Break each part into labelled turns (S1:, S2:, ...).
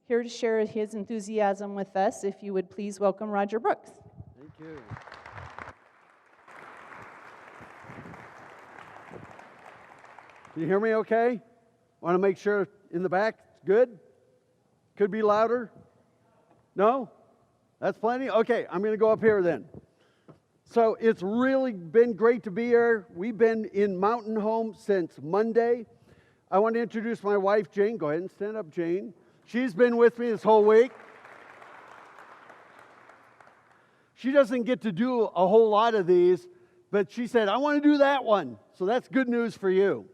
S1: Here to share his enthusiasm with us, if you would please welcome Roger Brooks.
S2: Thank you. Can you hear me okay? Want to make sure in the back it's good? Could be louder? No? That's plenty? Okay, I'm going to go up here then. So it's really been great to be here. We've been in Mountain Home since Monday. I want to introduce my wife, Jane. Go ahead and stand up, Jane. She's been with me this whole week. She doesn't get to do a whole lot of these, but she said, I want to do that one. So that's good news for you.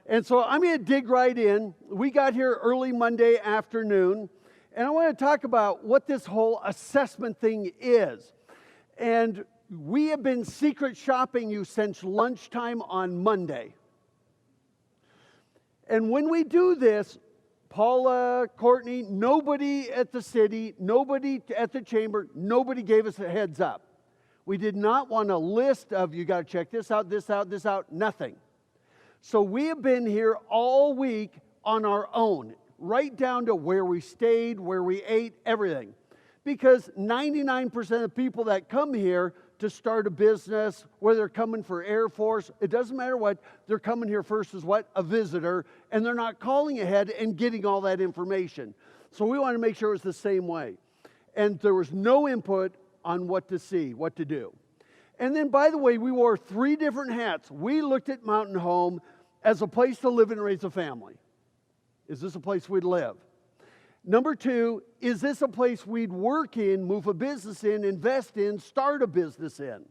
S2: And so I'm going to dig right in. We got here early Monday afternoon, and I want to talk about what this whole assessment thing is. And we have been secret shopping you since lunchtime on Monday. And when we do this, Paula, Courtney, nobody at the city, nobody at the chamber, nobody gave us a heads up. We did not want a list of, you got to check this out, this out, this out, nothing. So we have been here all week on our own, right down to where we stayed, where we ate, everything. Because 99% of the people that come here to start a business, whether they're coming for Air Force, it doesn't matter what, they're coming here first as what? A visitor, and they're not calling ahead and getting all that information. So we want to make sure it was the same way. And there was no input on what to see, what to do. And then, by the way, we wore 3 different hats. We looked at Mountain Home as a place to live and raise a family. Is this a place we'd live? Number 2, is this a place we'd work in, move a business in, invest in, start a business in?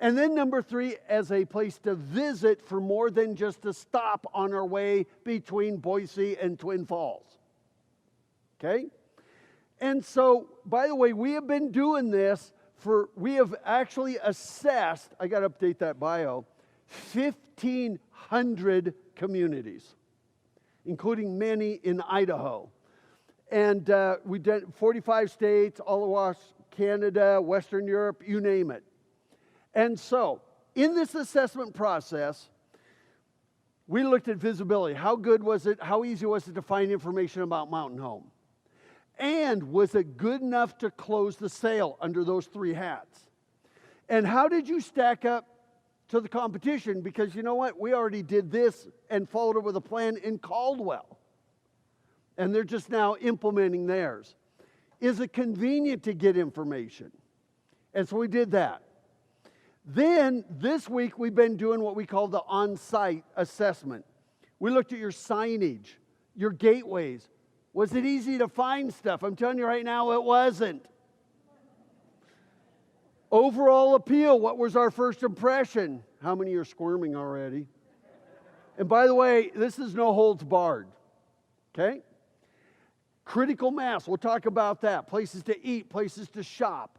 S2: And then number 3, as a place to visit for more than just a stop on our way between Boise and Twin Falls. Okay? And so, by the way, we have been doing this we have actually assessed, I got to update that bio, 1,500 communities, including many in Idaho. And we did 45 states, all across Canada, Western Europe, you name it. And so, in this assessment process, we looked at visibility. How good was it? How easy was it to find information about Mountain Home? And was it good enough to close the sale under those 3 hats? And how did you stack up to the competition? Because you know what? We already did this and followed it with a plan in Caldwell. And they're just now implementing theirs. Is it convenient to get information? And so we did that. Then, this week, we've been doing what we call the on-site assessment. We looked at your signage, your gateways. Was it easy to find stuff? I'm telling you right now, it wasn't. Overall appeal, what was our first impression? How many are squirming already? And by the way, this is no holds barred. Okay? Critical mass, we'll talk about that. Places to eat, places to shop.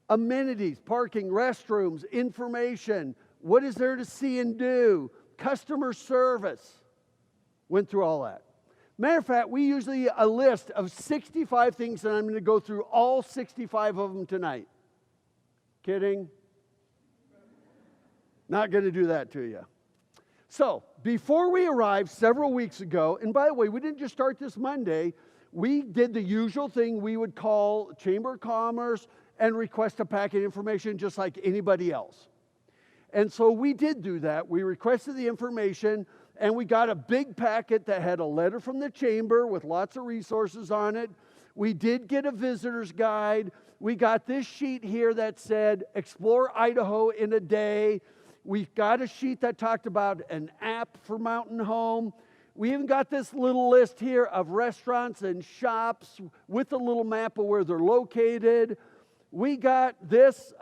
S2: Amenities, parking, restrooms, information. What is there to see and do? Customer service. Went through all that. Matter of fact, we usually a list of 65 things, and I'm going to go through all 65 of them tonight. Kidding? Not going to do that to you. So, before we arrived several weeks ago, and by the way, we didn't just start this Monday, we did the usual thing we would call Chamber of Commerce and request a packet of information just like anybody else. And so we did do that. We requested the information, and we got a big packet that had a letter from the chamber with lots of resources on it. We did get a visitor's guide. We got this sheet here that said, Explore Idaho in a Day. We got a sheet that talked about an app for Mountain Home. We even got this little list here of restaurants and shops with a little map of where they're located. We got this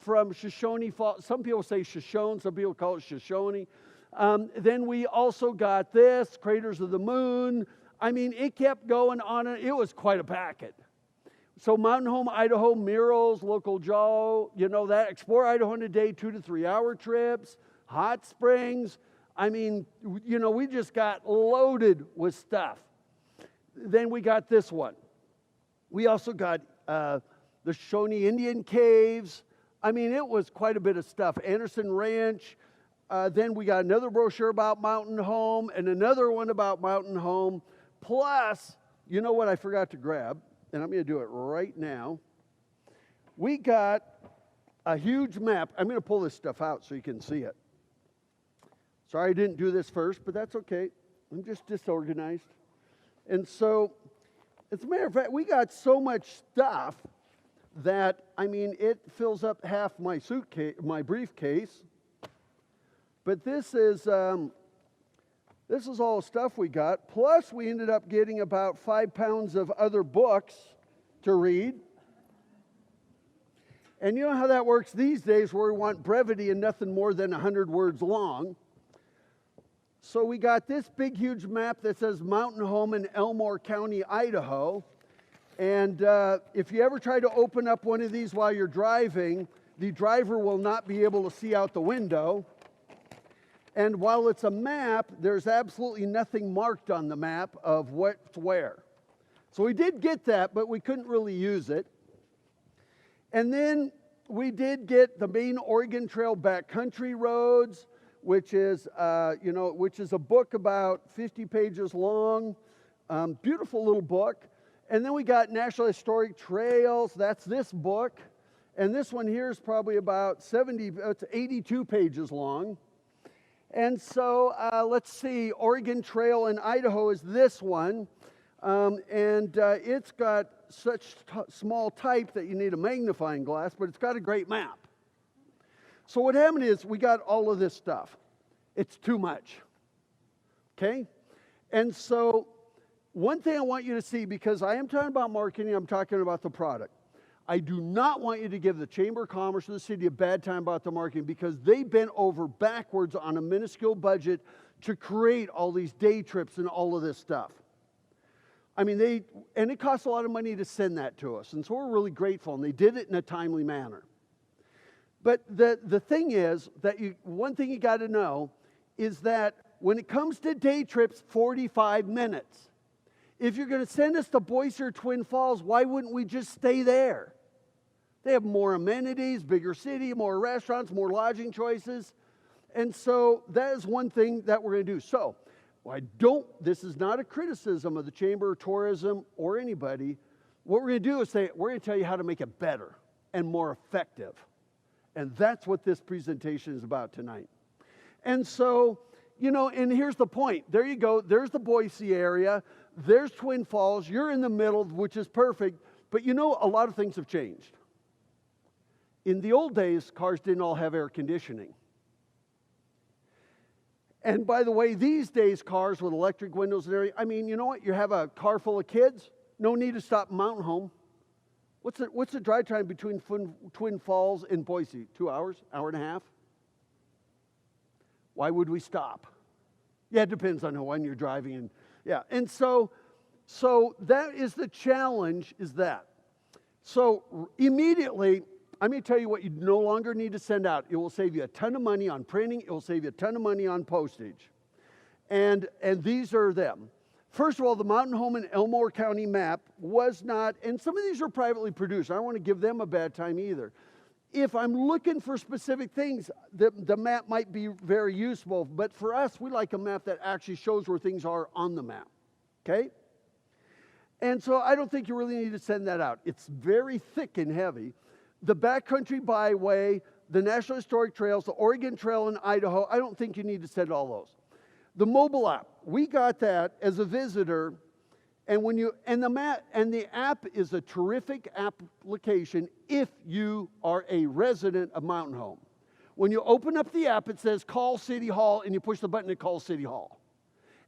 S2: from Shoshone Falls. Some people say Shoshone, some people call it Shoshone. Then we also got this, Craters of the Moon. I mean, it kept going on, and it was quite a packet. So Mountain Home, Idaho, murals, local Joe, you know that. Explore Idaho in a Day, 2 to 3 hour trips, hot springs. I mean, you know, we just got loaded with stuff. Then we got this one. We also got the Shoshone Indian Caves. I mean, it was quite a bit of stuff. Anderson Ranch. Then we got another brochure about Mountain Home and another one about Mountain Home. Plus, you know what I forgot to grab, and I'm going to do it right now. We got a huge map. I'm going to pull this stuff out so you can see it. Sorry I didn't do this first, but that's okay. I'm just disorganized. And so, as a matter of fact, we got so much stuff that, it fills up half my suitcase, my briefcase. But this is all the stuff we got. Plus, we ended up getting about 5 pounds of other books to read. And you know how that works these days, where we want brevity and nothing more than 100 words long. So we got this big, huge map that says Mountain Home in Elmore County, Idaho. And if you ever try to open up one of these while you're driving, the driver will not be able to see out the window. And while it's a map, there's absolutely nothing marked on the map of what's where. So we did get that, but we couldn't really use it. And then we did get the main Oregon Trail backcountry roads, which is a book about 50 pages long. Beautiful little book. And then we got National Historic Trails. That's this book. And this one here is probably about 82 pages long. And so let's see, Oregon Trail in Idaho is this one. It's got such small type that you need a magnifying glass, but it's got a great map. So what happened is we got all of this stuff. It's too much. Okay? And so one thing I want you to see, because I am talking about marketing, I'm talking about the product. I do not want you to give the Chamber of Commerce or the city a bad time about the marketing, because they bent over backwards on a minuscule budget to create all these day trips and all of this stuff. And it costs a lot of money to send that to us, and so we're really grateful, and they did it in a timely manner. But the thing is that one thing you got to know is that when it comes to day trips, 45 minutes. If you're going to send us to Boise or Twin Falls, why wouldn't we just stay there? They have more amenities, bigger city, more restaurants, more lodging choices. And so that is one thing that we're going to do. So this is not a criticism of the Chamber of Tourism or anybody. What we're going to do is we're going to tell you how to make it better and more effective. And that's what this presentation is about tonight. And so, and here's the point. There you go. There's the Boise area. There's Twin Falls. You're in the middle, which is perfect. But a lot of things have changed. In the old days, cars didn't all have air conditioning. And by the way, these days, cars with electric windows and everything, you know what? You have a car full of kids, no need to stop in Mountain Home. What's the drive time between Twin Falls and Boise? 2 hours, hour and a half? Why would we stop? Yeah, it depends on when you're driving. And so that is the challenge, is that. So immediately, I'm going to tell you what you no longer need to send out. It will save you a ton of money on printing. It will save you a ton of money on postage. And these are them. First of all, the Mountain Home in Elmore County map was not, and some of these are privately produced. I don't want to give them a bad time either. If I'm looking for specific things, the map might be very useful. But for us, we like a map that actually shows where things are on the map. Okay? And so I don't think you really need to send that out. It's very thick and heavy. The backcountry byway, the National Historic Trails, the Oregon Trail in Idaho, I don't think you need to send all those. The mobile app, we got that as a visitor, and the app is a terrific application if you are a resident of Mountain Home. When you open up the app, it says call City Hall, and you push the button to call City Hall.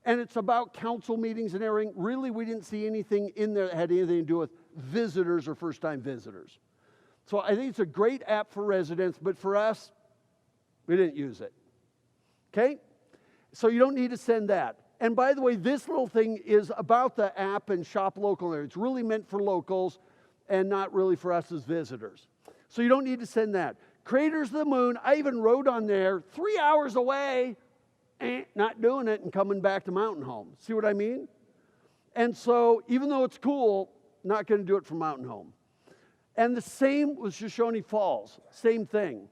S2: And it's about council meetings and everything. Really, we didn't see anything in there that had anything to do with visitors or first-time visitors. So I think it's a great app for residents, but for us, we didn't use it. Okay? So you don't need to send that. And by the way, this little thing is about the app and shop local there. It's really meant for locals and not really for us as visitors. So you don't need to send that. Craters of the Moon, I even wrote on there, 3 hours away, not doing it and coming back to Mountain Home. See what I mean? And so even though it's cool, not going to do it for Mountain Home. And the same with Shoshone Falls, same thing.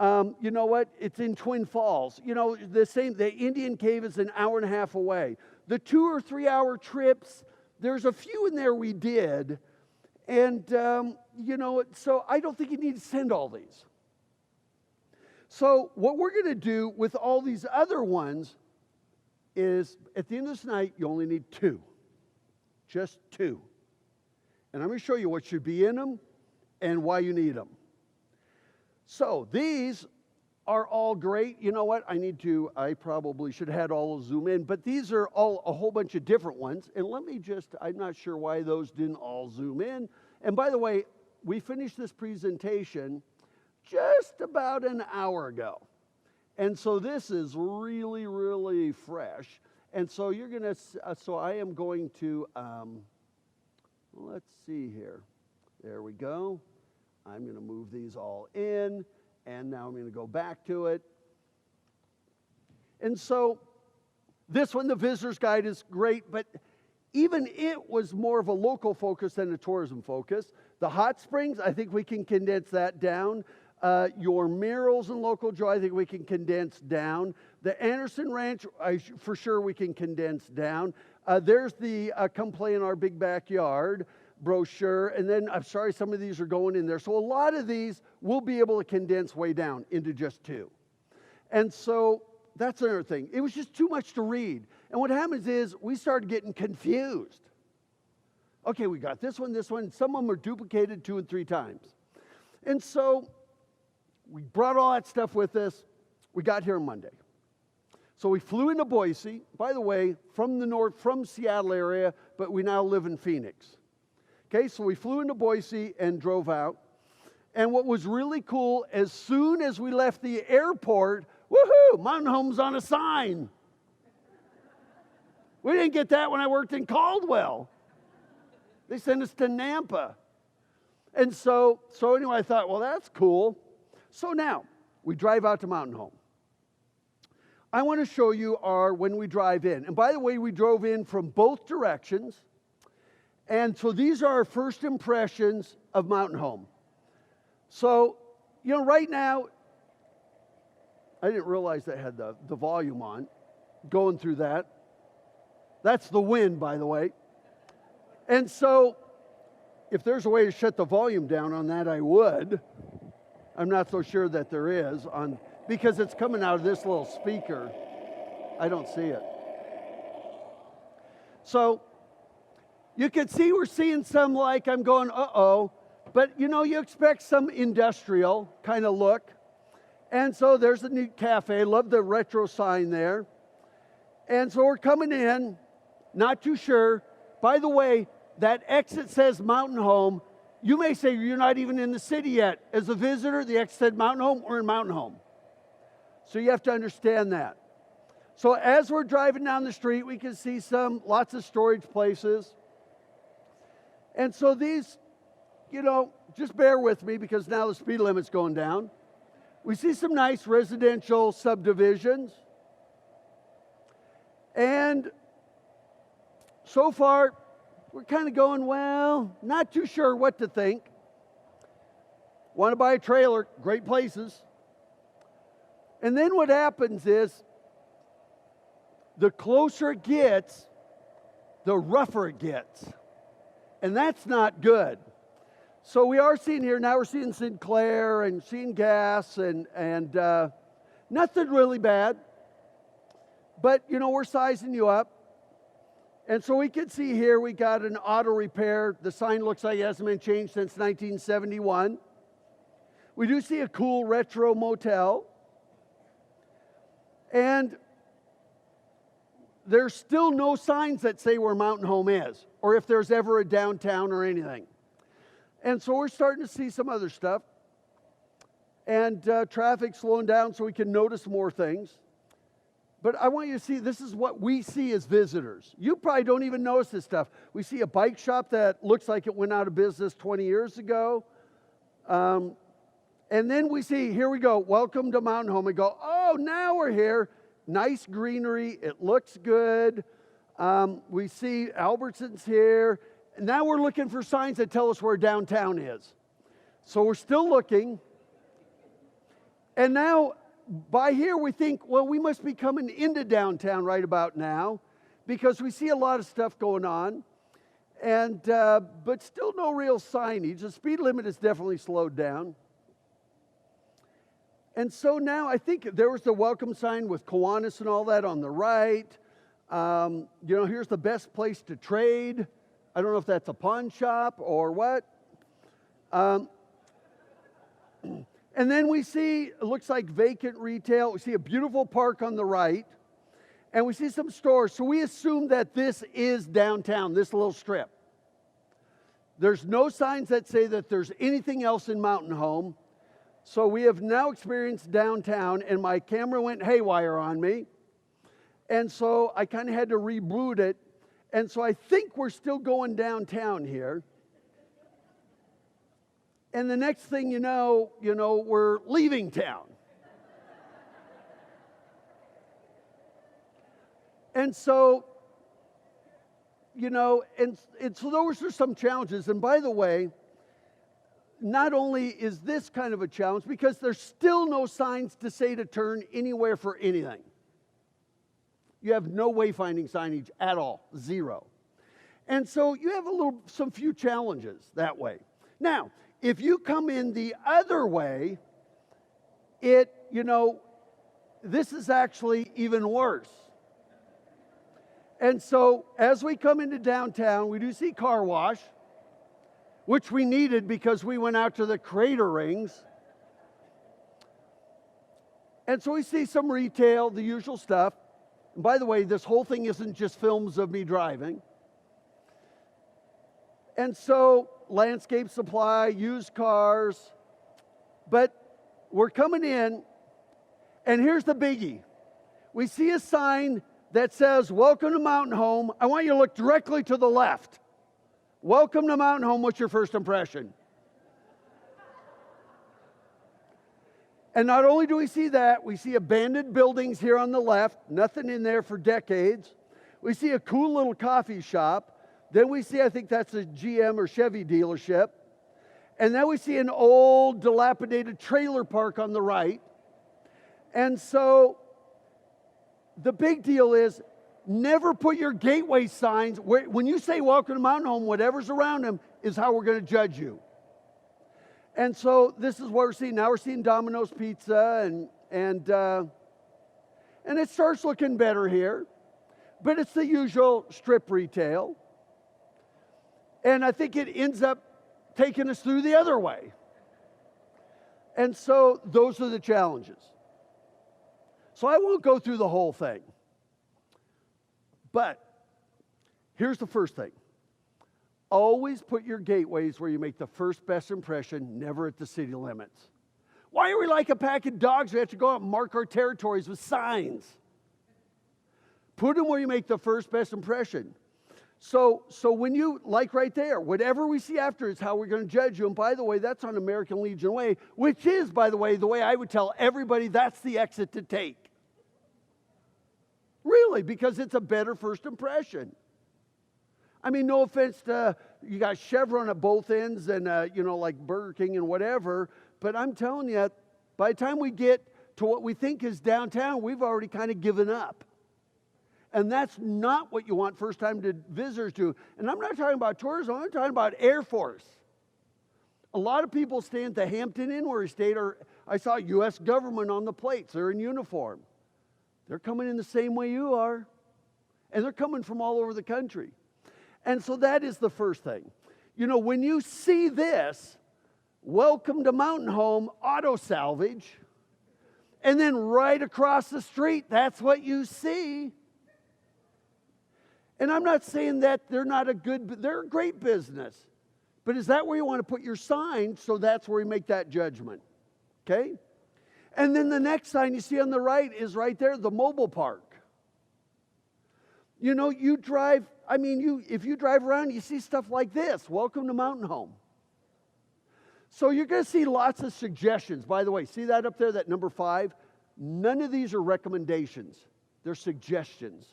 S2: You know what? It's in Twin Falls. The Indian Cave is an hour and a half away. The 2 or 3 hour trips, there's a few in there we did, and, so I don't think you need to send all these. So what we're going to do with all these other ones is, at the end of this night, you only need 2. Just 2. And I'm going to show you what should be in them and why you need them. So these are all great. You know what? I probably should have had all zoom in, but these are all a whole bunch of different ones. And I'm not sure why those didn't all zoom in. And by the way, we finished this presentation just about an hour ago. And so this is really, really fresh. And so I am going to, let's see here. There we go. I'm going to move these all in. And now I'm going to go back to it. And so this one, the visitor's guide, is great, but even it was more of a local focus than a tourism focus. The hot springs, I think we can condense that down. Your murals and local joy, I think we can condense down. The Anderson Ranch, for sure we can condense down. There's the Come Play in Our Big Backyard brochure, and then I'm sorry some of these are going in there. So a lot of these we'll be able to condense way down into just 2. And so that's another thing. It was just too much to read. And what happens is we started getting confused. Okay, we got this one. Some of them are duplicated 2 and 3 times. And so we brought all that stuff with us. We got here on Monday. So we flew into Boise, by the way, from the north, from Seattle area, but we now live in Phoenix. Okay, so we flew into Boise and drove out. And what was really cool, as soon as we left the airport, woohoo, Mountain Home's on a sign. We didn't get that when I worked in Caldwell. They sent us to Nampa. And so anyway, I thought, well, that's cool. So now, we drive out to Mountain Home. I want to show you when we drive in. And by the way, we drove in from both directions. And so these are our first impressions of Mountain Home. So, right now, I didn't realize I had the volume on, going through that. That's the wind, by the way. And so, if there's a way to shut the volume down on that, I would. I'm not so sure that there is, because it's coming out of this little speaker. I don't see it. So, you can see we're seeing some I'm going, uh-oh. But, you expect some industrial kind of look. And so there's a neat cafe. Love the retro sign there. And so we're coming in, not too sure. By the way, that exit says Mountain Home. You may say you're not even in the city yet. As a visitor, the exit said Mountain Home, we're in Mountain Home. So you have to understand that. So as we're driving down the street, we can see lots of storage places. And so these, just bear with me because now the speed limit's going down. We see some nice residential subdivisions. And so far, we're kind of going, well, not too sure what to think. Want to buy a trailer, great places. And then what happens is, the closer it gets, the rougher it gets. And that's not good. So we are seeing here, now we're seeing Sinclair and seeing gas and nothing really bad. But, we're sizing you up. And so we can see here we got an auto repair. The sign looks like it hasn't been changed since 1971. We do see a cool retro motel. And there's still no signs that say where Mountain Home is, or if there's ever a downtown or anything. And so we're starting to see some other stuff. And traffic slowing down so we can notice more things. But I want you to see, this is what we see as visitors. You probably don't even notice this stuff. We see a bike shop that looks like it went out of business 20 years ago. And then we see, here we go, welcome to Mountain Home. We go, oh, now we're here. Nice greenery. It looks good. We see Albertsons here. And now we're looking for signs that tell us where downtown is. So we're still looking. And now, by here, we think, well, we must be coming into downtown right about now because we see a lot of stuff going on. But still no real signage. The speed limit is definitely slowed down. And so now I think there was the welcome sign with Kiwanis and all that on the right. Here's the best place to trade. I don't know if that's a pawn shop or what. And then we see, it looks like vacant retail. We see a beautiful park on the right. And we see some stores. So we assume that this is downtown, this little strip. There's no signs that say that there's anything else in Mountain Home. So we have now experienced downtown, and my camera went haywire on me. And so I kind of had to reboot it. And so I think we're still going downtown here. And the next thing you know, we're leaving town. And so, and so those are some challenges. And by the way, not only is this kind of a challenge, because there's still no signs to say to turn anywhere for anything. You have no wayfinding signage at all, zero. And so you have some few challenges that way. Now, if you come in the other way, this is actually even worse. And so as we come into downtown, we do see car wash, which we needed because we went out to the crater rings. And so we see some retail, the usual stuff. And by the way, this whole thing isn't just films of me driving. And so landscape supply, used cars. But we're coming in, and here's the biggie. We see a sign that says, "Welcome to Mountain Home." I want you to look directly to the left. Welcome to Mountain Home. What's your first impression? And not only do we see that, we see abandoned buildings here on the left, nothing in there for decades. We see a cool little coffee shop. Then we see, I think that's a GM or Chevy dealership. And then we see an old, dilapidated trailer park on the right. And so the big deal is, never put your gateway signs when you say welcome to Mountain Home, whatever's around them is how we're going to judge you. And so this is what we're seeing. Now we're seeing Domino's Pizza and it starts looking better here. But it's the usual strip retail. And I think it ends up taking us through the other way. And so those are the challenges. So I won't go through the whole thing. But here's the first thing. Always put your gateways where you make the first best impression, never at the city limits. Why are we like a pack of dogs? We have to go out and mark our territories with signs. Put them where you make the first best impression. So when you, like right there, whatever we see after is how we're going to judge you. And by the way, that's on American Legion Way, which is, by the way I would tell everybody that's the exit to take. Really, because it's a better first impression. I mean, no offense to, you got Chevron at both ends and, like Burger King and whatever, but I'm telling you, by the time we get to what we think is downtown, we've already kind of given up. And that's not what you want first-time visitors to. And I'm not talking about tourism, I'm talking about Air Force. A lot of people stay at the Hampton Inn where we stayed, or I saw U.S. government on the plates. They're in uniform. They're coming in the same way you are. And they're coming from all over the country. And so that is the first thing. When you see this, welcome to Mountain Home Auto Salvage, and then right across the street, that's what you see. And I'm not saying that they're a great business. But is that where you want to put your sign? So that's where we make that judgment. Okay? And then the next sign you see on the right is right there, the mobile park. If you drive around, you see stuff like this. Welcome to Mountain Home. So you're going to see lots of suggestions. By the way, see that up there, that number 5? None of these are recommendations. They're suggestions.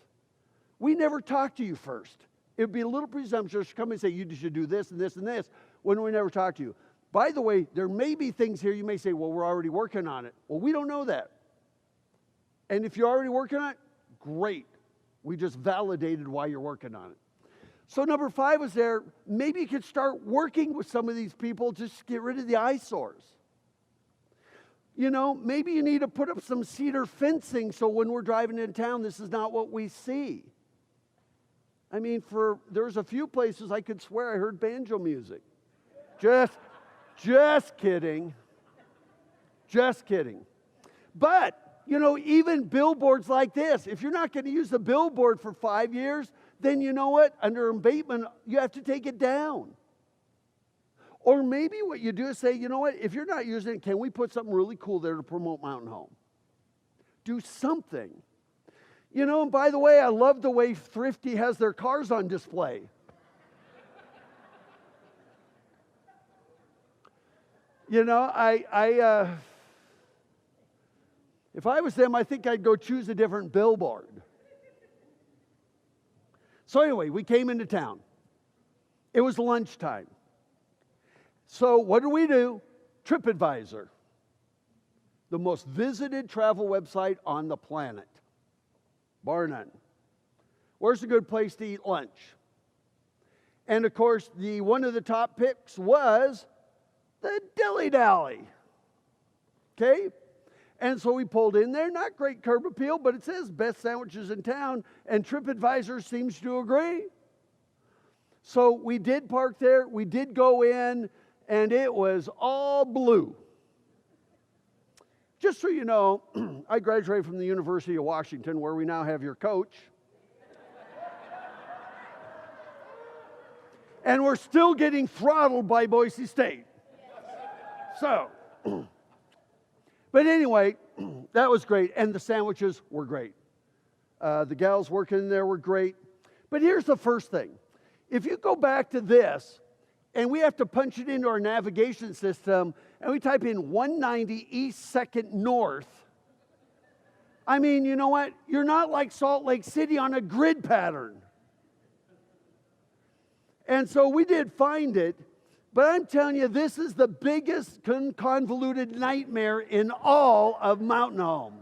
S2: We never talk to you first. It would be a little presumptuous to come and say, you should do this and this and this, when we never talk to you. By the way, there may be things here you may say, well, we're already working on it. Well, we don't know that. And if you're already working on it, great. We just validated why you're working on it. So number 5 was there. Maybe you could start working with some of these people just to get rid of the eyesores. Maybe you need to put up some cedar fencing so when we're driving into town, this is not what we see. I mean, there's a few places I could swear I heard banjo music. Just kidding. Just kidding. But, even billboards like this, if you're not going to use the billboard for 5 years, then you know what? Under abatement, you have to take it down. Or maybe what you do is say, you know what? If you're not using it, can we put something really cool there to promote Mountain Home? Do something. And by the way, I love the way Thrifty has their cars on display. If I was them, I think I'd go choose a different billboard. So anyway, we came into town. It was lunchtime. So what do? TripAdvisor, the most visited travel website on the planet, bar none. Where's a good place to eat lunch? And of course, one of the top picks was the Dilly Dally. Okay? And so we pulled in there. Not great curb appeal, but it says best sandwiches in town, and TripAdvisor seems to agree. So we did park there. We did go in, and it was all blue. Just so you know, I graduated from the University of Washington, where we now have your coach. And we're still getting throttled by Boise State. So, but anyway, that was great. And the sandwiches were great. The gals working there were great. But here's the first thing. If you go back to this, and we have to punch it into our navigation system, and we type in 190 East 2nd North, I mean, you know what? You're not like Salt Lake City on a grid pattern. And so we did find it, but I'm telling you, this is the biggest convoluted nightmare in all of Mountain Home.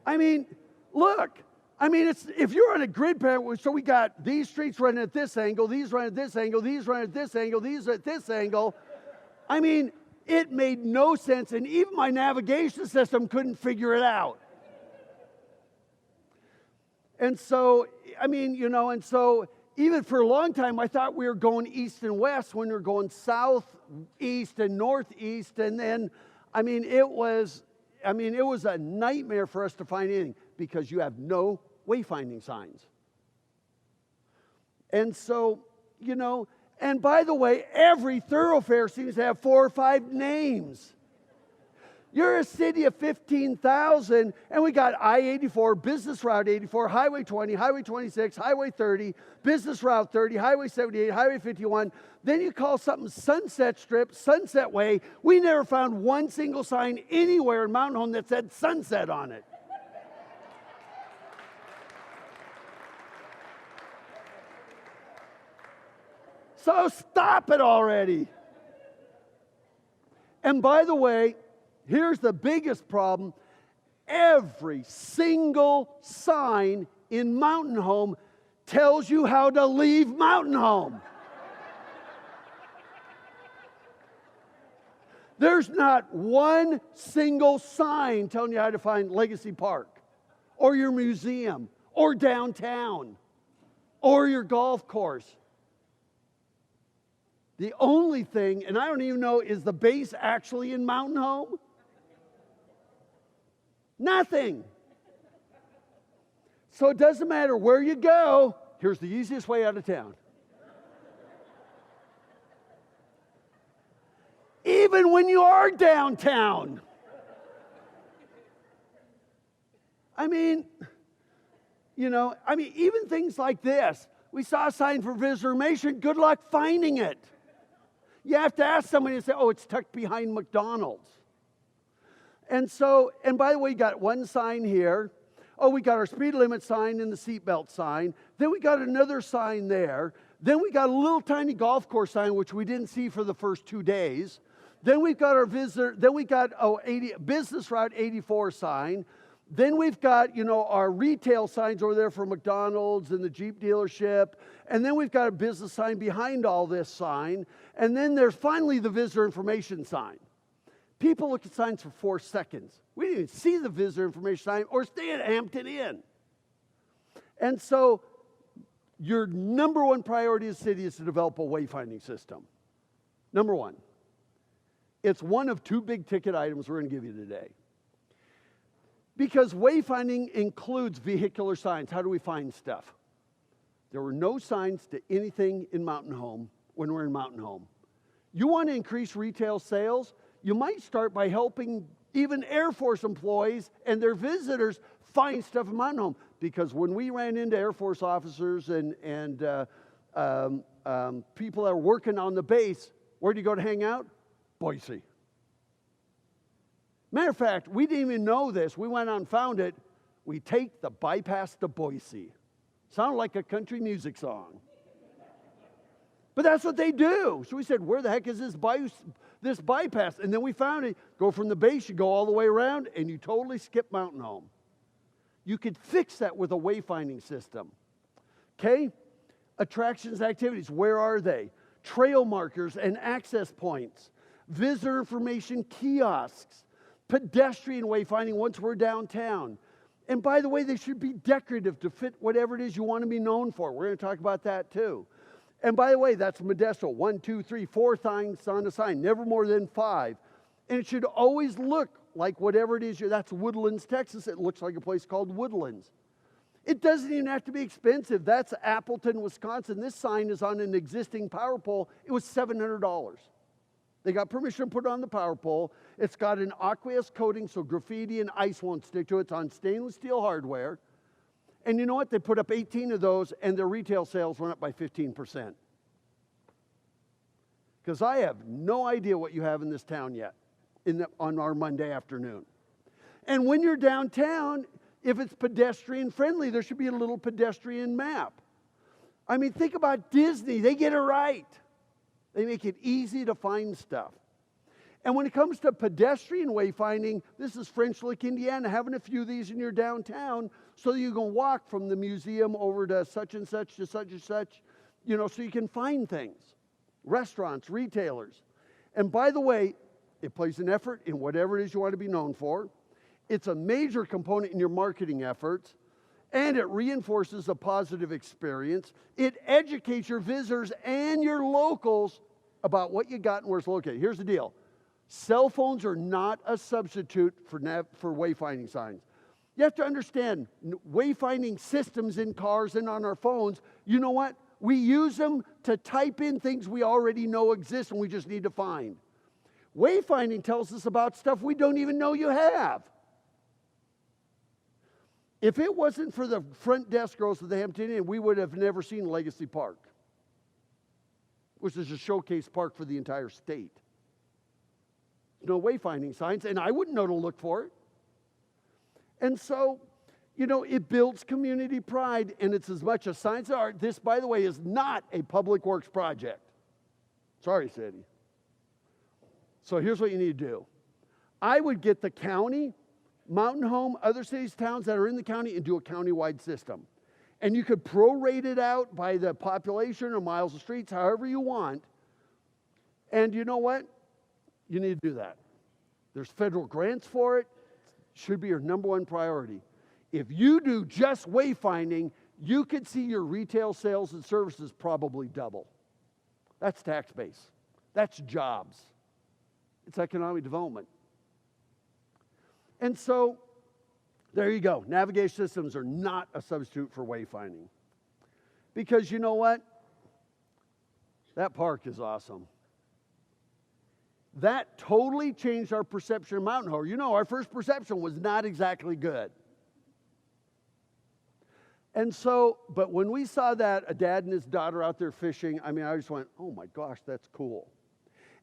S2: I mean, look, if you're on a grid pattern, so we got these streets running at this angle, these running at this angle, these running at this angle, these at this angle. I mean, it made no sense, and even my navigation system couldn't figure it out. And so, even for a long time, I thought we were going east and west when we were going south, east, and northeast, and then, it was a nightmare for us to find anything because you have no wayfinding signs. And so, and by the way, every thoroughfare seems to have 4 or 5 names. You're a city of 15,000, and we got I-84, Business Route 84, Highway 20, Highway 26, Highway 30, Business Route 30, Highway 78, Highway 51. Then you call something Sunset Strip, Sunset Way. We never found one single sign anywhere in Mountain Home that said Sunset on it. So stop it already. And by the way, here's the biggest problem. Every single sign in Mountain Home tells you how to leave Mountain Home. There's not one single sign telling you how to find Legacy Park, or your museum, or downtown, or your golf course. The only thing, and I don't even know, is the base actually in Mountain Home? Nothing. So it doesn't matter where you go. Here's the easiest way out of town. Even when you are downtown. Even things like this. We saw a sign for visitor information. Good luck finding it. You have to ask somebody and say, oh, it's tucked behind McDonald's. And by the way, you got one sign here. Oh, we got our speed limit sign and the seatbelt sign. Then we got another sign there. Then we got a little tiny golf course sign, which we didn't see for the first 2 days. Then we've got our visitor, then we got Business Route 84 sign. Then we've got, our retail signs over there for McDonald's and the Jeep dealership. And then we've got a business sign behind all this sign. And then there's finally the visitor information sign. People look at signs for 4 seconds. We didn't even see the visitor information sign or stay at Hampton Inn. And so your number one priority as a city is to develop a wayfinding system. Number one. It's one of 2 big ticket items we're going to give you today. Because wayfinding includes vehicular signs. How do we find stuff? There were no signs to anything in Mountain Home when we're in Mountain Home. You want to increase retail sales? You might start by helping even Air Force employees and their visitors find stuff in Mountain Home. Because when we ran into Air Force officers and people that are working on the base, where do you go to hang out? Boise. Matter of fact, we didn't even know this. We went out and found it. We take the bypass to Boise. Sounded like a country music song. But that's what they do. So we said, where the heck is this bypass? And then we found it. Go from the base, you go all the way around, and you totally skip Mountain Home. You could fix that with a wayfinding system. Okay? Attractions, activities, where are they? Trail markers and access points. Visitor information kiosks. Pedestrian wayfinding once we're downtown. And by the way, they should be decorative to fit whatever it is you want to be known for. We're going to talk about that too. And by the way, that's Modesto. 1, 2, 3, 4 things on a sign, never more than 5. And it should always look like whatever it is. That's Woodlands, Texas. It looks like a place called Woodlands. It doesn't even have to be expensive. That's Appleton, Wisconsin. This sign is on an existing power pole. It was $700. They got permission to put it on the power pole. It's got an aqueous coating so graffiti and ice won't stick to it. It's on stainless steel hardware. And you know what? They put up 18 of those and their retail sales went up by 15%. Because I have no idea what you have in this town yet on our Monday afternoon. And when you're downtown, if it's pedestrian friendly, there should be a little pedestrian map. I mean, think about Disney. They get it right. They make it easy to find stuff. And when it comes to pedestrian wayfinding, this is French Lick, Indiana, having a few of these in your downtown so you can walk from the museum over to such and such to such and such, so you can find things. Restaurants, retailers. And by the way, it plays an effort in whatever it is you want to be known for. It's a major component in your marketing efforts. And it reinforces a positive experience. It educates your visitors and your locals about what you got and where it's located. Here's the deal. Cell phones are not a substitute for wayfinding signs. You have to understand, wayfinding systems in cars and on our phones, you know what? We use them to type in things we already know exist and we just need to find. Wayfinding tells us about stuff we don't even know you have. If it wasn't for the front desk girls at the Hampton Inn, we would have never seen Legacy Park, which is a showcase park for the entire state. No wayfinding signs, and I wouldn't know to look for it. And so, it builds community pride, and it's as much a science as art. This, by the way, is not a public works project. Sorry, city. So here's what you need to do. I would get the county, Mountain Home, other cities, towns that are in the county, and do a county-wide system. And you could prorate it out by the population or miles of streets, however you want. And you know what? You need to do that. There's federal grants for it. Should be your number one priority. If you do just wayfinding, you could see your retail sales and services probably double. That's tax base. That's jobs. It's economic development. And so, there you go. Navigation systems are not a substitute for wayfinding. Because you know what? That park is awesome. That totally changed our perception of Mountain Home. Our first perception was not exactly good. And so, but when we saw that, a dad and his daughter out there fishing, I just went, oh my gosh, that's cool.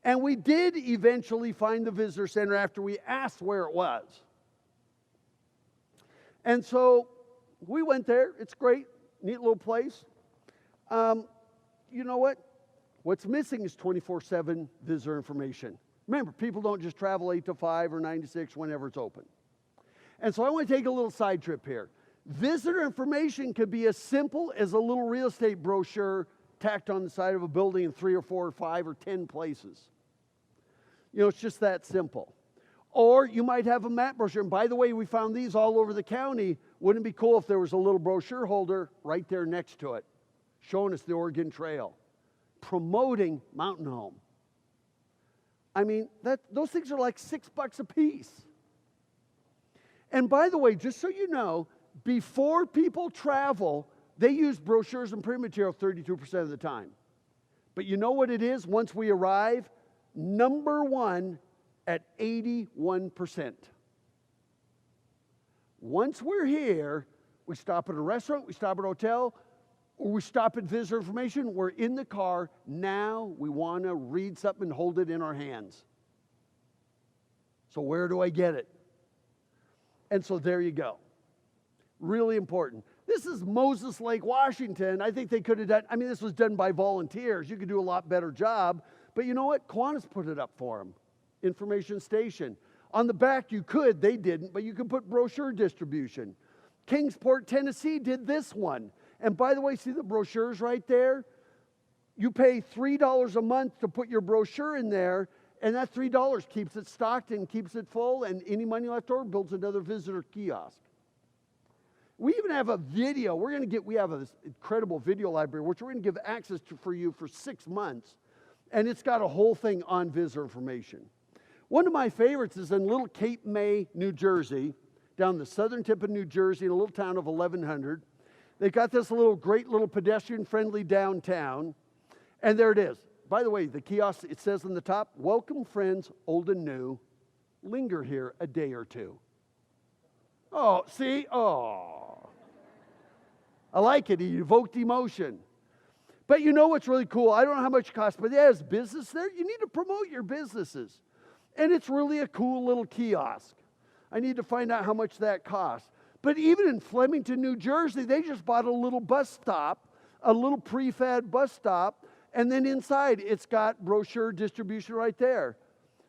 S2: And we did eventually find the visitor center after we asked where it was. And so we went there. It's great, neat little place. You know what? What's missing is 24/7 visitor information. Remember, people don't just travel 8 to 5 or 9 to 6 whenever it's open. And so I want to take a little side trip here. Visitor information could be as simple as a little real estate brochure tacked on the side of a building in 3 or 4 or 5 or 10 places. You know, it's just that simple. Or you might have a map brochure. And by the way, we found these all over the county. Wouldn't it be cool if there was a little brochure holder right there next to it, showing us the Oregon Trail, promoting Mountain Home? I mean, those things are like $6 a piece. And by the way, just so you know, before people travel, they use brochures and print material 32% of the time. But you know what it is once we arrive? Number one at 81%. Once we're here, we stop at a restaurant, we stop at a hotel, or we stop at visitor information, we're in the car, now we want to read something and hold it in our hands. So where do I get it? And so there you go. Really important. This is Moses Lake, Washington. I think they could have done, I mean, this was done by volunteers. You could do a lot better job. But you know what? Kiwanis put it up for them. Information station. On the back you could, they didn't, but you could put brochure distribution. Kingsport, Tennessee did this one. And by the way, see the brochures right there? You pay $3 a month to put your brochure in there, and that $3 keeps it stocked and keeps it full, and any money left over builds another visitor kiosk. We even have a video. We have this incredible video library, which we're going to give access to for you for 6 months. And it's got a whole thing on visitor information. One of my favorites is in little Cape May, New Jersey, down the southern tip of New Jersey, in a little town of 1,100. They've got this great little pedestrian-friendly downtown. And there it is. By the way, the kiosk, it says on the top, "Welcome friends, old and new. Linger here a day or two." Oh, see? Oh. I like it. He evoked emotion. But you know what's really cool? I don't know how much it costs, but there's business there. You need to promote your businesses. And it's really a cool little kiosk. I need to find out how much that costs. But even in Flemington, New Jersey, they just bought a little bus stop, a little prefab bus stop, and then inside it's got brochure distribution right there.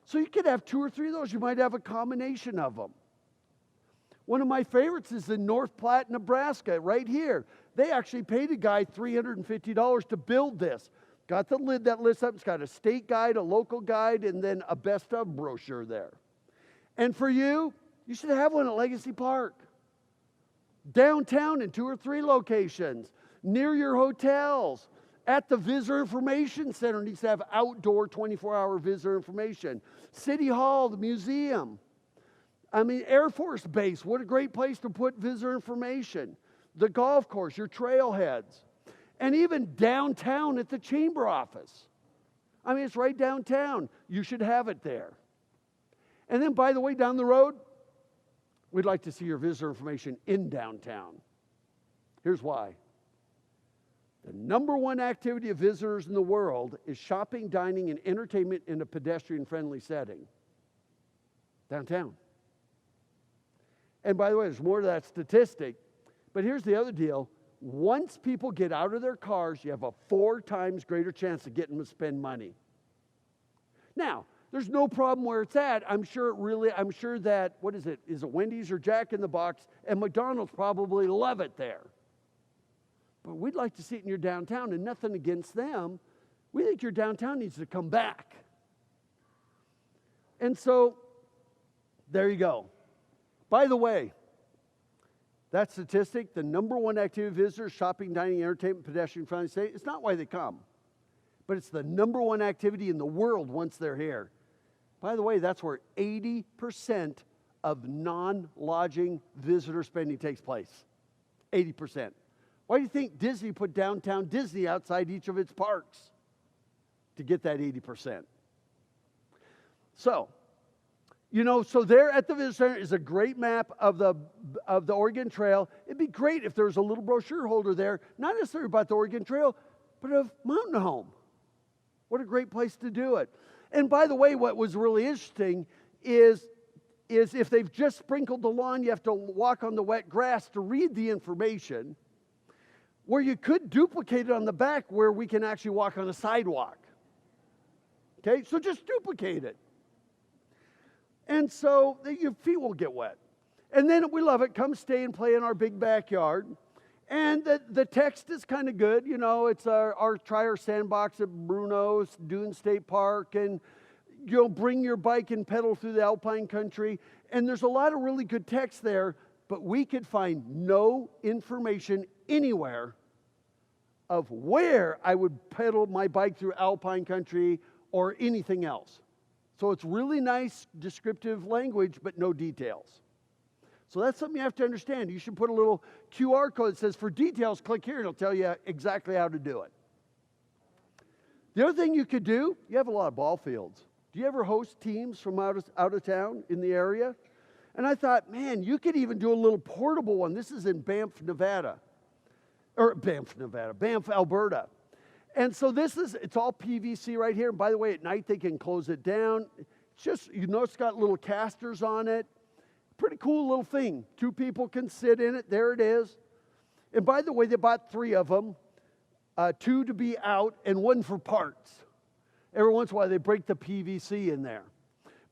S2: So you could have 2 or 3 of those. You might have a combination of them. One of my favorites is in North Platte, Nebraska, right here. They actually paid a guy $350 to build this. Got the lid that lifts up. It's got a state guide, a local guide, and then a best of brochure there. And for you, you should have one at Legacy Park. Downtown in 2 or 3 locations. Near your hotels. At the Visitor Information Center, needs to have outdoor 24-hour visitor information. City Hall, the museum. I mean, Air Force Base, what a great place to put visitor information. The golf course, your trailheads. And even downtown at the chamber office. I mean, it's right downtown. You should have it there. And then, by the way, down the road, we'd like to see your visitor information in downtown. Here's why. The number one activity of visitors in the world is shopping, dining, and entertainment in a pedestrian-friendly setting. Downtown. And by the way, there's more to that statistic. But here's the other deal. Once people get out of their cars, you have a 4 times greater chance of getting them to spend money. Now, there's no problem where it's at. I'm sure that, what is it? Is it Wendy's or Jack in the Box? And McDonald's probably love it there. But we'd like to see it in your downtown, and nothing against them. We think your downtown needs to come back. And so, there you go. By the way, that statistic, the number one activity of visitors, shopping, dining, entertainment, pedestrian friendly state, it's not why they come. But it's the number one activity in the world once they're here. By the way, that's where 80% of non-lodging visitor spending takes place. 80%. Why do you think Disney put downtown Disney outside each of its parks? To get that 80%. So, so there at the Visitor Center is a great map of the Oregon Trail. It'd be great if there was a little brochure holder there, not necessarily about the Oregon Trail, but of Mountain Home. What a great place to do it. And by the way, what was really interesting is if they've just sprinkled the lawn, you have to walk on the wet grass to read the information, where you could duplicate it on the back where we can actually walk on a sidewalk. Okay, so just duplicate it. And so your feet won't get wet. And then we love it. Come stay and play in our big backyard. And the text is kind of good. You know, it's try our sandbox at Bruno's, Dune State Park, and you'll bring your bike and pedal through the alpine country. And there's a lot of really good text there, but we could find no information anywhere of where I would pedal my bike through alpine country or anything else. So it's really nice descriptive language, but no details. So that's something you have to understand. You should put a little QR code that says, for details, click here, and it'll tell you exactly how to do it. The other thing you could do, you have a lot of ball fields. Do you ever host teams from out of town in the area? And I thought, man, you could even do a little portable one. This is in Banff, Alberta. And so it's all PVC right here. And by the way, at night they can close it down. It's just, you know, it's got little casters on it. Pretty cool little thing. 2 people can sit in it. There it is. And by the way, they bought 3 of them, 2 to be out and 1 for parts. Every once in a while they break the PVC in there.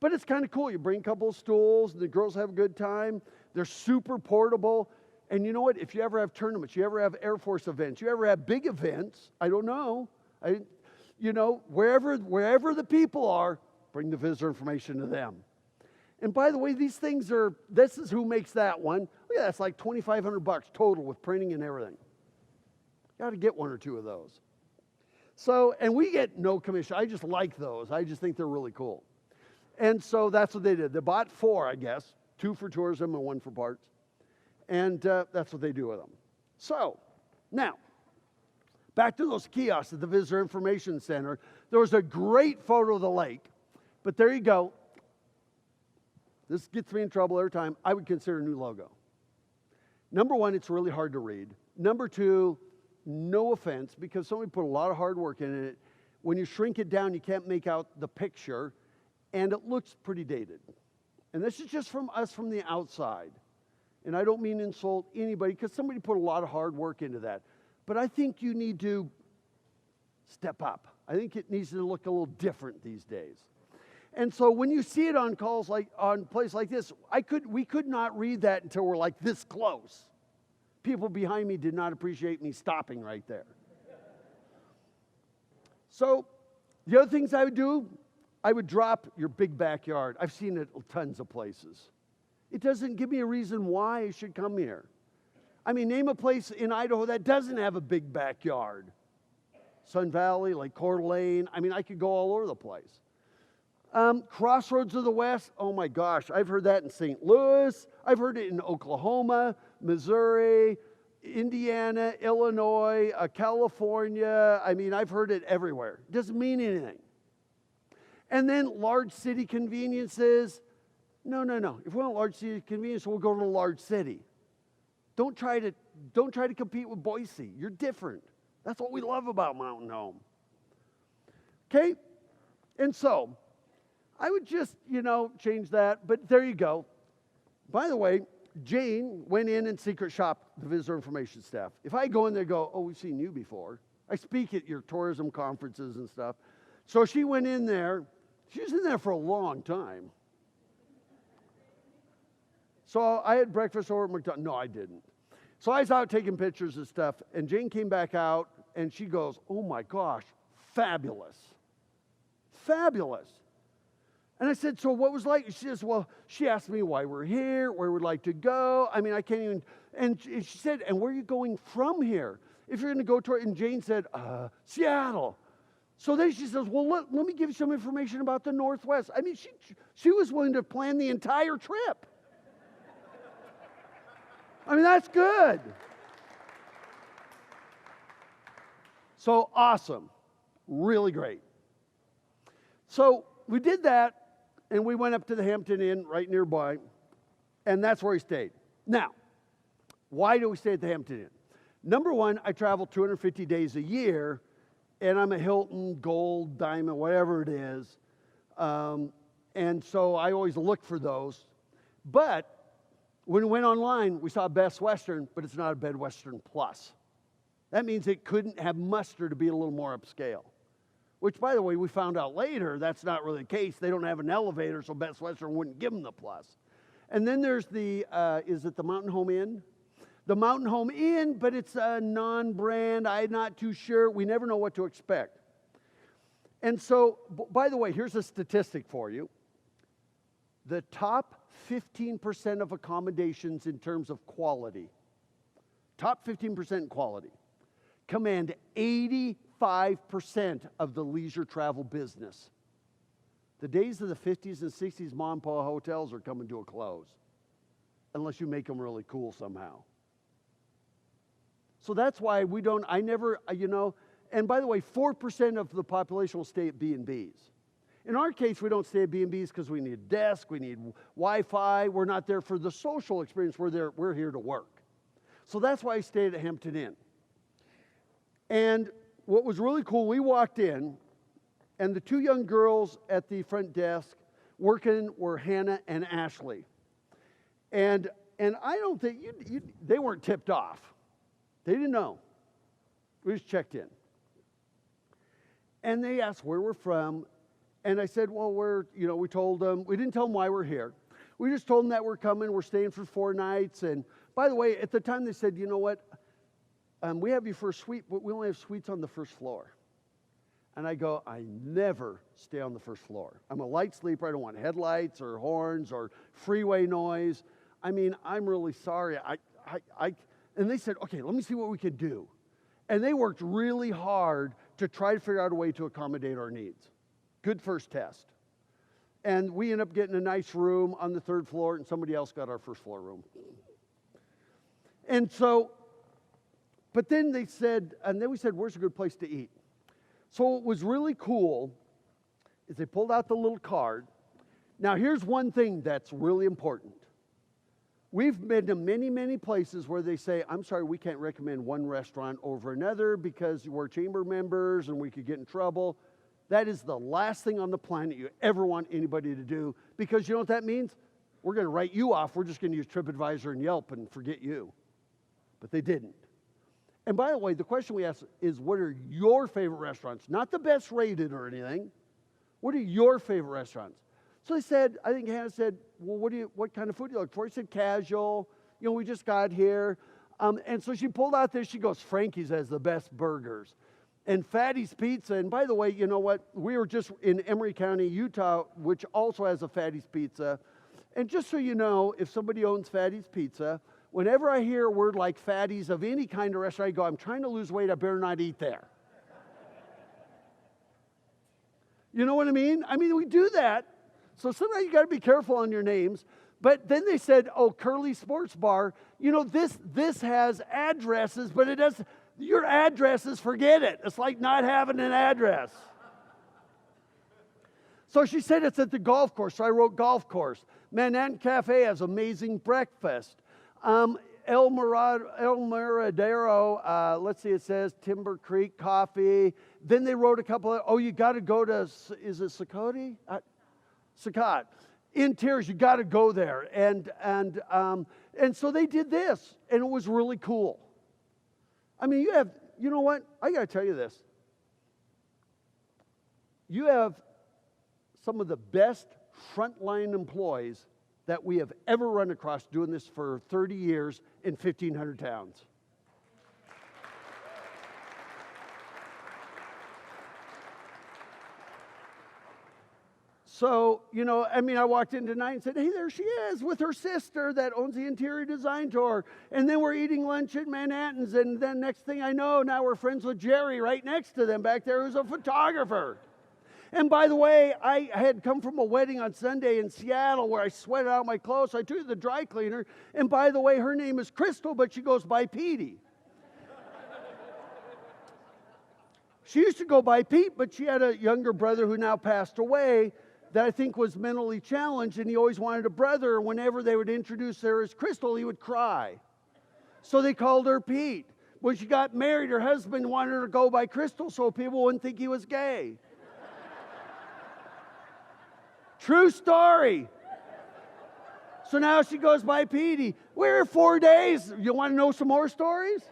S2: But it's kind of cool. You bring a couple of stools, and the girls have a good time. They're super portable. And you know what? If you ever have tournaments, you ever have Air Force events, you ever have big events, I don't know. Wherever the people are, bring the visitor information to them. And by the way, this is who makes that one. Look at that, it's like $2,500 total with printing and everything. Got to get 1 or 2 of those. So, and we get no commission. I just like those. I just think they're really cool. And so that's what they did. They bought 4, I guess, 2 for tourism and 1 for parts. And that's what they do with them. So, now, back to those kiosks at the Visitor Information Center. There was a great photo of the lake. But there you go. This gets me in trouble every time. I would consider a new logo. Number 1, it's really hard to read. Number 2, no offense, because somebody put a lot of hard work in it. When you shrink it down, you can't make out the picture, and it looks pretty dated. And this is just from us from the outside. And I don't mean to insult anybody, because somebody put a lot of hard work into that. But I think you need to step up. I think it needs to look a little different these days. And so when you see it on places like this, we could not read that until we're like this close. People behind me did not appreciate me stopping right there. So the other things I would do, I would drop your big backyard. I've seen it tons of places. It doesn't give me a reason why I should come here. I mean, name a place in Idaho that doesn't have a big backyard. Sun Valley, like Coeur d'Alene. I mean, I could go all over the place. Crossroads of the West, oh my gosh, I've heard that in St. Louis. I've heard it in Oklahoma, Missouri, Indiana, Illinois, California. I mean, I've heard it everywhere. It doesn't mean anything. And then large city conveniences. No. If we want large city convenience, we'll go to a large city. Don't try to compete with Boise. You're different. That's what we love about Mountain Home. Okay? And so, I would just, change that. But there you go. By the way, Jane went in and secret shopped the visitor information staff. If I go in there and go, oh, we've seen you before. I speak at your tourism conferences and stuff. So she went in there. She was in there for a long time. So I had breakfast over at McDonald's. No, I didn't. So I was out taking pictures and stuff, and Jane came back out, and she goes, oh my gosh, fabulous. Fabulous. And I said, so what was like? She says, well, she asked me why we're here, where we'd like to go. I mean, I can't even, and she said, and where are you going from here? If you're going to go to, and Jane said, Seattle. So then she says, well, let me give you some information about the Northwest. I mean, she was willing to plan the entire trip. I mean, that's good. So awesome. Really great. So we did that, and we went up to the Hampton Inn right nearby, and that's where we stayed. Now, why do we stay at the Hampton Inn? Number 1, I travel 250 days a year, and I'm a Hilton, Gold, Diamond, whatever it is. And so I always look for those. But when we went online, we saw Best Western, but it's not a Best Western Plus. That means it couldn't have muster to be a little more upscale. which, by the way, we found out later that's not really the case. They don't have an elevator, so Best Western wouldn't give them the plus. And then there's the, is it the Mountain Home Inn? The Mountain Home Inn, but it's a non-brand. I'm not too sure. We never know what to expect. And so, by the way, here's a statistic for you. The top 15% of accommodations in terms of quality, top 15% quality, command 85% of the leisure travel business. The days of the 50s and 60s mom and pop hotels are coming to a close, unless you make them really cool somehow. So that's why we don't, I never, and by the way, 4% of the population will stay at B&Bs. In our case, we don't stay at B&Bs because we need a desk, we need Wi-Fi. We're not there for the social experience. We're here to work. So that's why I stayed at Hampton Inn. And what was really cool, we walked in, and the two young girls at the front desk working were Hannah and Ashley. And I don't think, they weren't tipped off. They didn't know. We just checked in. And they asked where we're from. And I said, well, we told them, we didn't tell them why we're here. We just told them that we're coming, we're staying for 4 nights. And by the way, at the time they said, you know what, we have you for a suite, but we only have suites on the first floor. And I go, I never stay on the first floor. I'm a light sleeper. I don't want headlights or horns or freeway noise. I mean, I'm really sorry. And they said, okay, let me see what we can do. And they worked really hard to try to figure out a way to accommodate our needs. Good first test. And we ended up getting a nice room on the 3rd floor, and somebody else got our 1st floor room. And so, but then they said, and then we said, where's a good place to eat? So what was really cool is they pulled out the little card. Now here's one thing that's really important. We've been to many, many places where they say, I'm sorry, we can't recommend one restaurant over another because we're chamber members and we could get in trouble. That is the last thing on the planet you ever want anybody to do, because you know what that means? We're going to write you off. We're just going to use TripAdvisor and Yelp and forget you. But they didn't. And by the way, the question we asked is, what are your favorite restaurants? Not the best rated or anything. What are your favorite restaurants? So they said, I think Hannah said, well, what kind of food do you look for? He said, casual. We just got here. And so she pulled out this. She goes, Frankie's has the best burgers. And Fatty's Pizza. And by the way, you know what? We were just in Emery County, Utah, which also has a Fatty's Pizza. And just so you know, if somebody owns Fatty's Pizza, whenever I hear a word like Fatty's of any kind of restaurant, I go, I'm trying to lose weight, I better not eat there. You know what I mean? I mean, we do that. So sometimes you got to be careful on your names. But then they said, oh, Curly Sports Bar, this has addresses, but it does, your addresses, forget it. It's like not having an address. So she said it's at the golf course. So I wrote golf course. Manhattan Cafe has amazing breakfast. El Miradero, let's see, it says Timber Creek Coffee. Then they wrote a couple of, you got to go to, is it Sakoti? Sakat. Interiors, you got to go there. And so they did this, and it was really cool. I mean, you know what? I got to tell you this. You have some of the best frontline employees that we have ever run across doing this for 30 years in 1,500 towns. So, I walked in tonight and said, hey, there she is with her sister that owns the interior design tour. And then we're eating lunch at Manhattan's. And then next thing I know, now we're friends with Jerry right next to them back there, who's a photographer. And by the way, I had come from a wedding on Sunday in Seattle where I sweated out my clothes. So I took it to the dry cleaner. And by the way, her name is Crystal, but she goes by Petey. She used to go by Pete, but she had a younger brother who now passed away that I think was mentally challenged, and he always wanted a brother. Whenever they would introduce her as Crystal, he would cry. So they called her Pete. When she got married, her husband wanted her to go by Crystal so people wouldn't think he was gay. True story. So now she goes by Petey. We're here 4 days. You want to know some more stories?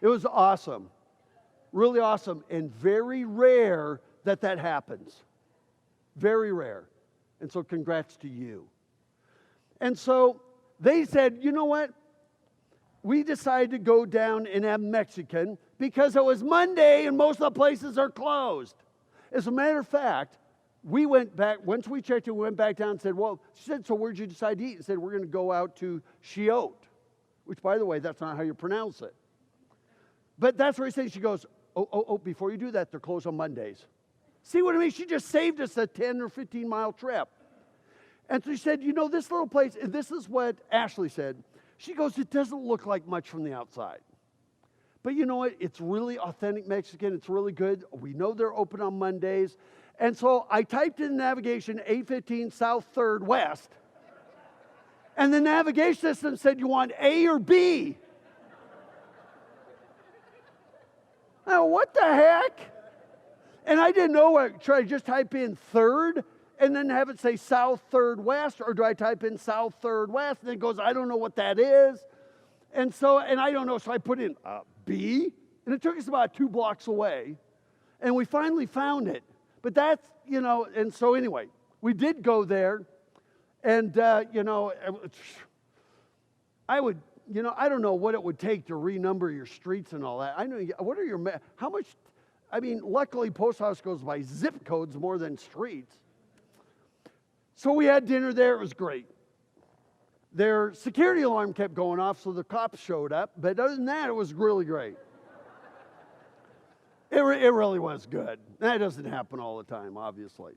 S2: It was awesome. really awesome, and very rare that happens. Very rare. And so congrats to you. And so they said, you know what? We decided to go down and have Mexican because it was Monday and most of the places are closed. As a matter of fact, we went back, once we checked it, we went back down and said, well, she said, so where'd you decide to eat? And said, we're going to go out to Chiote, which, by the way, that's not how you pronounce it. But that's where he said, she goes, oh, before you do that, they're closed on Mondays. See what I mean? She just saved us a 10 or 15 mile trip. And so she said, you know, this little place, and this is what Ashley said. She goes, it doesn't look like much from the outside. But you know what? It's really authentic Mexican. It's really good. We know they're open on Mondays. And so I typed in navigation 815 South 3rd West. And the navigation system said, you want A or B? Now, what the heck? And I didn't know what. Should I just type in 3rd and then have it say South 3rd West? Or do I type in South 3rd West? And it goes, I don't know what that is. And I don't know. So I put in B. And it took us about 2 blocks away. And we finally found it. But that's, you know, and so anyway, we did go there. And, you know, I would, you know, I don't know what it would take to renumber your streets and all that. I know, what are your, how much, I mean, luckily Post Office goes by zip codes more than streets. So we had dinner there. It was great. Their security alarm kept going off, so the cops showed up. But other than that, it was really great. It really was good. That doesn't happen all the time, obviously.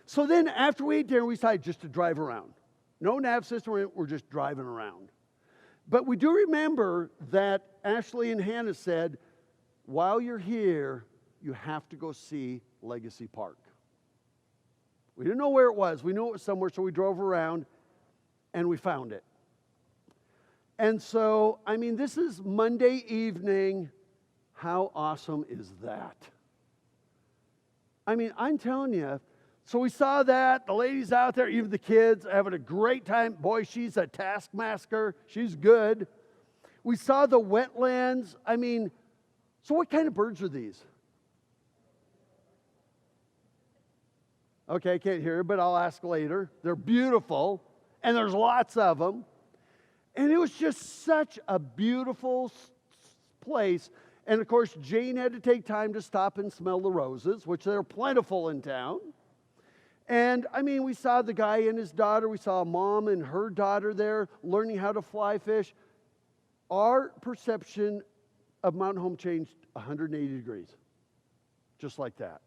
S2: So then after we ate dinner, we decided just to drive around. No nav system, we're just driving around. But we do remember that Ashley and Hannah said, while you're here, you have to go see Legacy Park. We didn't know where it was. We knew it was somewhere, so we drove around and we found it. And so, I mean, this is Monday evening. How awesome is that? I mean, I'm telling you, so we saw that. The ladies out there, even the kids, having a great time. Boy, she's a taskmaster. She's good. We saw the wetlands. I mean, so what kind of birds are these? Okay, I can't hear, but I'll ask later. They're beautiful, and there's lots of them. And it was just such a beautiful place. And, of course, Jane had to take time to stop and smell the roses, which they're plentiful in town. And, I mean, we saw the guy and his daughter. We saw a mom and her daughter there learning how to fly fish. Our perception of Mountain Home changed 180 degrees, just like that.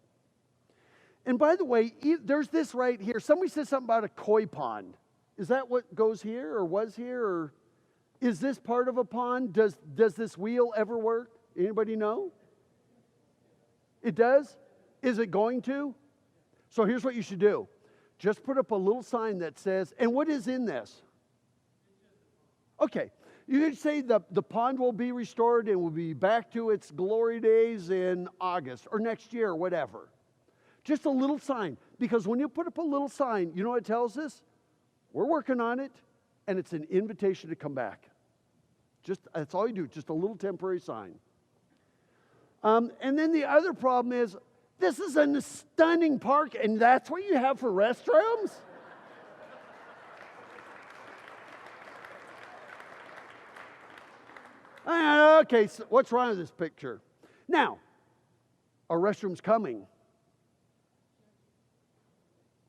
S2: And by the way, there's this right here. Somebody said something about a koi pond. Is that what goes here or was here? Or is this part of a pond? Does this wheel ever work? Anybody know? It does? Is it going to? So here's what you should do. Just put up a little sign that says, and what is in this? Okay. You could say the pond will be restored and will be back to its glory days in August or next year or whatever. Just a little sign. Because when you put up a little sign, you know what it tells us? We're working on it, and it's an invitation to come back. That's all you do, just a little temporary sign. And then the other problem is, this is a stunning park, and that's what you have for restrooms? Okay, so what's wrong with this picture? Now, our restroom's coming.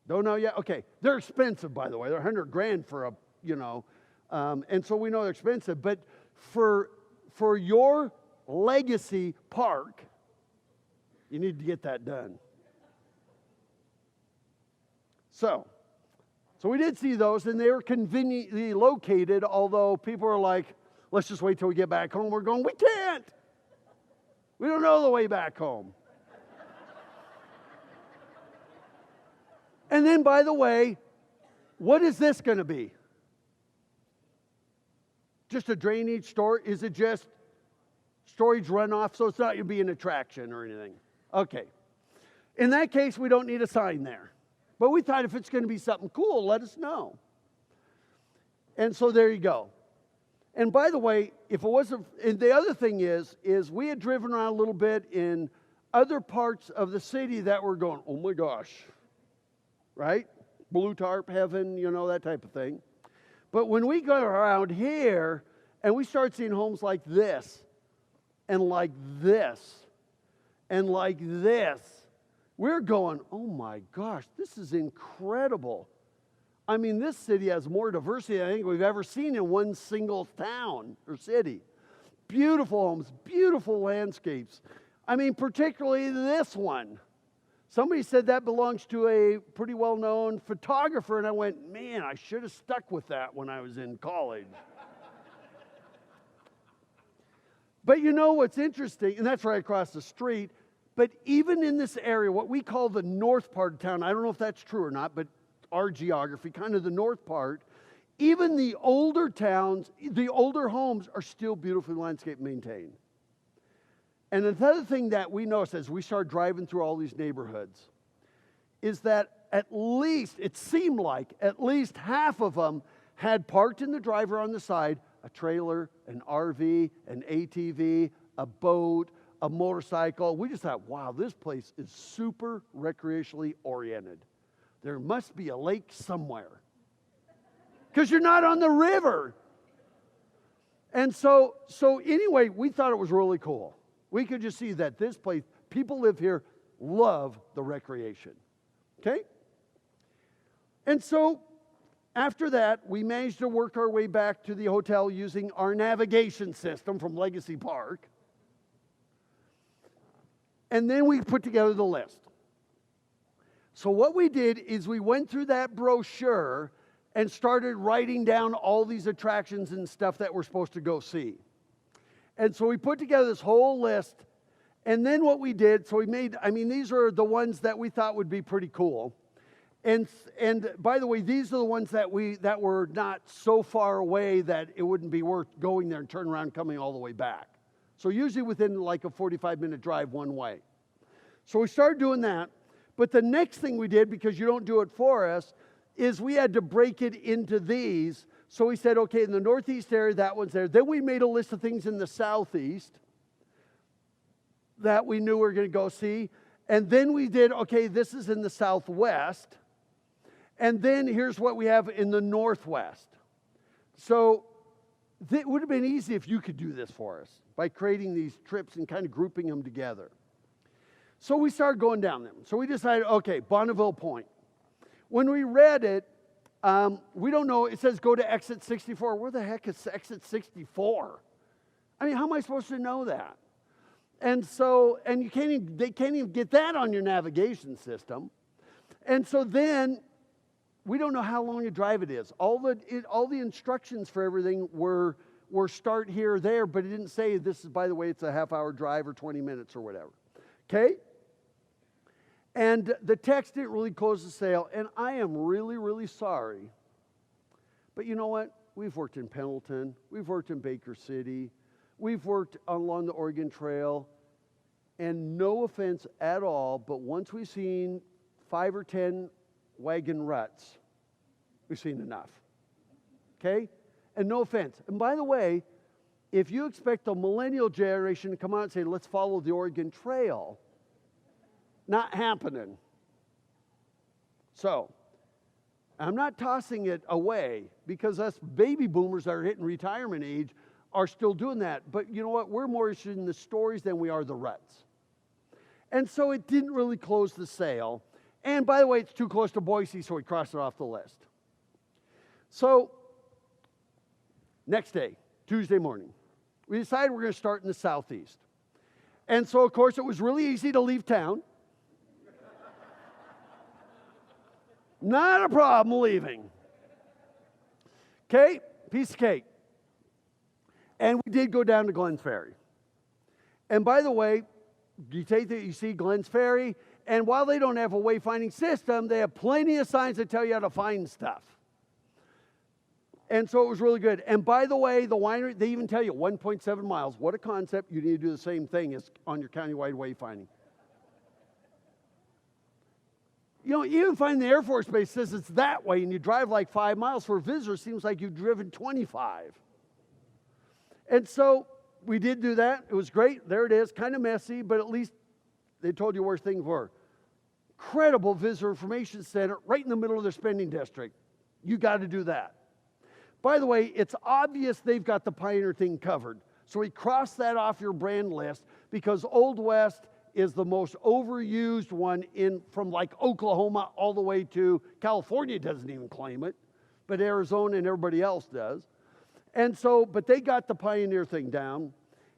S2: Don't know yet? Okay, they're expensive, by the way. They're $100,000 for a, you know, and so we know they're expensive. But for your legacy park, you need to get that done. So we did see those, and they were conveniently located, although people are like, let's just wait till we get back home. We're going, we can't. We don't know the way back home. And then, by the way, what is this going to be? Just a drainage store? Is it just storage runoff, so it's not going to be an attraction or anything? Okay. In that case, we don't need a sign there. But we thought if it's going to be something cool, let us know. And so there you go. And by the way, if it wasn't, and the other thing is we had driven around a little bit in other parts of the city that were going, oh my gosh, right? Blue tarp heaven, that type of thing. But when we got around here and we start seeing homes like this, and like this, and like this, we're going, oh my gosh, this is incredible. I mean, this city has more diversity than I think we've ever seen in one single town or city. Beautiful homes, beautiful landscapes. I mean, particularly this one. Somebody said that belongs to a pretty well-known photographer, and I went, man, I should have stuck with that when I was in college. But you know what's interesting, and that's right across the street, but even in this area, what we call the north part of town, I don't know if that's true or not, but our geography, kind of the north part, even the older towns, the older homes are still beautifully landscape maintained. And another thing that we noticed as we started driving through all these neighborhoods is that at least, it seemed like at least half of them had parked in the driveway on the side a trailer, an RV, an ATV, a boat, a motorcycle. We just thought, wow, this place is super recreationally oriented. There must be a lake somewhere because you're not on the river. And so anyway, we thought it was really cool. We could just see that this place, people live here, love the recreation. Okay? And so after that, we managed to work our way back to the hotel using our navigation system from Legacy Park. And then we put together the list. So what we did is we went through that brochure and started writing down all these attractions and stuff that we're supposed to go see. And so we put together this whole list. And then what we did, so we made, these are the ones that we thought would be pretty cool. And by the way, these are the ones that were not so far away that it wouldn't be worth going there and turning around and coming all the way back. So usually within like a 45-minute drive one way. So we started doing that. But the next thing we did, because you don't do it for us, is we had to break it into these. So we said, okay, in the northeast area, that one's there. Then we made a list of things in the southeast that we knew we were going to go see. And then we did, okay, this is in the southwest. And then here's what we have in the northwest. So it would have been easy if you could do this for us by creating these trips and kind of grouping them together. So we started going down them. So we decided, okay, Bonneville Point. When we read it, we don't know. It says go to exit 64. Where the heck is exit 64? How am I supposed to know that? And so, and they can't even get that on your navigation system. And so then, we don't know how long a drive it is. All the instructions for everything were start here or there, but it didn't say this is, by the way, it's a half-hour drive or 20 minutes or whatever. Okay? And the text didn't really close the sale, and I am really, really sorry. But you know what? We've worked in Pendleton. We've worked in Baker City. We've worked along the Oregon Trail. And no offense at all, but once we've seen 5 or 10 wagon ruts, we've seen enough. Okay? And no offense. And by the way, if you expect the millennial generation to come out and say, let's follow the Oregon Trail, not happening. So, I'm not tossing it away because us baby boomers that are hitting retirement age are still doing that. But you know what? We're more interested in the stories than we are the ruts. And so it didn't really close the sale. And by the way, it's too close to Boise, so we crossed it off the list. So, next day, Tuesday morning, we decided we're going to start in the southeast. And so, of course, it was really easy to leave town. Not a problem leaving. Okay, piece of cake. And we did go down to Glens Ferry. And by the way, you see Glens Ferry, and while they don't have a wayfinding system, they have plenty of signs that tell you how to find stuff. And so it was really good. And by the way, the winery, they even tell you 1.7 miles. What a concept. You need to do the same thing as on your countywide wayfinding. You know, even find the Air Force Base says it's that way, and you drive like 5 miles. For a visitor, it seems like you've driven 25. And so we did do that. It was great. There it is. Kind of messy, but at least they told you where things were. Incredible visitor information center right in the middle of their spending district. You got to do that. By the way, it's obvious they've got the Pioneer thing covered. So we crossed that off your brand list because Old West is the most overused one from like Oklahoma all the way to California doesn't even claim it, but Arizona and everybody else does. And so, but they got the Pioneer thing down.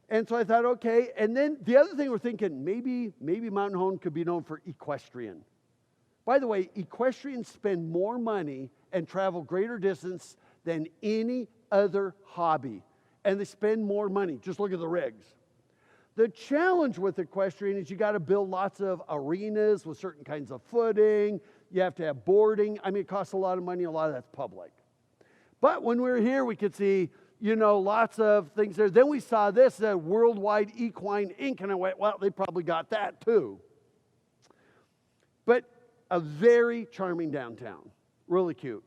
S2: And so I thought, okay. And then the other thing we're thinking, maybe Mountain Home could be known for equestrian. By the way, equestrians spend more money and travel greater distance than any other hobby. And they spend more money. Just look at the rigs. The challenge with equestrian is you got to build lots of arenas with certain kinds of footing. You have to have boarding. I mean, it costs a lot of money. A lot of that's public. But when we were here, we could see, lots of things there. Then we saw this, Worldwide Equine Inc. And I went, well, they probably got that too. But a very charming downtown. Really cute.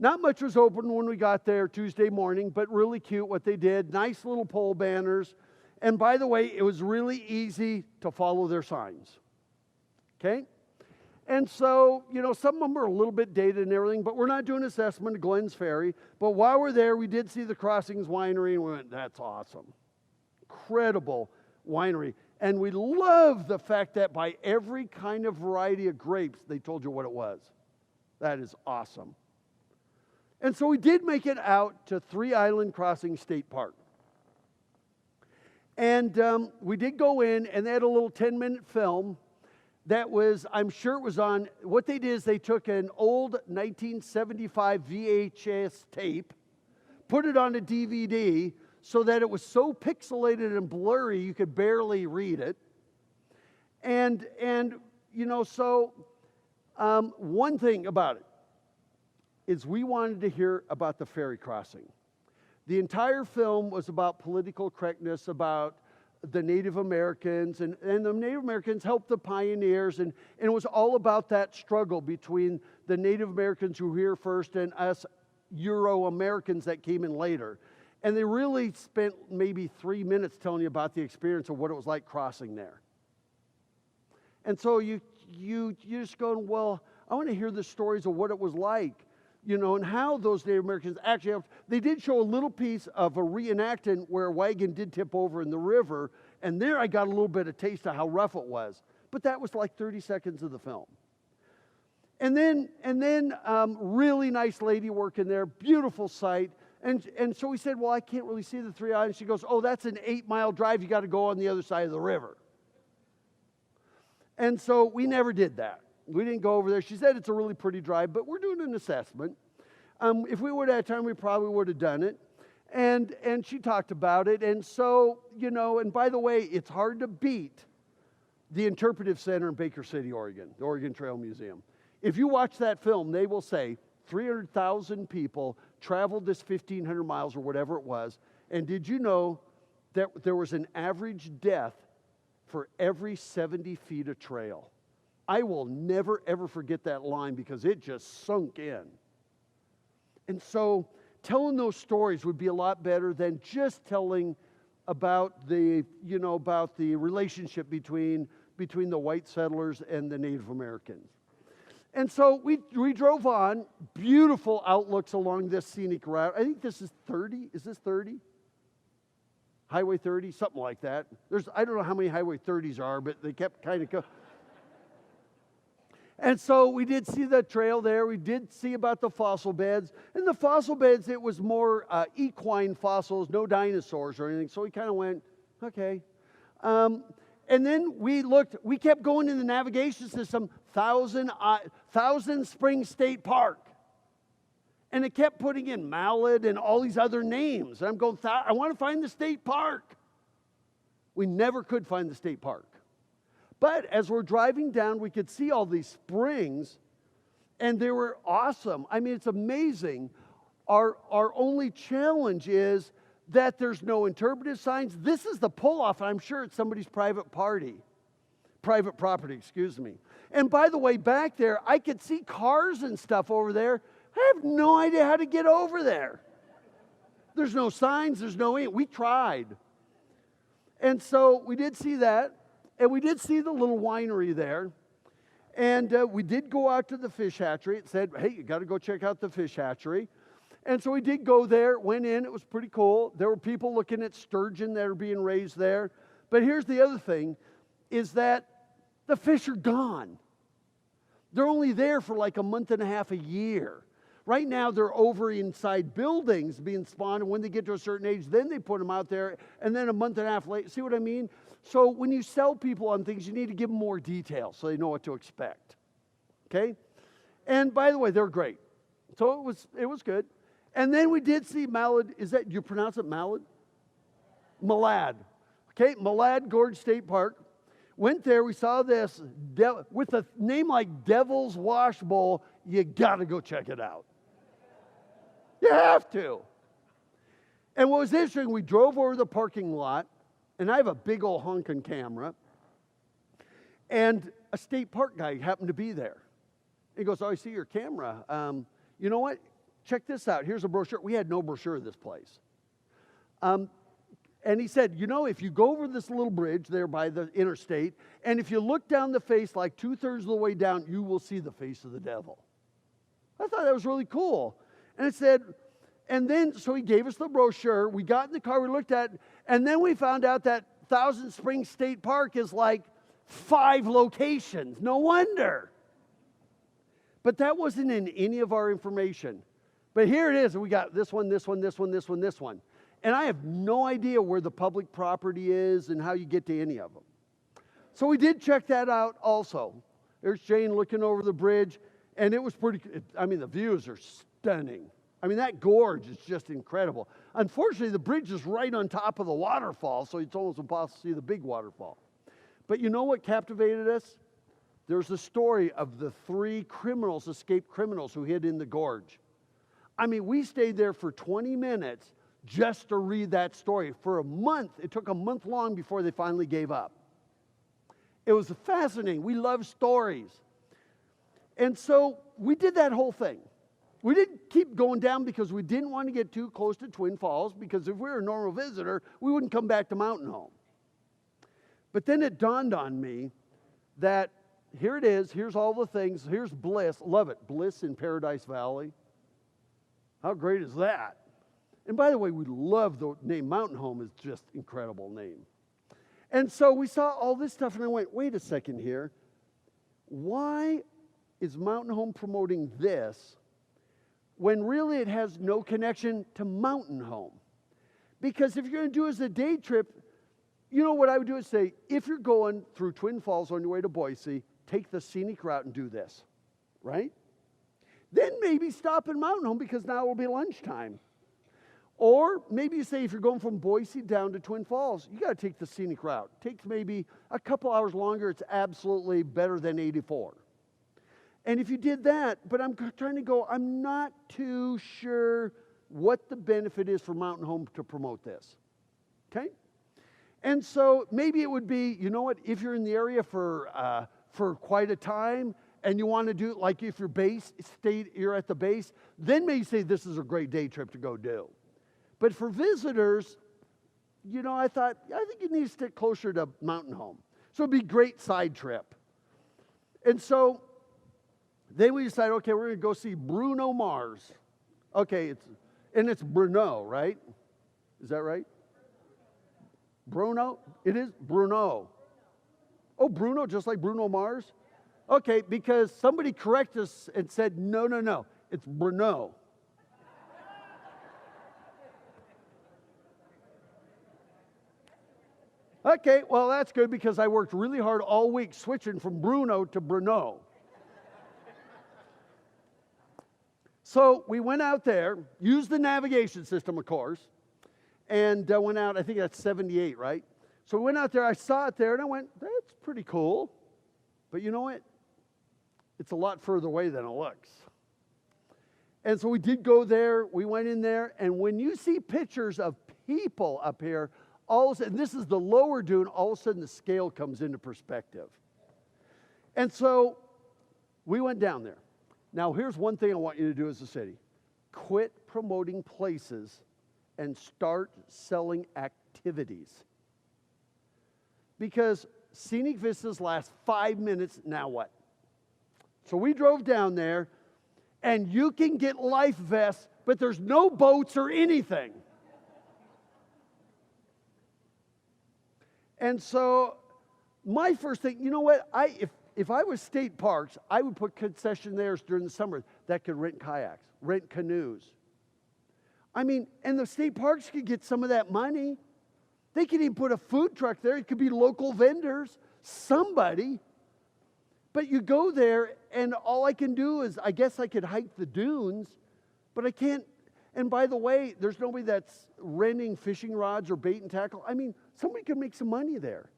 S2: Not much was open when we got there Tuesday morning, but really cute what they did. Nice little pole banners. And by the way, it was really easy to follow their signs. Okay? And so, some of them are a little bit dated and everything, but we're not doing assessment of Glenn's Ferry. But while we're there, we did see the Crossings Winery, and we went, that's awesome. Incredible winery. And we love the fact that by every kind of variety of grapes, they told you what it was. That is awesome. And so we did make it out to Three Island Crossing State Park. And we did go in, and they had a little 10-minute film that was, I'm sure it was on, what they did is they took an old 1975 VHS tape, put it on a DVD so that it was so pixelated and blurry you could barely read it. And one thing about it is we wanted to hear about the ferry crossing. The entire film was about political correctness, about the Native Americans, and the Native Americans helped the pioneers, and it was all about that struggle between the Native Americans who were here first and us Euro-Americans that came in later. And they really spent maybe 3 minutes telling you about the experience of what it was like crossing there. And so you just going, well, I want to hear the stories of what it was like. And how those Native Americans actually helped. They did show a little piece of a reenactment where a wagon did tip over in the river, and there I got a little bit of taste of how rough it was. But that was like 30 seconds of the film. And then really nice lady working there, beautiful sight. And so we said, well, I can't really see the Three Islands. She goes, oh, that's an 8-mile drive. You got to go on the other side of the river. And so we never did that. We didn't go over there. She said it's a really pretty drive, but we're doing an assessment. If we would have had time, we probably would have done it. And she talked about it. And so, and by the way, it's hard to beat the Interpretive Center in Baker City, Oregon, the Oregon Trail Museum. If you watch that film, they will say 300,000 people traveled this 1,500 miles or whatever it was. And did you know that there was an average death for every 70 feet of trail? I will never, ever forget that line because it just sunk in. And so telling those stories would be a lot better than just telling about the relationship between the white settlers and the Native Americans. And so we drove on, beautiful outlooks along this scenic route. I think this is 30. Is this 30? Highway 30, something like that. I don't know how many Highway 30s are, but they kept kind of And so we did see the trail there. We did see about the fossil beds. And the fossil beds, it was more equine fossils, no dinosaurs or anything. So we kind of went, okay. And then we kept going in the navigation system, Thousand Springs State Park. And it kept putting in Mallard and all these other names. And I'm going, I want to find the state park. We never could find the state park. But as we're driving down, we could see all these springs, and they were awesome. I mean, it's amazing. Our only challenge is that there's no interpretive signs. This is the pull-off, and I'm sure it's somebody's private property, excuse me. And by the way, back there, I could see cars and stuff over there. I have no idea how to get over there. There's no signs, there's no ink. We tried. And so we did see that, and we did see the little winery there. And we did go out to the fish hatchery. It said, hey, you got to go check out the fish hatchery. And so we did go there, went in. It was pretty cool. There were people looking at sturgeon that are being raised there. But here's the other thing, is that the fish are gone. They're only there for like a month and a half a year. Right now, they're over inside buildings being spawned, and when they get to a certain age, then they put them out there, and then a month and a half later, see what I mean? So when you sell people on things, you need to give them more detail so they know what to expect, okay? And by the way, they're great. So it was good. And then we did see Malad, you pronounce it Malad? Malad, okay? Malad Gorge State Park. Went there, we saw this, with a name like Devil's Wash Bowl, you gotta go check it out. You have to. And what was interesting, we drove over the parking lot, and I have a big old honking camera, and a state park guy happened to be there. He goes, oh, I see your camera. You know what? Check this out. Here's a brochure. We had no brochure of this place. And he said, you know, if you go over this little bridge there by the interstate, and if you look down the face like 2/3 of the way down, you will see the face of the devil. I thought that was really cool. And it said, and then, so he gave us the brochure. We got in the car, we looked at it, and then we found out that Thousand Springs State Park is like 5 locations. No wonder. But that wasn't in any of our information. But here it is. We got this one, this one, this one, this one, this one. And I have no idea where the public property is and how you get to any of them. So we did check that out also. There's Jane looking over the bridge, and it was the views are stunning. I mean, that gorge is just incredible. Unfortunately, the bridge is right on top of the waterfall, so it's almost impossible to see the big waterfall. But you know what captivated us? There's a story of the 3 escaped criminals who hid in the gorge. I mean, we stayed there for 20 minutes just to read that story. For a month, it took a month long before they finally gave up. It was fascinating. We love stories. And so we did that whole thing. We didn't keep going down because we didn't want to get too close to Twin Falls, because if we were a normal visitor, we wouldn't come back to Mountain Home. But then it dawned on me that here it is, here's all the things, here's Bliss, love it, Bliss in Paradise Valley. How great is that? And by the way, we love the name Mountain Home, is just an incredible name. And so we saw all this stuff, and I went, wait a second here. Why is Mountain Home promoting this when really it has no connection to Mountain Home? Because if you're going to do it as a day trip, you know what I would do is say, if you're going through Twin Falls on your way to Boise, take the scenic route and do this, right? Then maybe stop in Mountain Home, because now it will be lunchtime. Or maybe you say, if you're going from Boise down to Twin Falls, you got to take the scenic route. It takes maybe a couple hours longer. It's absolutely better than 84. And if you did that, but I'm trying to go, I'm not too sure what the benefit is for Mountain Home to promote this. Okay? And so maybe it would be, you know what, if you're in the area for quite a time, and you want to do, like if you're at the base, then maybe say this is a great day trip to go do. But for visitors, you know, I think you need to stick closer to Mountain Home. So it'd be a great side trip. And so then we decided, okay, we're going to go see Bruno Mars. Okay, it's Bruno, right? Is that right? Bruno? It is Bruno. Oh, Bruno, just like Bruno Mars? Okay, because somebody corrected us and said, no, it's Bruno. Okay, well, that's good, because I worked really hard all week switching from Bruno to Bruno. So we went out there, used the navigation system, of course, and went out, I think that's 78, right? So we went out there, I saw it there, and I went, that's pretty cool. But you know what? It's a lot further away than it looks. And so we did go there, we went in there, and when you see pictures of people up here, all of a sudden, this is the lower dune, all of a sudden the scale comes into perspective. And so we went down there. Now here's one thing I want you to do as a city. Quit promoting places and start selling activities. Because scenic vistas last 5 minutes, now what? So we drove down there, and you can get life vests, but there's no boats or anything. And so my first thing, you know what? If I was state parks, I would put concessionaires during the summer that could rent kayaks, rent canoes. I mean, and the state parks could get some of that money. They could even put a food truck there. It could be local vendors, somebody. But you go there, and all I can do is, I guess I could hike the dunes, but I can't. And by the way, there's nobody that's renting fishing rods or bait and tackle. I mean, somebody could make some money there.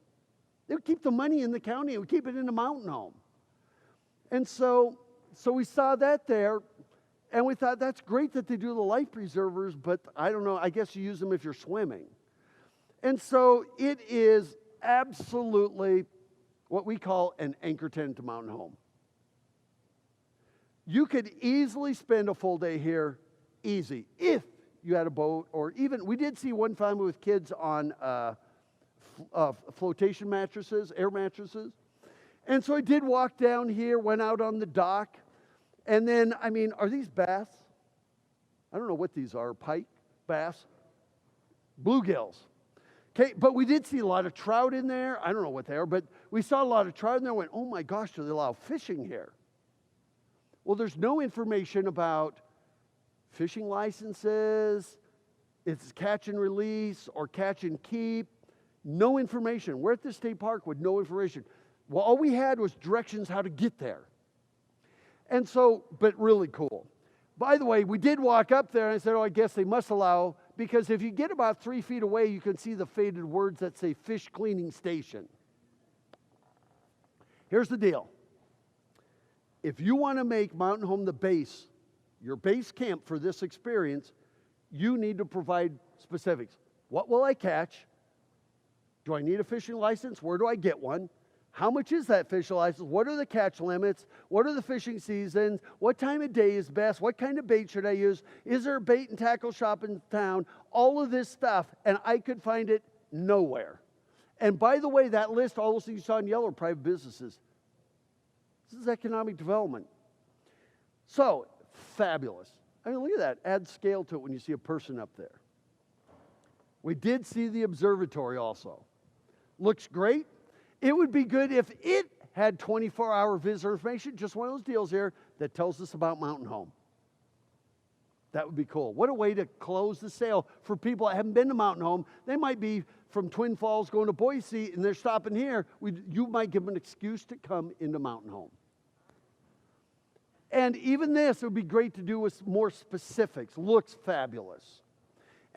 S2: They would keep the money in the county. It would keep it in the mountain home. And so we saw that there, and we thought, that's great that they do the life preservers, but I don't know, I guess you use them if you're swimming. And so it is absolutely what we call an anchor tenant to mountain home. You could easily spend a full day here, easy, if you had a boat, or even, we did see one family with kids on flotation mattresses, air mattresses. And so I did walk down here, went out on the dock, and then, I mean, are these bass? I don't know what these are, pike, bass, bluegills. Okay, but we did see a lot of trout in there. I don't know what they are, but we saw a lot of trout in there and went, oh my gosh, do they allow fishing here? Well, there's no information about fishing licenses, it's catch and release or catch and keep. No information. We're at the state park with no information. Well, all we had was directions how to get there. And so, but really cool. By the way, we did walk up there, and I said, oh, I guess they must allow, because if you get about 3 feet away, you can see the faded words that say fish cleaning station. Here's the deal. If you want to make Mountain Home the base, your base camp for this experience, you need to provide specifics. What will I catch? Do I need a fishing license? Where do I get one? How much is that fishing license? What are the catch limits? What are the fishing seasons? What time of day is best? What kind of bait should I use? Is there a bait and tackle shop in town? All of this stuff, and I could find it nowhere. And by the way, that list, all those things you saw in yellow, are private businesses. This is economic development. So, fabulous. I mean, look at that. Add scale to it when you see a person up there. We did see the observatory also. Looks great. It would be good if it had 24-hour visitor information, just one of those deals here that tells us about Mountain Home. That would be cool. What a way to close the sale for people that haven't been to Mountain Home. They might be from Twin Falls going to Boise, and they're stopping here. You might give them an excuse to come into Mountain Home. And even this, it would be great to do with more specifics. Looks fabulous.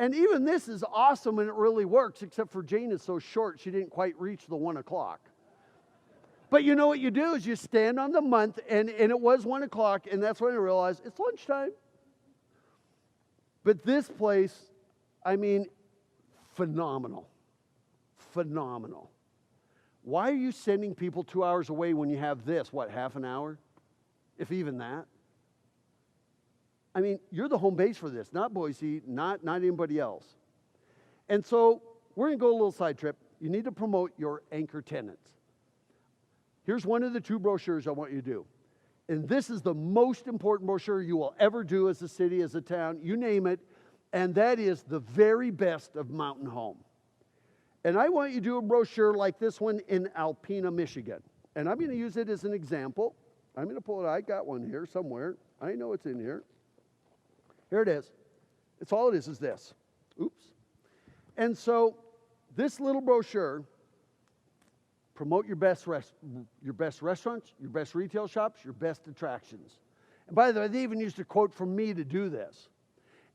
S2: And even this is awesome, and it really works, except for Jane is so short, she didn't quite reach the 1 o'clock. But you know what you do is you stand on the month, and it was 1 o'clock, and that's when I realized it's lunchtime. But this place, I mean, phenomenal. Phenomenal. Why are you sending people 2 hours away when you have this, what, half an hour? If even that. I mean, you're the home base for this, not Boise, not anybody else. And so we're going to go a little side trip. You need to promote your anchor tenants. Here's one of the 2 brochures I want you to do. And this is the most important brochure you will ever do as a city, as a town, you name it. And that is the very best of Mountain Home. And I want you to do a brochure like this one in Alpena, Michigan. And I'm going to use it as an example. I'm going to pull it. I got one here somewhere. I know it's in here. Here it is. It's all it is this. Oops. And so this little brochure, promote your best restaurants, your best retail shops, your best attractions. And by the way, they even used a quote from me to do this.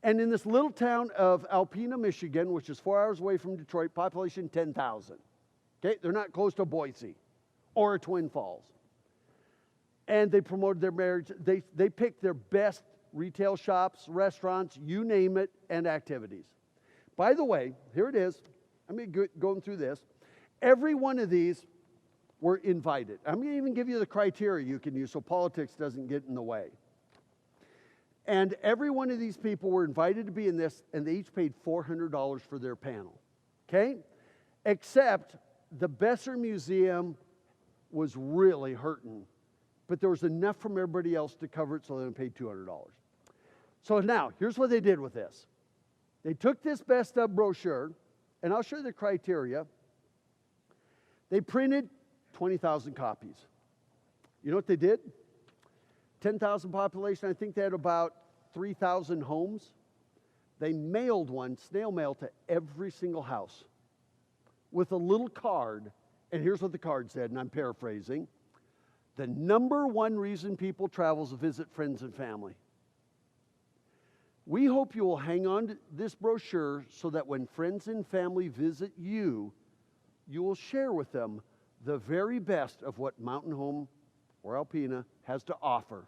S2: And in this little town of Alpena, Michigan, which is 4 hours away from Detroit, population 10,000. Okay, they're not close to Boise or Twin Falls. And they promoted their marriage. They picked their best retail shops, restaurants, you name it, and activities. By the way, here it is. I'm going through this. Every one of these were invited. I'm going to even give you the criteria you can use so politics doesn't get in the way. And every one of these people were invited to be in this, and they each paid $400 for their panel. Okay? Except the Besser Museum was really hurting. But there was enough from everybody else to cover it, so they paid $200. So now, here's what they did with this. They took this best of brochure, and I'll show you the criteria. They printed 20,000 copies. You know what they did? 10,000 population, I think they had about 3,000 homes. They mailed one, snail mail, to every single house with a little card. And here's what the card said, and I'm paraphrasing. The number one reason people travel is to visit friends and family. We hope you will hang on to this brochure so that when friends and family visit you, you will share with them the very best of what Mountain Home or Alpena has to offer.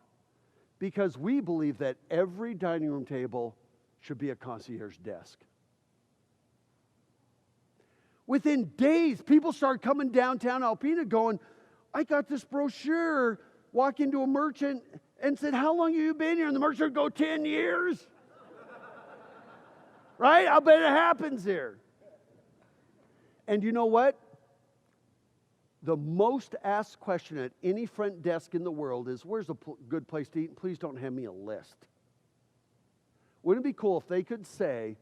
S2: Because we believe that every dining room table should be a concierge desk. Within days, people start coming downtown Alpena going, I got this brochure, walk into a merchant and said, how long have you been here? And the merchant would go, 10 years. Right? I'll bet it happens here. And you know what? The most asked question at any front desk in the world is, where's a good place to eat? And please don't hand me a list. Wouldn't it be cool if they could say,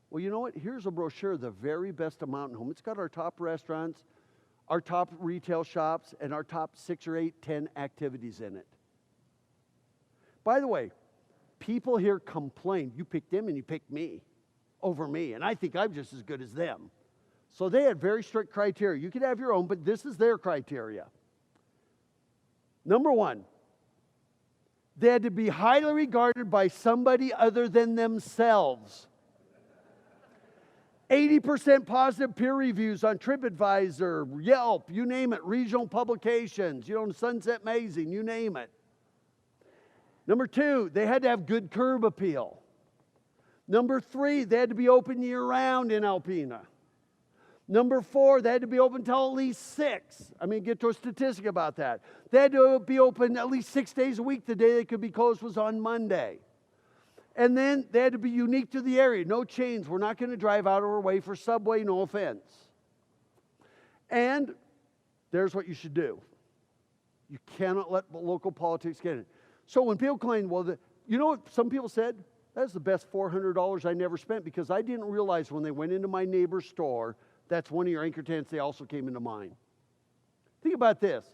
S2: well, you know what? Here's a brochure, the very best of Mountain Home. It's got our top restaurants, our top retail shops, and our top 6 or 8, 10 activities in it. By the way, people here complain, you picked them and you picked me over me, and I think I'm just as good as them. So they had very strict criteria. You could have your own, but this is their criteria. Number one, they had to be highly regarded by somebody other than themselves. 80% positive peer reviews on TripAdvisor, Yelp, you name it, regional publications, Sunset Magazine, you name it. Number two, they had to have good curb appeal. Number three, they had to be open year-round in Alpena. Number four, they had to be open until at least 6. Get to a statistic about that. They had to be open at least 6 days a week. The day they could be closed was on Monday. And then they had to be unique to the area. No chains. We're not going to drive out of our way for Subway, no offense. And there's what you should do. You cannot let local politics get in. So when people claim, you know what some people said? That's the best $400 I never spent, because I didn't realize when they went into my neighbor's store, that's one of your anchor tenants, they also came into mine. Think about this.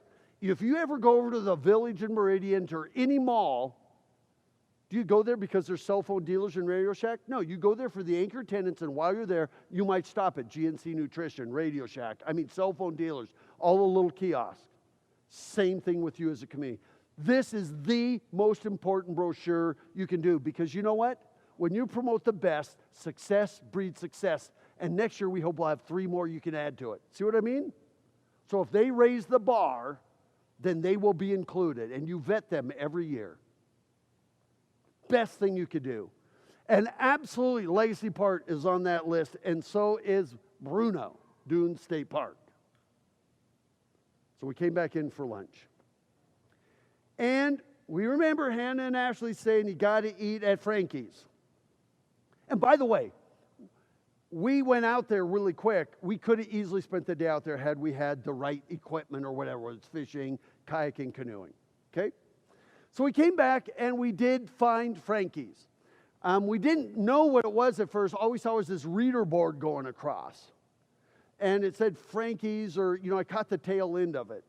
S2: If you ever go over to the Village in Meridian or any mall, do you go there because there's cell phone dealers and Radio Shack? No, you go there for the anchor tenants, and while you're there, you might stop at GNC Nutrition, Radio Shack, cell phone dealers, all the little kiosks. Same thing with you as a community. This is the most important brochure you can do, because you know what? When you promote the best, success breeds success. And next year, we hope we'll have 3 more you can add to it. See what I mean? So if they raise the bar, then they will be included, and you vet them every year. Best thing you could do. And absolutely, Legacy Park is on that list, and so is Bruno Dune State Park. So we came back in for lunch. And we remember Hannah and Ashley saying you got to eat at Frankie's. And by the way, we went out there really quick. We could have easily spent the day out there had we had the right equipment or whatever, whether it's fishing, kayaking, canoeing. Okay? So we came back and we did find Frankie's. We didn't know what it was at first. All we saw was this reader board going across. And it said Frankie's, or, I caught the tail end of it.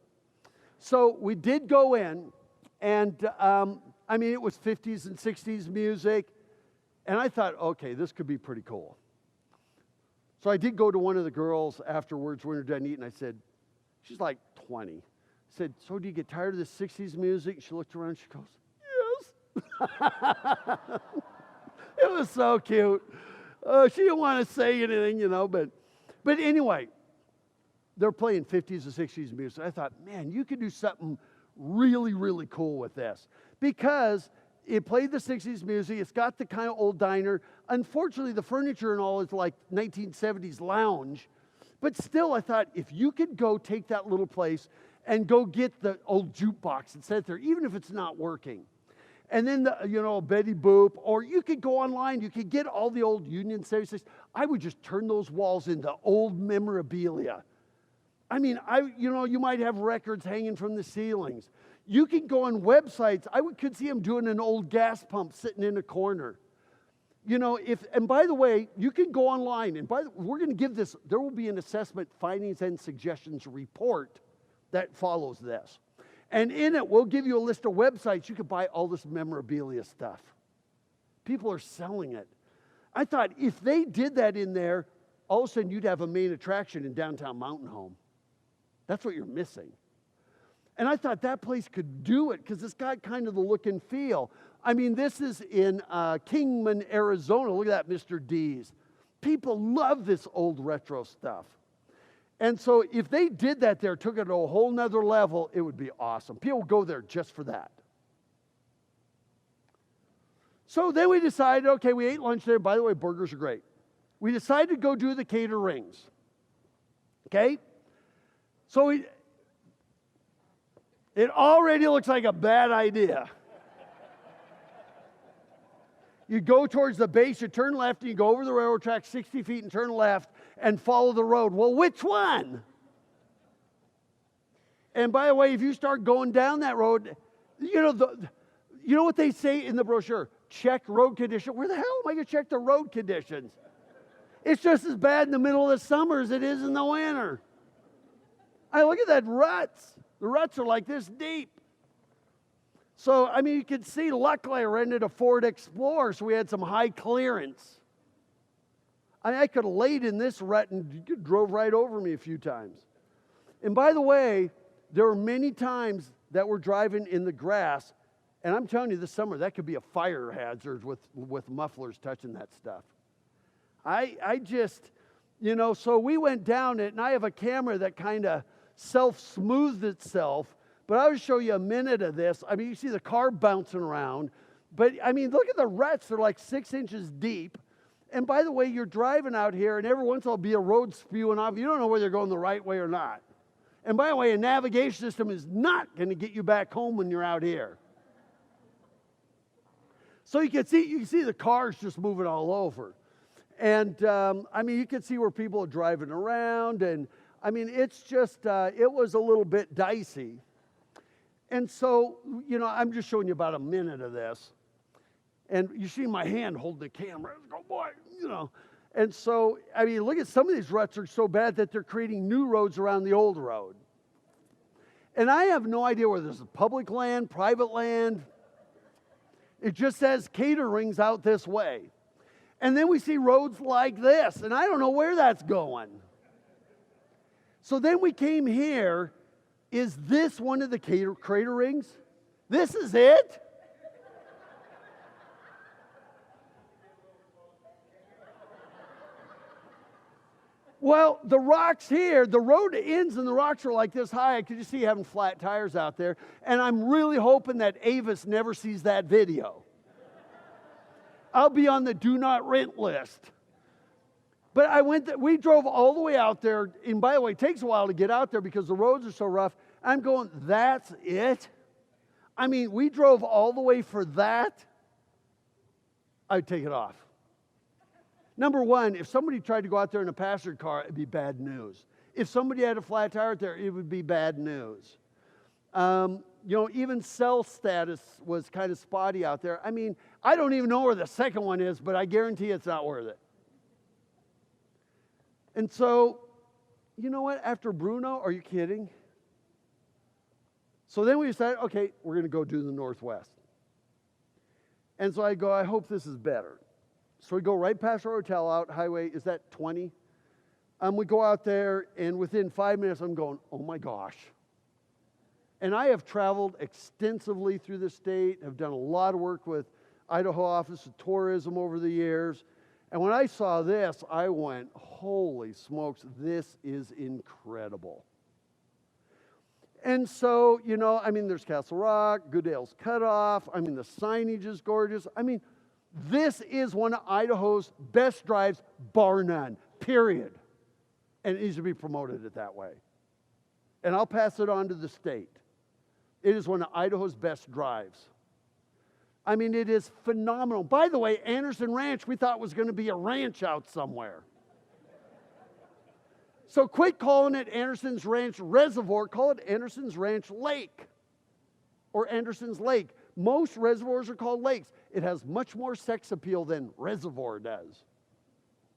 S2: So we did go in, and it was 50s and 60s music. And I thought, okay, this could be pretty cool. So I did go to one of the girls afterwards when we were done eating. I said, she's like 20. I said, so do you get tired of the 60s music? She looked around, she goes, yes. It was so cute. She didn't want to say anything, but anyway, they're playing 50s and 60s music. I thought, man, you could do something really, really cool with this, because it played the 60s music. It's got the kind of old diner. Unfortunately, the furniture and all is like 1970s lounge. But still, I thought, if you could go take that little place and go get the old jukebox and set it there, even if it's not working. And then, Betty Boop, or you could go online, you could get all the old Union Station. I would just turn those walls into old memorabilia. I mean, you might have records hanging from the ceilings. You can go on websites. Could see them doing an old gas pump sitting in a corner. And by the way, you can go online, and we're going to give this, there will be an assessment, findings, and suggestions report that follows this. And in it, we'll give you a list of websites you can buy all this memorabilia stuff. People are selling it. I thought if they did that in there, all of a sudden you'd have a main attraction in downtown Mountain Home. That's what you're missing. And I thought that place could do it because it's got kind of the look and feel. I mean, this is in Kingman, Arizona. Look at that, Mr. D's. People love this old retro stuff. And so if they did that there, took it to a whole nother level, it would be awesome. People would go there just for that. So then we decided, okay, we ate lunch there. By the way, burgers are great. We decided to go do the cater rings. Okay? So it already looks like a bad idea. You go towards the base, you turn left, and you go over the railroad track 60 feet and turn left and follow the road. Well, which one? And by the way, if you start going down that road, you know what they say in the brochure? Check road condition. Where the hell am I going to check the road conditions? It's just as bad in the middle of the summer as it is in the winter. I look at that ruts. The ruts are like this deep. So, I mean, you can see, luckily I rented a Ford Explorer, so we had some high clearance. I could have laid in this rut and you drove right over me a few times. And by the way, there were many times that we're driving in the grass, and I'm telling you, this summer, that could be a fire hazard with mufflers touching that stuff. I just, so we went down it, and I have a camera that kind of self-smoothed itself. But I'll just show you a minute of this. I mean, you see the car bouncing around. But, I mean, look at the ruts. They're like 6 inches deep. And by the way, you're driving out here, and every once in a while be a road spewing off. You don't know whether you're going the right way or not. And by the way, a navigation system is not going to get you back home when you're out here. So you can see the cars just moving all over. And, I mean, you can see where people are driving around. And, I mean, it's just, it was a little bit dicey. And so, I'm just showing you about a minute of this. And you see my hand holding the camera. Go, boy, And so, I mean, look at some of these ruts are so bad that they're creating new roads around the old road. And I have no idea whether this is public land, private land. It just says cater rings out this way. And then we see roads like this, and I don't know where that's going. So then we came here. Is this one of the crater rings? This is it? Well, the rocks here, the road ends and the rocks are like this high. I could just see having flat tires out there. And I'm really hoping that Avis never sees that video. I'll be on the do not rent list. But we drove all the way out there, and by the way, it takes a while to get out there because the roads are so rough. I'm going, that's it? I mean, we drove all the way for that? I'd take it off. Number one, if somebody tried to go out there in a passenger car, it'd be bad news. If somebody had a flat tire out there, it would be bad news. Even cell status was kind of spotty out there. I mean, I don't even know where the second one is, but I guarantee it's not worth it. And so, you know what? After Bruno, are you kidding? So then we decided, okay, we're going to go do the Northwest. And so I go, I hope this is better. So we go right past our hotel out, highway, is that 20? We go out there, and within 5 minutes, I'm going, oh my gosh. And I have traveled extensively through the state, have done a lot of work with Idaho Office of Tourism over the years. And when I saw this, I went, holy smokes, this is incredible. And so, there's Castle Rock, Goodale's Cutoff. I mean, the signage is gorgeous. I mean, this is one of Idaho's best drives, bar none, period. And it needs to be promoted it that way. And I'll pass it on to the state. It is one of Idaho's best drives. I mean, it is phenomenal. By the way, Anderson Ranch, we thought was going to be a ranch out somewhere. So quit calling it Anderson's Ranch Reservoir. Call it Anderson's Ranch Lake or Anderson's Lake. Most reservoirs are called lakes. It has much more sex appeal than reservoir does.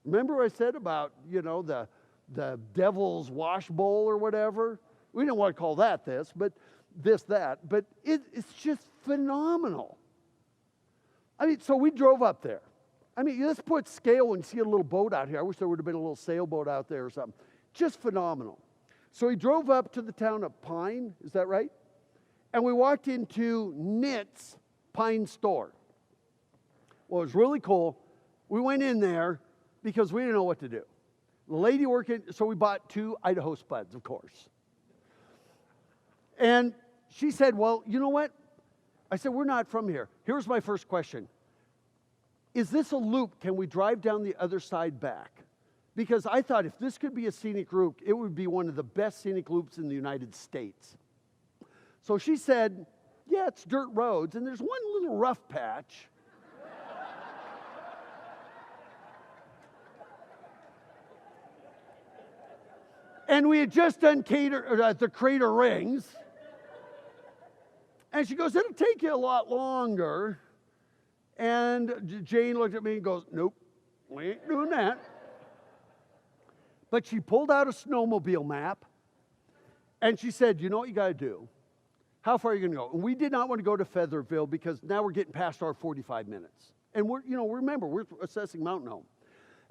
S2: Remember what I said about, the devil's wash bowl or whatever? We don't want to call that this, but that. But it's just phenomenal. I mean, so we drove up there. I mean, let's put scale and see a little boat out here. I wish there would have been a little sailboat out there or something. Just phenomenal. So we drove up to the town of Pine, is that right? And we walked into Knit's Pine store. Well, it was really cool. We went in there because we didn't know what to do. The lady working, so we bought 2 Idaho spuds, of course. And she said, well, you know what? I said, we're not from here. Here's my first question. Is this a loop? Can we drive down the other side back? Because I thought if this could be a scenic route, it would be one of the best scenic loops in the United States. So she said, yeah, it's dirt roads, and there's one little rough patch. And we had just done the Crater Rings. And she goes, it'll take you a lot longer. And Jane looked at me and goes, nope, we ain't doing that. But she pulled out a snowmobile map, and she said, you know what you got to do? How far are you going to go? And we did not want to go to Featherville because now we're getting past our 45 minutes. And remember, we're assessing Mountain Home.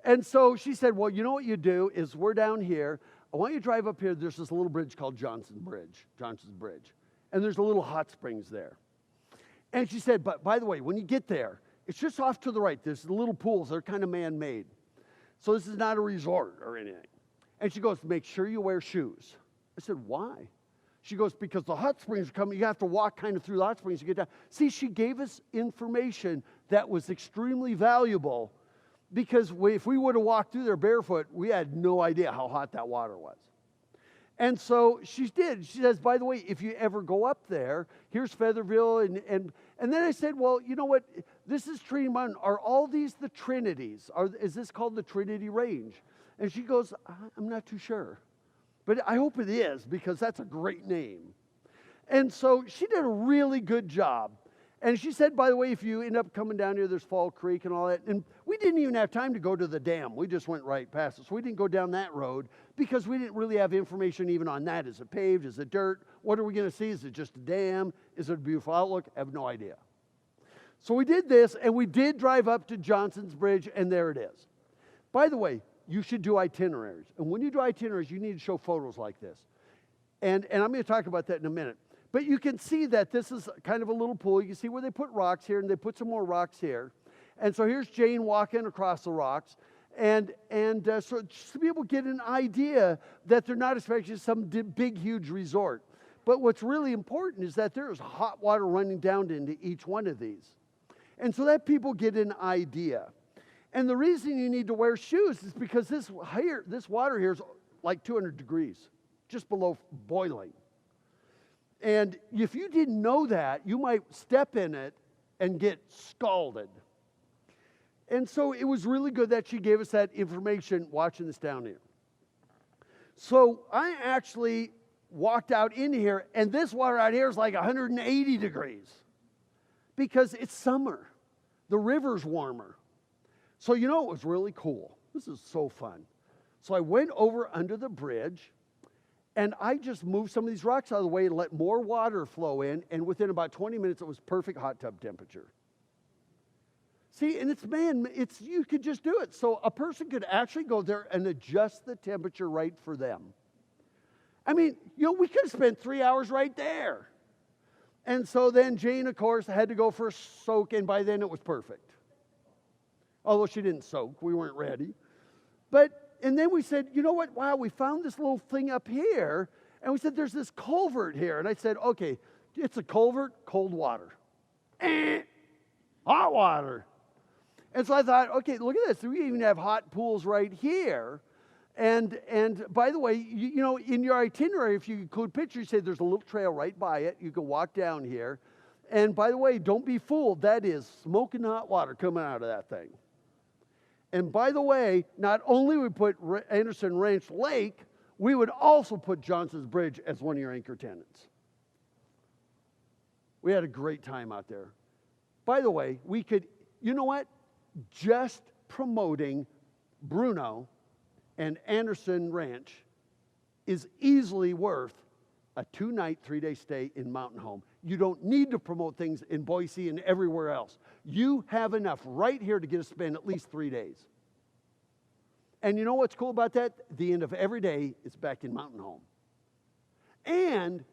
S2: And so she said, well, you know what you do is we're down here. I want you to drive up here. There's this little bridge called Johnson's Bridge. And there's a little hot springs there. And she said, but by the way, when you get there, it's just off to the right. There's the little pools. They're kind of man-made. So this is not a resort or anything. And she goes, make sure you wear shoes. I said, why? She goes, because the hot springs are coming. You have to walk kind of through the hot springs to get down. See, she gave us information that was extremely valuable because if we would have walked through there barefoot, we had no idea how hot that water was. And so she did. She says, by the way, if you ever go up there, here's Featherville. And then I said, well, you know what? This is Trinity Mountain. Are all these the Trinities? Is this called the Trinity Range? And she goes, I'm not too sure. But I hope it is because that's a great name. And so she did a really good job. And she said, by the way, if you end up coming down here, there's Fall Creek and all that. And we didn't even have time to go to the dam. We just went right past it. So we didn't go down that road because we didn't really have information even on that. Is it paved? Is it dirt? What are we going to see? Is it just a dam? Is it a beautiful outlook? I have no idea. So we did this, and we did drive up to Johnson's Bridge, and there it is. By the way, you should do itineraries. And when you do itineraries, you need to show photos like this. And I'm going to talk about that in a minute. But you can see that this is kind of a little pool. You can see where they put rocks here, and they put some more rocks here. And so here's Jane walking across the rocks. So just to be able to get an idea that they're not expecting some big, huge resort. But what's really important is that there is hot water running down into each one of these. And so that people get an idea. And the reason you need to wear shoes is because this water here is like 200 degrees, just below boiling. And if you didn't know that, you might step in it and get scalded. And so it was really good that she gave us that information watching this down here. So I actually walked out in here, and this water out here is like 180 degrees because it's summer. The river's warmer. So it was really cool. This is so fun. So I went over under the bridge, and I just moved some of these rocks out of the way and let more water flow in, and within about 20 minutes, it was perfect hot tub temperature. See, and you could just do it. So a person could actually go there and adjust the temperature right for them. I mean, we could have spent 3 hours right there. And so then Jane, of course, had to go for a soak, and by then it was perfect. Although she didn't soak, we weren't ready. And then we said, you know what? Wow, we found this little thing up here. And we said, there's this culvert here. And I said, okay, it's a culvert, cold water. Hot water. And so I thought, okay, look at this. We even have hot pools right here. And by the way, in your itinerary, if you include pictures, you say there's a little trail right by it. You can walk down here. And by the way, don't be fooled. That is smoking hot water coming out of that thing. And by the way, not only we put Anderson Ranch Lake, we would also put Johnson's Bridge as one of your anchor tenants. We had a great time out there. By the way, we could, you know what? Just promoting Bruno and Anderson Ranch is easily worth a 2-night, 3-day stay in Mountain Home. You don't need to promote things in Boise and everywhere else. You have enough right here to get us to spend at least 3 days. And you know what's cool about that? The end of every day, it's back in Mountain Home. And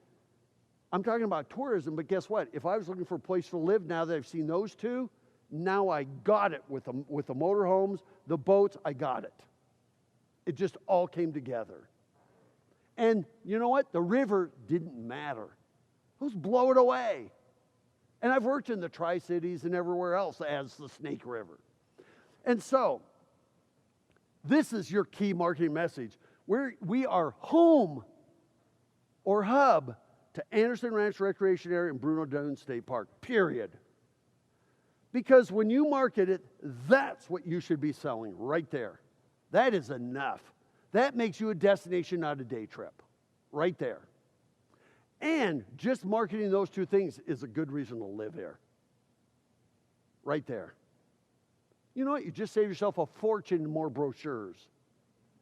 S2: I'm talking about tourism, but guess what? If I was looking for a place to live now that I've seen those two, now I got it with the motorhomes, the boats, I got it. It just all came together. And you know what? The river didn't matter. Let's blow it away. And I've worked in the Tri-Cities and everywhere else as the Snake River. And so, this is your key marketing message. We are home or hub to Anderson Ranch Recreation Area and Bruno Dunes State Park, period. Because when you market it, that's what you should be selling right there. That is enough. That makes you a destination, not a day trip, right there. And just marketing those two things is a good reason to live here, right there. You know what? You just save yourself a fortune in more brochures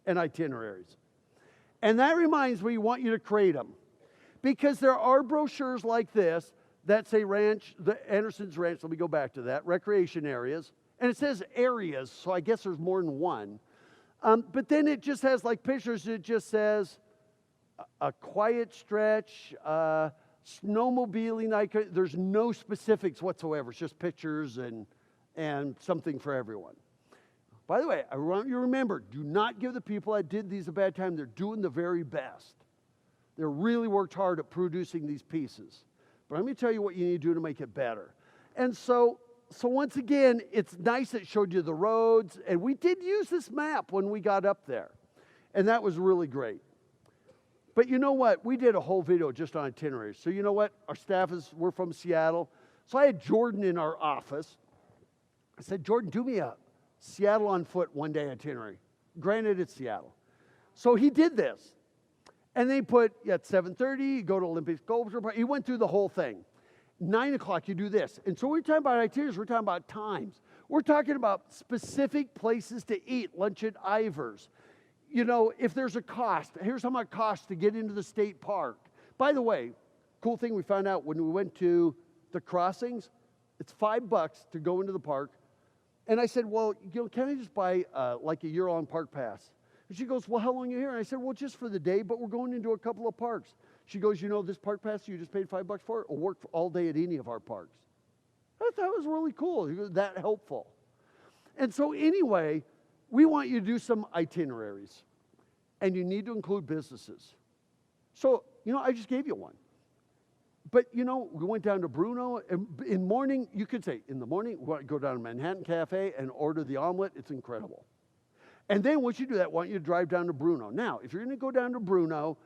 S2: and itineraries. And that reminds me, we want you to create them. Because there are brochures like this that say ranch, the Anderson's Ranch, let me go back to that, recreation areas. And it says areas, so I guess there's more than one. But then it just has like pictures. It just says a quiet stretch, snowmobiling. There's no specifics whatsoever. It's just pictures and something for everyone. By the way, I want you to remember, do not give the people that did these a bad time. They're doing the very best. They really worked hard at producing these pieces. But let me tell you what you need to do to make it better. And so once again, it's nice it showed you the roads. And we did use this map when we got up there. And that was really great. But you know what? We did a whole video just on itineraries. So you know what? Our staff we're from Seattle. So I had Jordan in our office. I said, Jordan, do me a Seattle on foot one-day itinerary. Granted, it's Seattle. So he did this. And they put, at 7:30, you go to Olympic Sculpture Park. He went through the whole thing. 9 o'clock, you do this. And so we're talking about itineraries. We're talking about times. We're talking about specific places to eat, lunch at Ivar's. You know, if there's a cost, here's how much it costs to get into the state park. By the way, cool thing we found out when we went to the crossings, it's $5 to go into the park. And I said, well, you know, can I just buy like a year-long park pass? And she goes, well, how long are you here? And I said, well, just for the day, but we're going into a couple of parks. She goes, you know, this park pass you just paid $5 for will work all day at any of our parks. I thought it was really cool. It was that helpful. And so anyway, we want you to do some itineraries. And you need to include businesses. So, you know, I just gave you one. But, you know, we went down to Bruno. And in morning, you could say, in the morning, we want to go down to Manhattan Cafe and order the omelet. It's incredible. And then once you do that, I want you to drive down to Bruno. Now, if you're going to go down to Bruno,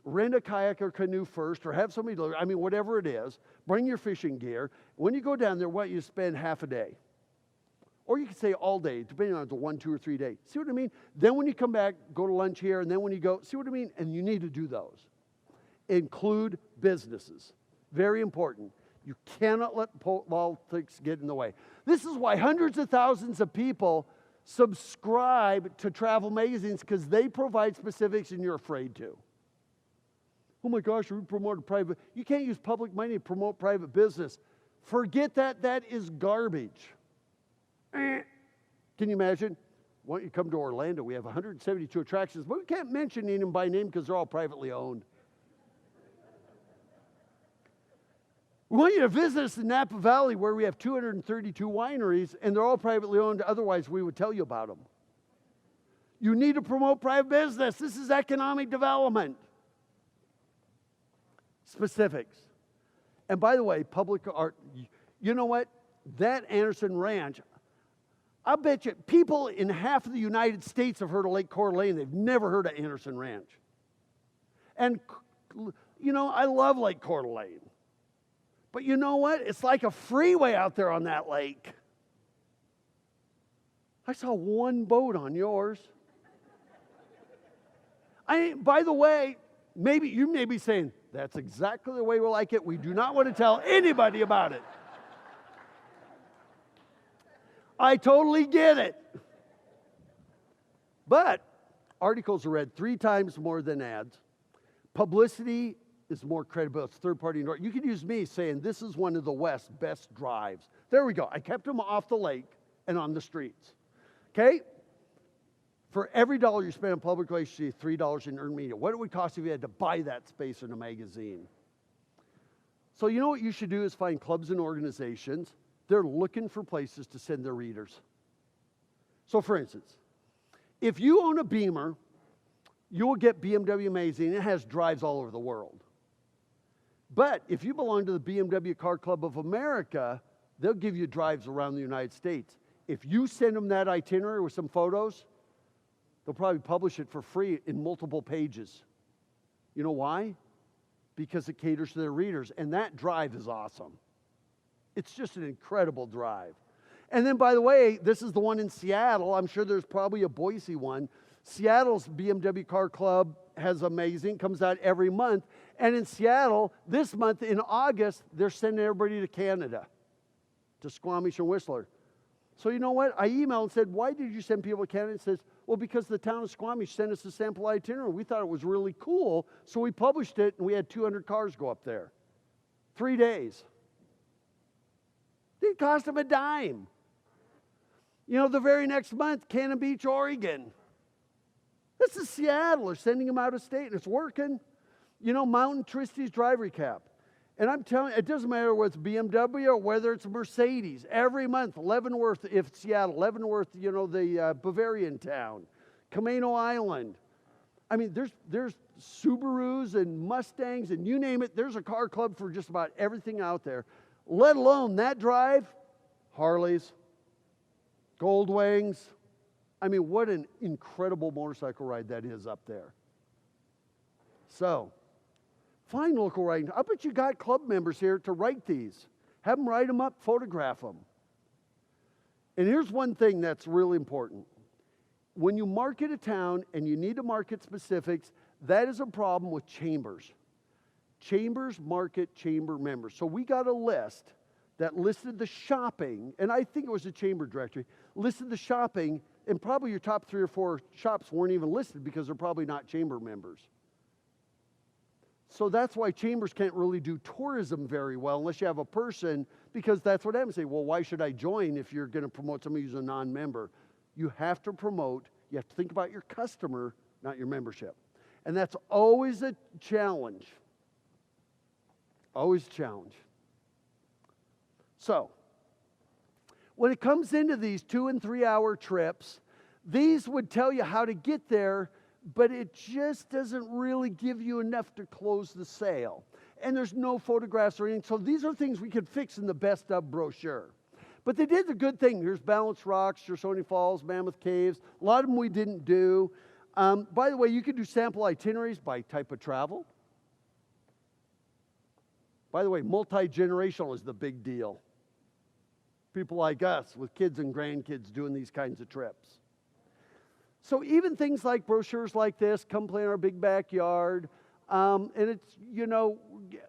S2: rent a kayak or canoe first, or have somebody deliver, I mean, whatever it is, bring your fishing gear. When you go down there, I want you to spend half a day. Or you could say all day, depending on if it's a 1, 2, or 3 day. See what I mean? Then when you come back, go to lunch here, and then when you go, see what I mean? And you need to do those. Include businesses. Very important. You cannot let politics get in the way. This is why hundreds of thousands of people subscribe to travel magazines, because they provide specifics and you're afraid to. Oh my gosh, we promote a private. You can't use public money to promote private business. Forget that. That is garbage. Can you imagine? Why don't you come to Orlando? We have 172 attractions, but we can't mention any of them by name because they're all privately owned. We want you to visit us in Napa Valley, where we have 232 wineries, and they're all privately owned. Otherwise, we would tell you about them. You need to promote private business. This is economic development. Specifics. And by the way, public art, you know what? That Anderson Ranch, I bet you people in half of the United States have heard of Lake Coeur d'Alene. They've never heard of Anderson Ranch. And, you know, I love Lake Coeur d'Alene. But you know what? It's like a freeway out there on that lake. I saw one boat on yours. By the way, maybe you may be saying, that's exactly the way we like it. We do not want to tell anybody about it. I totally get it. But articles are read 3 times more than ads. Publicity is more credible. It's third-party. You could use me saying, this is one of the West's best drives. There we go. I kept them off the lake and on the streets. Okay? For every $1 you spend on public relations, $3 in earned media. What it would cost if you had to buy that space in a magazine? So you know what you should do is find clubs and organizations. They're looking for places to send their readers. So for instance, if you own a Beamer, you will get BMW Magazine. It has drives all over the world. But if you belong to the BMW Car Club of America, they'll give you drives around the United States. If you send them that itinerary with some photos, they'll probably publish it for free in multiple pages. You know why? Because it caters to their readers. And that drive is awesome. It's just an incredible drive. And then, by the way, this is the one in Seattle. I'm sure there's probably a Boise one. Seattle's BMW Car Club has a magazine, comes out every month. And in Seattle, this month in August, they're sending everybody to Canada, to Squamish and Whistler. So you know what? I emailed and said, why did you send people to Canada? It says, well, because the town of Squamish sent us a sample itinerary. We thought it was really cool, so we published it, and we had 200 cars go up there. 3 days. Didn't cost them a dime. You know, the very next month, Cannon Beach, Oregon. This is Seattle. They're sending them out of state, and it's working. You know, Mountain Tristy's drive recap. And I'm telling you, it doesn't matter whether it's BMW or whether it's Mercedes. Every month, Leavenworth, if it's Seattle, Leavenworth, you know, the Bavarian town, Camino Island. I mean, there's Subarus and Mustangs and you name it. There's a car club for just about everything out there. Let alone that drive, Harleys, Goldwings. I mean, what an incredible motorcycle ride that is up there. So, find local writing. I bet you got club members here to write these. Have them write them up, photograph them. And here's one thing that's really important. When you market a town and you need to market specifics, that is a problem with chambers. Chambers market chamber members. So we got a list that listed the shopping, and I think it was a chamber directory, listed the shopping, and probably your top 3 or 4 shops weren't even listed because they're probably not chamber members. So that's why chambers can't really do tourism very well unless you have a person, because that's what happens. Say, well, why should I join if you're going to promote somebody who's a non-member? You have to promote, you have to think about your customer, not your membership. And that's always a challenge. Always a challenge. So, when it comes into these 2 and 3 hour trips, these would tell you how to get there, but it just doesn't really give you enough to close the sale. And there's no photographs or anything. So these are things we could fix in the best of brochure. But they did the good thing. Here's Balanced Rocks, Shoshone Falls, Mammoth Caves. A lot of them we didn't do. By the way, you could do sample itineraries by type of travel. By the way, multi-generational is the big deal. People like us with kids and grandkids doing these kinds of trips. So even things like brochures like this, come play in our big backyard. And it's, you know,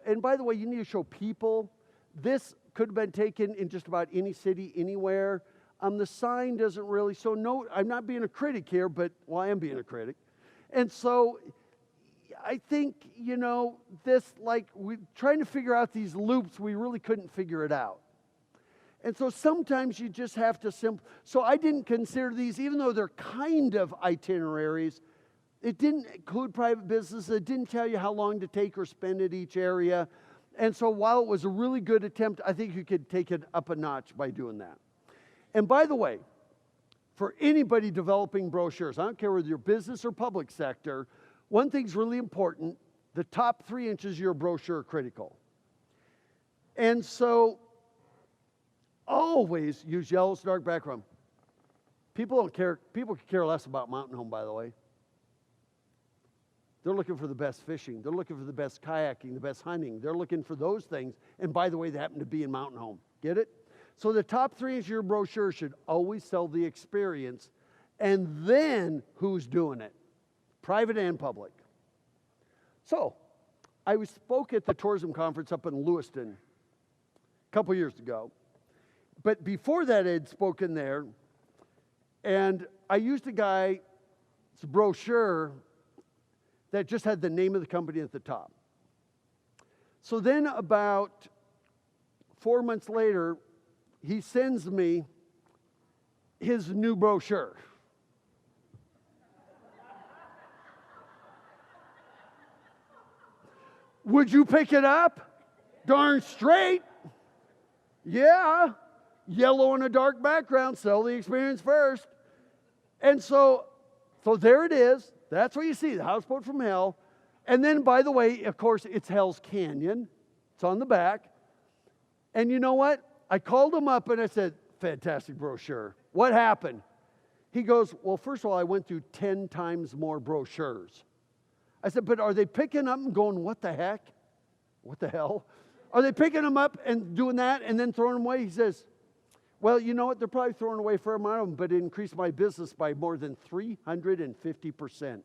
S2: and by the way, you need to show people. This could have been taken in just about any city, anywhere. The sign doesn't really, so no, I'm not being a critic here, but, well, I am being a critic. And so I think, you know, this, like, we're trying to figure out these loops, we really couldn't figure it out. And so sometimes you just have to so I didn't consider these, even though they're kind of itineraries, it didn't include private business, it didn't tell you how long to take or spend at each area. And so while it was a really good attempt, I think you could take it up a notch by doing that. And by the way, for anybody developing brochures, I don't care whether you're business or public sector, one thing's really important, the top 3 inches of your brochure are critical. And so always use yellow dark background. People don't care. People could care less about Mountain Home, by the way. They're looking for the best fishing. They're looking for the best kayaking, the best hunting. They're looking for those things. And by the way, they happen to be in Mountain Home. Get it? So the top 3 of your brochure should always sell the experience, and then who's doing it, private and public. So I spoke at the tourism conference up in Lewiston a couple years ago. But before that, I had spoken there, and I used a guy's brochure that just had the name of the company at the top. So then about 4 months later, he sends me his new brochure. Would you pick it up? Darn straight. Yeah. Yellow on a dark background, sell the experience first. And so there it is. That's what you see, the houseboat from hell. And then, by the way, of course, it's Hell's Canyon. It's on the back. And you know what? I called him up and I said, fantastic brochure. What happened? He goes, well, first of all, I went through 10 times more brochures. I said, but are they picking up and going, what the heck? What the hell? Are they picking them up and doing that and then throwing them away? He says, well, you know what? They're probably throwing away a fair amount of them, but it increased my business by more than 350%.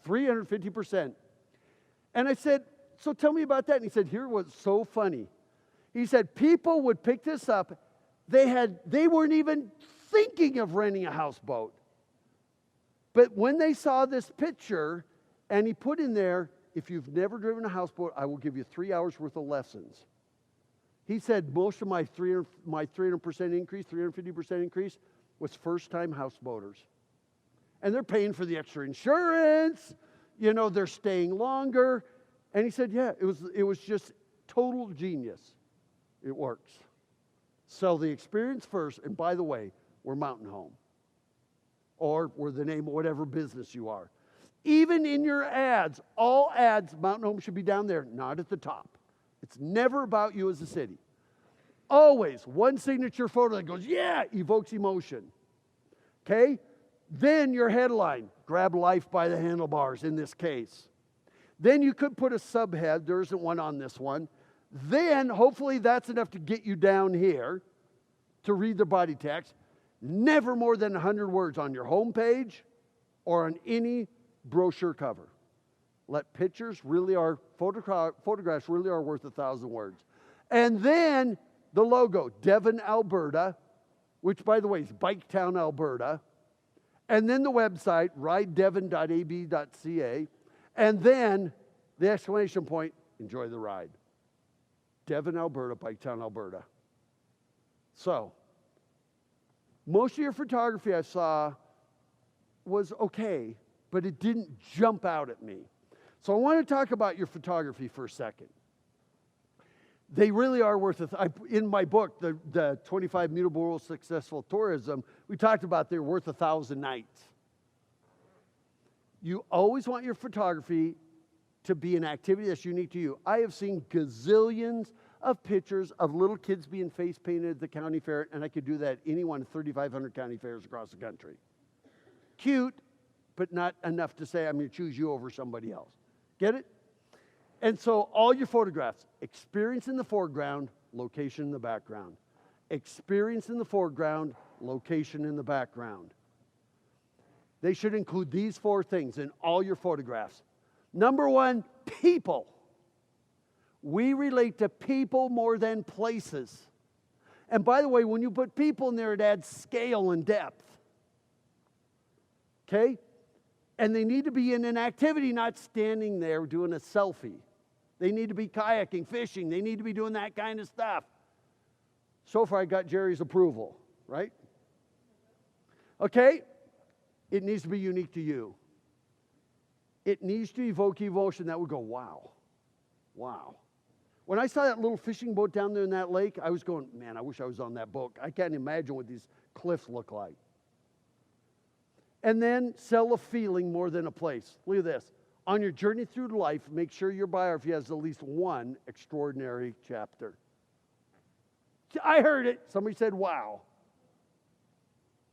S2: 350%. And I said, so tell me about that. And he said, here was so funny. He said, people would pick this up. They weren't even thinking of renting a houseboat. But when they saw this picture, and he put in there, if you've never driven a houseboat, I will give you 3 hours worth of lessons. He said most of my 300% increase, 350% increase, was first-time houseboaters. And they're paying for the extra insurance. You know, they're staying longer. And he said, yeah, it was just total genius. It works. Sell the experience first. And by the way, we're Mountain Home. Or we're the name of whatever business you are. Even in your ads, all ads, Mountain Home should be down there, not at the top. It's never about you as a city. Always one signature photo that goes, yeah, evokes emotion. Okay? Then your headline, grab life by the handlebars in this case. Then you could put a subhead. There isn't one on this one. Then, hopefully, that's enough to get you down here to read the body text. Never more than 100 words on your homepage or on any brochure cover. Photographs really are worth 1,000 words. And then the logo, Devon, Alberta, which, by the way, is Biketown, Alberta. And then the website, ridedevon.ab.ca. And then the exclamation point, enjoy the ride. Devon, Alberta, Biketown, Alberta. So, most of your photography I saw was okay, but it didn't jump out at me. So I want to talk about your photography for a second. They really are worth it. In my book, the 25 Mutable Rules of Successful Tourism, we talked about they're worth 1,000 nights. You always want your photography to be an activity that's unique to you. I have seen gazillions of pictures of little kids being face painted at the county fair, and I could do that at any one of 3,500 county fairs across the country. Cute, but not enough to say I'm going to choose you over somebody else. Get it? And so all your photographs, experience in the foreground, location in the background. Experience in the foreground, location in the background. They should include these 4 things in all your photographs. Number 1, people. We relate to people more than places. And by the way, when you put people in there, it adds scale and depth. Okay? And they need to be in an activity, not standing there doing a selfie. They need to be kayaking, fishing. They need to be doing that kind of stuff. So far, I got Jerry's approval, right? Okay? It needs to be unique to you. It needs to evoke emotion that would go, wow, wow. When I saw that little fishing boat down there in that lake, I was going, man, I wish I was on that boat. I can't imagine what these cliffs look like. And then sell a feeling more than a place. Look at this. On your journey through life, make sure your biography has at least one extraordinary chapter. I heard it. Somebody said, wow.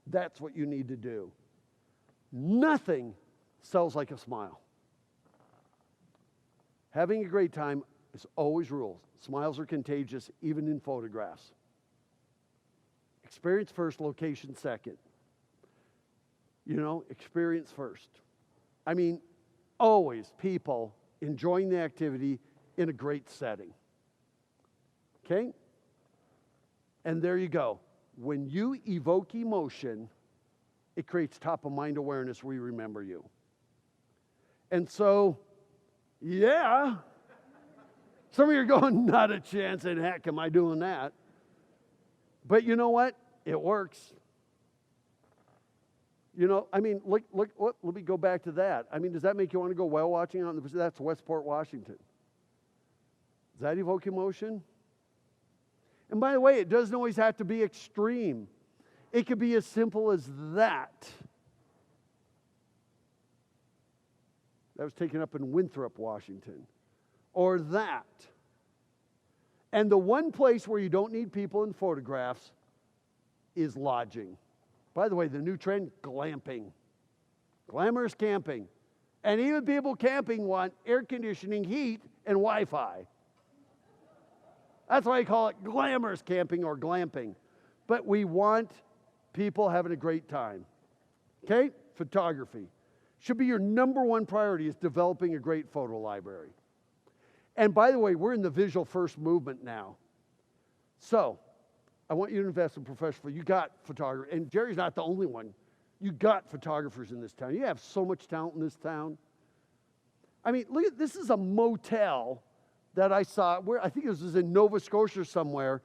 S2: That's what you need to do. Nothing sells like a smile. Having a great time is always rules. Smiles are contagious, even in photographs. Experience first, location second. Experience first. I mean, always people enjoying the activity in a great setting. Okay? And there you go. When you evoke emotion, it creates top-of-mind awareness. We remember you. And so, yeah. Some of you are going, not a chance in heck am I doing that. But you know what? It works. Let me go back to that. I mean, does that make you want to go whale watching? That's Westport, Washington. Does that evoke emotion? And by the way, it doesn't always have to be extreme. It could be as simple as that. That was taken up in Winthrop, Washington. Or that. And the one place where you don't need people in photographs is lodging. By the way, the new trend, glamping. Glamorous camping. And even people camping want air conditioning, heat, and Wi-Fi. That's why I call it glamorous camping or glamping. But we want people having a great time. Okay? Photography. Should be your number one priority is developing a great photo library. And by the way, we're in the visual first movement now. So, I want you to invest in professional. You got photographers, and Jerry's not the only one. You got photographers in this town. You have so much talent in this town. I mean, look at this is a motel that I saw where I think this was in Nova Scotia somewhere,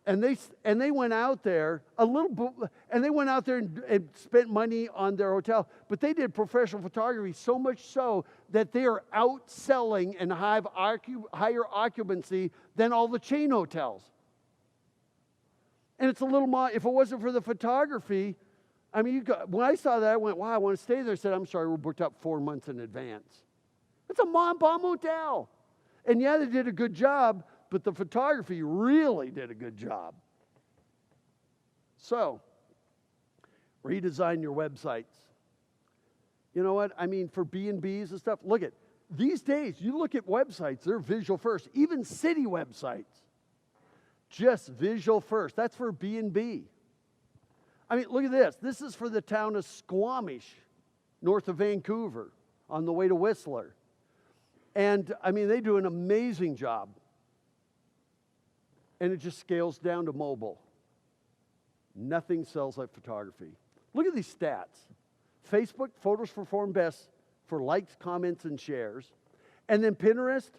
S2: and they went out there and they went out there and spent money on their hotel, but they did professional photography so much so that they are outselling and have higher occupancy than all the chain hotels. And it's a little more, if it wasn't for the photography, I mean, when I saw that, I went, wow, I want to stay there. I said, I'm sorry, we're booked up 4 months in advance. It's a mom and pop motel. And yeah, they did a good job, but the photography really did a good job. So, redesign your websites. You know what? I mean, for B&Bs and stuff, look at, these days, you look at websites, they're visual first. Even city websites. Just visual first. That's for B&B. I mean, look at this. This is for the town of Squamish, north of Vancouver, on the way to Whistler. And, I mean, they do an amazing job. And it just scales down to mobile. Nothing sells like photography. Look at these stats. Facebook, photos perform best for likes, comments, and shares. And then Pinterest,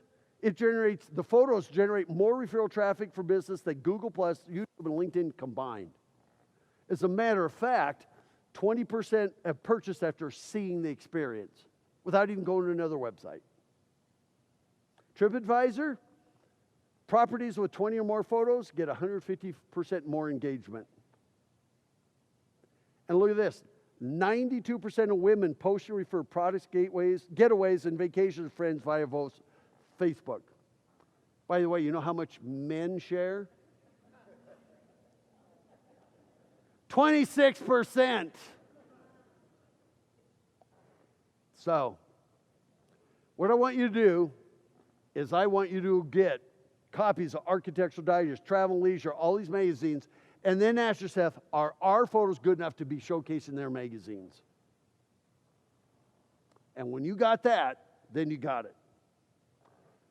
S2: the photos generate more referral traffic for business than Google+, YouTube, and LinkedIn combined. As a matter of fact, 20% have purchased after seeing the experience without even going to another website. TripAdvisor, properties with 20 or more photos get 150% more engagement. And look at this. 92% of women post and refer products, getaways, and vacations with friends via Facebook. By the way, you know how much men share? 26%. So, what I want you to do is I want you to get copies of Architectural Digest, Travel and Leisure, all these magazines, and then ask yourself, are our photos good enough to be showcased in their magazines? And when you got that, then you got it.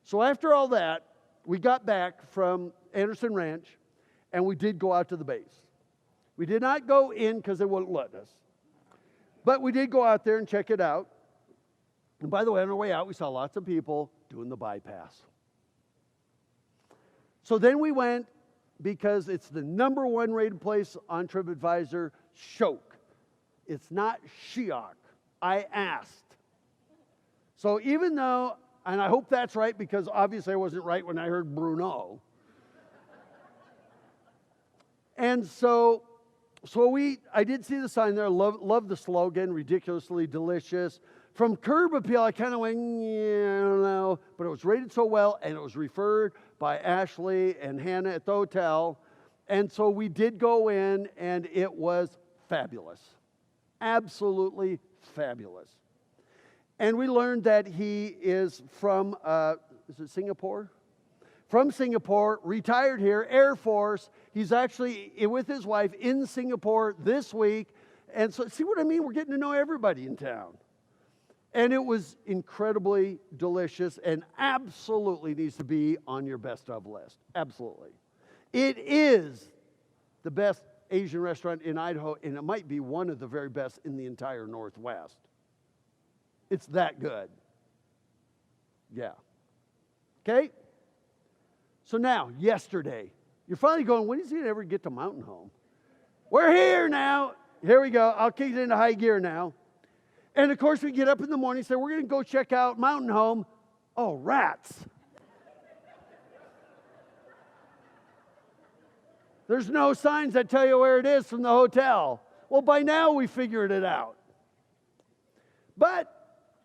S2: So after all that, we got back from Anderson Ranch, and we did go out to the base. We did not go in because they wouldn't let us. But we did go out there and check it out. And by the way, on our way out, we saw lots of people doing the bypass. So then we went, because it's the number one rated place on TripAdvisor, Shoke. It's not Shiok. I asked. So even though, and I hope that's right because obviously I wasn't right when I heard Bruno. And so I did see the sign there, love the slogan, ridiculously delicious. From curb appeal, I kind of went, yeah, I don't know. But it was rated so well, and it was referred by Ashley and Hannah at the hotel. And so we did go in, and it was fabulous. Absolutely fabulous. And we learned that he is from, is it Singapore? From Singapore, retired here, Air Force. He's actually with his wife in Singapore this week. And so, see what I mean? We're getting to know everybody in town. And it was incredibly delicious and absolutely needs to be on your best of list. Absolutely. It is the best Asian restaurant in Idaho, and it might be one of the very best in the entire Northwest. It's that good. Yeah. Okay? So now, yesterday, you're finally going, when is he going to ever get to Mountain Home? We're here now. Here we go. I'll kick it into high gear now. And of course, we get up in the morning and say, we're going to go check out Mountain Home. Oh, rats. There's no signs that tell you where it is from the hotel. Well, by now we figured it out. But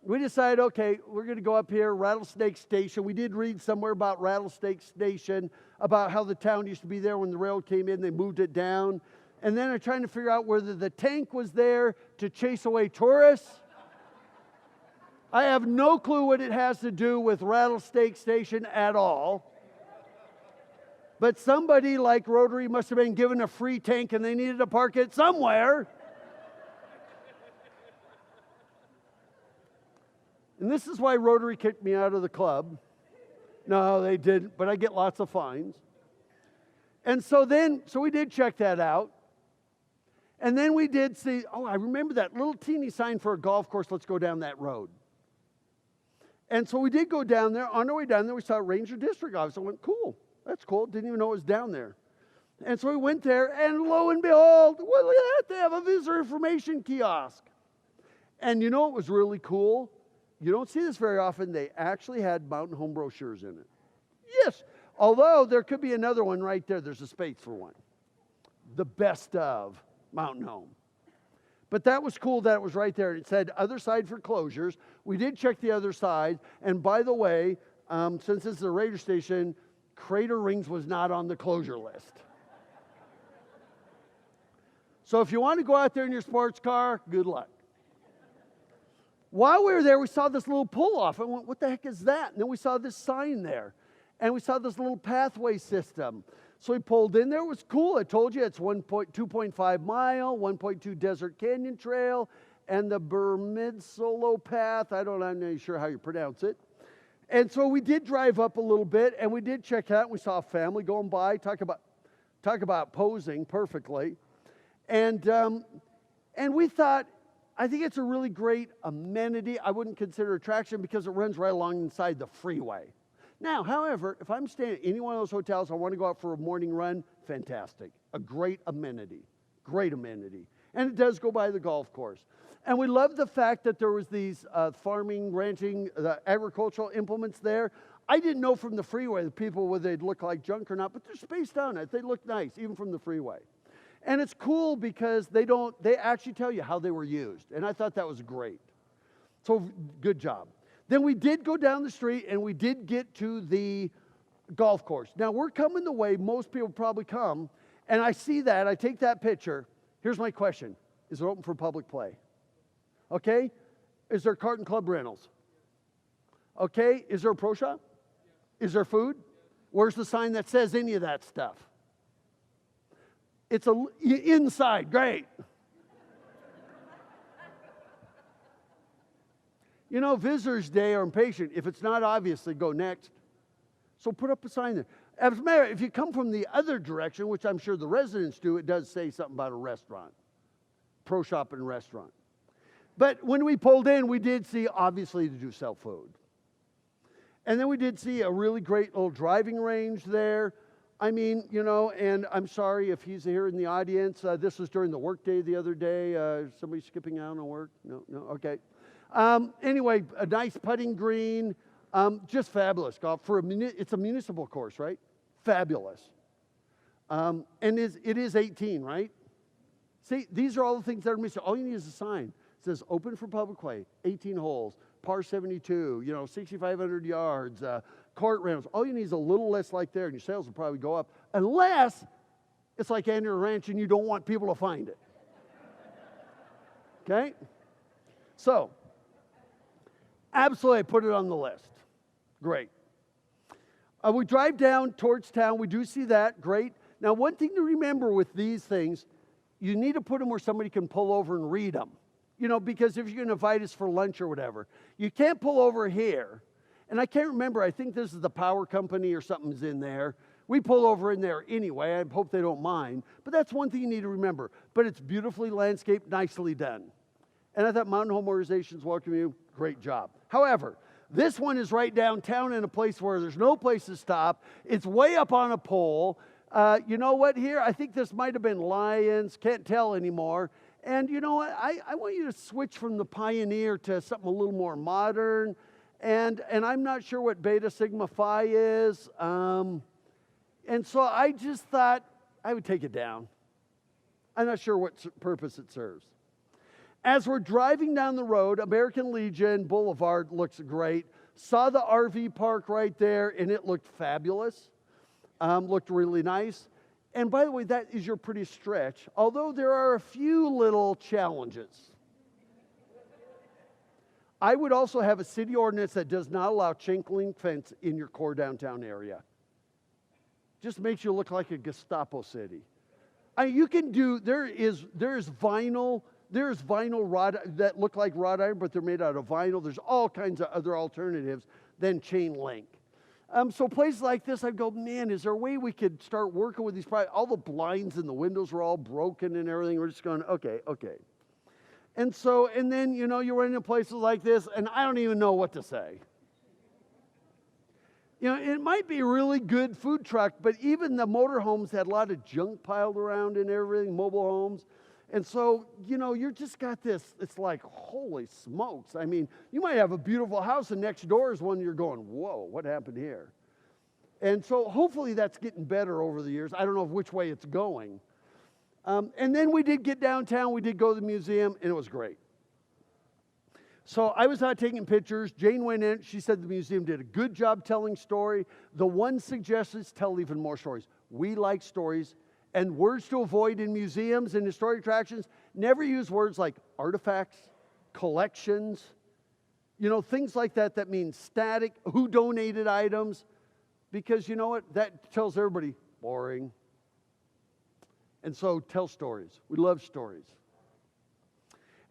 S2: we decided, okay, we're going to go up here, Rattlesnake Station. We did read somewhere about Rattlesnake Station, about how the town used to be there when the railroad came in. They moved it down. And then I'm trying to figure out whether the tank was there to chase away tourists. I have no clue what it has to do with Rattlesnake Station at all. But somebody like Rotary must have been given a free tank and they needed to park it somewhere. And this is why Rotary kicked me out of the club. No, they didn't, but I get lots of fines. And so we did check that out. And then we did see, oh, I remember that little teeny sign for a golf course, let's go down that road. And so we did go down there. On our way down there, we saw a Ranger District office. I went, cool, that's cool. Didn't even know it was down there. And so we went there, and lo and behold, well, look at that, they have a visitor information kiosk. And you know what was really cool? You don't see this very often. They actually had Mountain Home brochures in it. Yes, although there could be another one right there. There's a space for one. The best of Mountain Home. But that was cool that it was right there. It said other side for closures. We did check the other side. And by the way, since this is a radio station, Crater Rings was not on the closure list. So if you want to go out there in your sports car, good luck. While we were there, we saw this little pull-off. I went, what the heck is that? And then we saw this sign there. And we saw this little pathway system. So we pulled in there. It was cool. I told you it's 2.5 mile, 1.2 Desert Canyon Trail, and the Bermidsolo Path. I'm not really sure how you pronounce it. And so we did drive up a little bit, and we did check out. We saw a family going by. Talk about posing perfectly. And we thought, I think it's a really great amenity. I wouldn't consider attraction because it runs right along inside the freeway. Now, however, if I'm staying at any one of those hotels, I want to go out for a morning run, fantastic. A great amenity. Great amenity. And it does go by the golf course. And we love the fact that there was these farming, ranching, agricultural implements there. I didn't know from the freeway the people whether they'd look like junk or not, but they're spaced out on it. They look nice, even from the freeway. And it's cool because they actually tell you how they were used. And I thought that was great. So good job. Then we did go down the street and we did get to the golf course. Now we're coming the way most people probably come. And I see that, I take that picture. Here's my question. Is it open for public play? Okay. Is there cart and club rentals? Okay. Is there a pro shop? Is there food? Where's the sign that says any of that stuff? It's inside, great. You know, Visitors Day are impatient. If it's not obvious, they go next. So put up a sign there. As a matter, if you come from the other direction, which I'm sure the residents do, it does say something about a restaurant. Pro shop and restaurant. But when we pulled in, we did see, obviously, they do sell food. And then we did see a really great little driving range there. I mean, you know, and I'm sorry if he's here in the audience. This was during the workday the other day. Somebody skipping out on work? No, okay. Anyway, a nice putting green. Just fabulous golf. It's a municipal course, right? Fabulous. And it is 18, right? See, these are all the things that are missing. All you need is a sign. It says open for public play, 18 holes, par 72, 6,500 yards, court rentals. All you need is a little less like there, and your sales will probably go up, unless it's like Andrew Ranch and you don't want people to find it. Okay? So, Absolutely, I put it on the list. Great. We drive down towards town. We do see that. Great. Now, one thing to remember with these things, you need to put them where somebody can pull over and read them. You know, because if you're going to invite us for lunch or whatever, you can't pull over here. And I can't remember, I think this is the power company or something's in there. We pull over in there anyway. I hope they don't mind. But that's one thing you need to remember. But it's beautifully landscaped, nicely done. And I thought Mountain Home Organizations welcome you. Great job. However, this one is right downtown in a place where there's no place to stop. It's way up on a pole. You know what here? I think this might have been Lions. Can't tell anymore. And you know what? I want you to switch from the Pioneer to something a little more modern. And I'm not sure what Beta Sigma Phi is. And so I just thought I would take it down. I'm not sure what purpose it serves. As we're driving down the road, American Legion Boulevard looks great. Saw the RV park right there, and it looked fabulous. Looked really nice. And by the way, that is your pretty stretch, although there are a few little challenges. I would also have a city ordinance that does not allow chain link fence in your core downtown area. Just makes you look like a Gestapo city. You can do, there's vinyl rod that look like wrought iron, but they're made out of vinyl. There's all kinds of other alternatives than chain link. So places like this, I'd go, man, is there a way we could start working with these products? All the blinds and the windows were all broken and everything. We're just going, okay. And then, you know, you run into places like this, and I don't even know what to say. You know, it might be a really good food truck, but even the motorhomes had a lot of junk piled around and everything, mobile homes. And so, you know, you just got this, it's like, holy smokes. I mean, you might have a beautiful house and next door is one you're going, whoa, what happened here? And so hopefully that's getting better over the years. I don't know which way it's going. And then we did get downtown. We did go to the museum, and it was great. So I was out taking pictures. Jane went in. She said the museum did a good job telling story. The one suggestion is tell even more stories. We like stories. And words to avoid in museums and historic attractions, never use words like artifacts, collections, you know, things like that that mean static, who donated items, because you know what? That tells everybody, boring. And so tell stories. We love stories.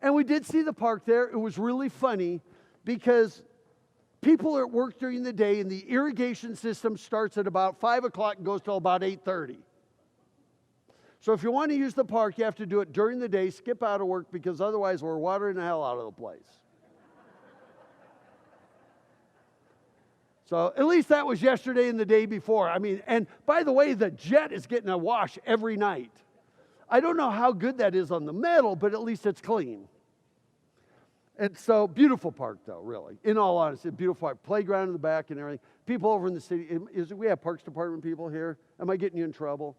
S2: And we did see the park there. It was really funny because people are at work during the day and the irrigation system starts at about 5 o'clock and goes till about 8:30. So if you want to use the park, you have to do it during the day, skip out of work, because otherwise we're watering the hell out of the place. So at least that was yesterday and the day before. I mean, and by the way, the jet is getting a wash every night. I don't know how good that is on the metal, but at least it's clean. And so, beautiful park though, really. In all honesty, beautiful park. Playground in the back and everything. People over in the city, we have Parks Department people here. Am I getting you in trouble?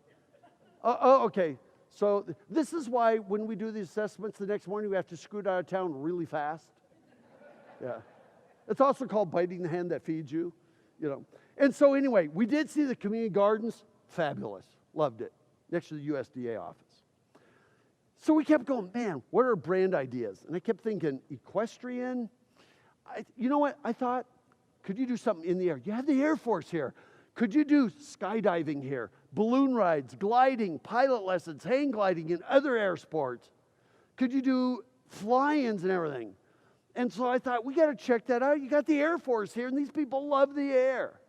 S2: Okay. So this is why when we do these assessments the next morning, we have to scoot out of town really fast. Yeah. It's also called biting the hand that feeds you, you know. And so anyway, we did see the community gardens. Fabulous. Loved it. Next to the USDA office. So we kept going, man, what are brand ideas? And I kept thinking, equestrian. You know what? I thought, could you do something in the air? You have the Air Force here. Could you do skydiving here? Balloon rides, gliding, pilot lessons, hang gliding, and other air sports? Could you do fly-ins and everything? And so I thought, we got to check that out. You got the Air Force here, and these people love the air.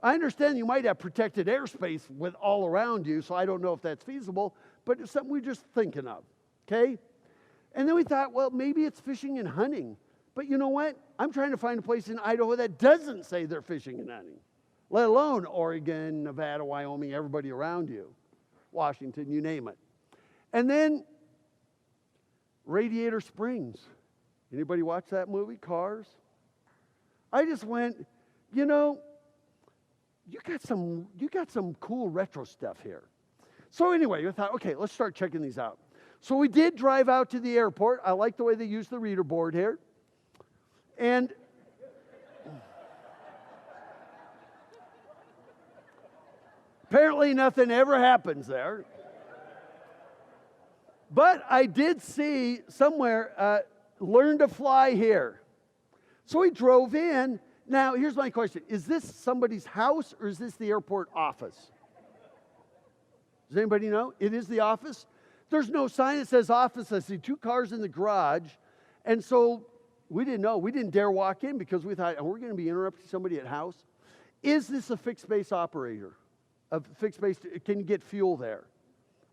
S2: I understand you might have protected airspace with all around you, so I don't know if that's feasible, but it's something we're just thinking of, okay? And then we thought, well, maybe it's fishing and hunting. But you know what? I'm trying to find a place in Idaho that doesn't say they're fishing and hunting, let alone Oregon, Nevada, Wyoming, everybody around you, Washington, you name it. And then Radiator Springs. Anybody watch that movie, Cars? I just went, you know, you got some cool retro stuff here. So anyway, I thought, okay, let's start checking these out. So we did drive out to the airport. I like the way they use the reader board here. And apparently nothing ever happens there. But I did see somewhere, learn to fly here. So we drove in. Now, here's my question. Is this somebody's house or is this the airport office? Does anybody know? It is the office. There's no sign that says office. I see 2 cars in the garage. And so we didn't know. We didn't dare walk in because we thought, we're going to be interrupting somebody at house. Is this a fixed base operator? A fixed base, can you get fuel there?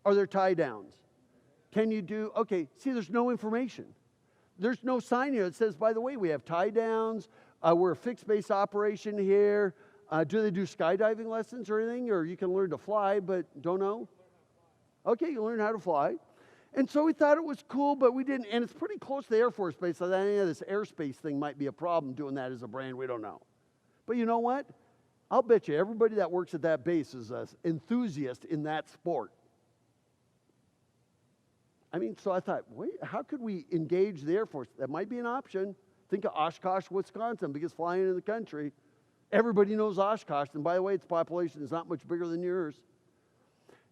S2: Are there tie downs? Can you do, okay, see, there's no information. There's no sign here that says, by the way, we have tie downs. We're a fixed base operation here. Do they do skydiving lessons or anything? Or you can learn to fly, but don't know? Okay, you learn how to fly. And so we thought it was cool, but we didn't. And it's pretty close to the Air Force Base, so that any of this airspace thing might be a problem doing that as a brand. We don't know. But you know what? I'll bet you everybody that works at that base is an enthusiast in that sport. I mean, so I thought, wait, how could we engage the Air Force? That might be an option. Think of Oshkosh, Wisconsin, biggest flying in the country. Everybody knows Oshkosh, and by the way, its population is not much bigger than yours.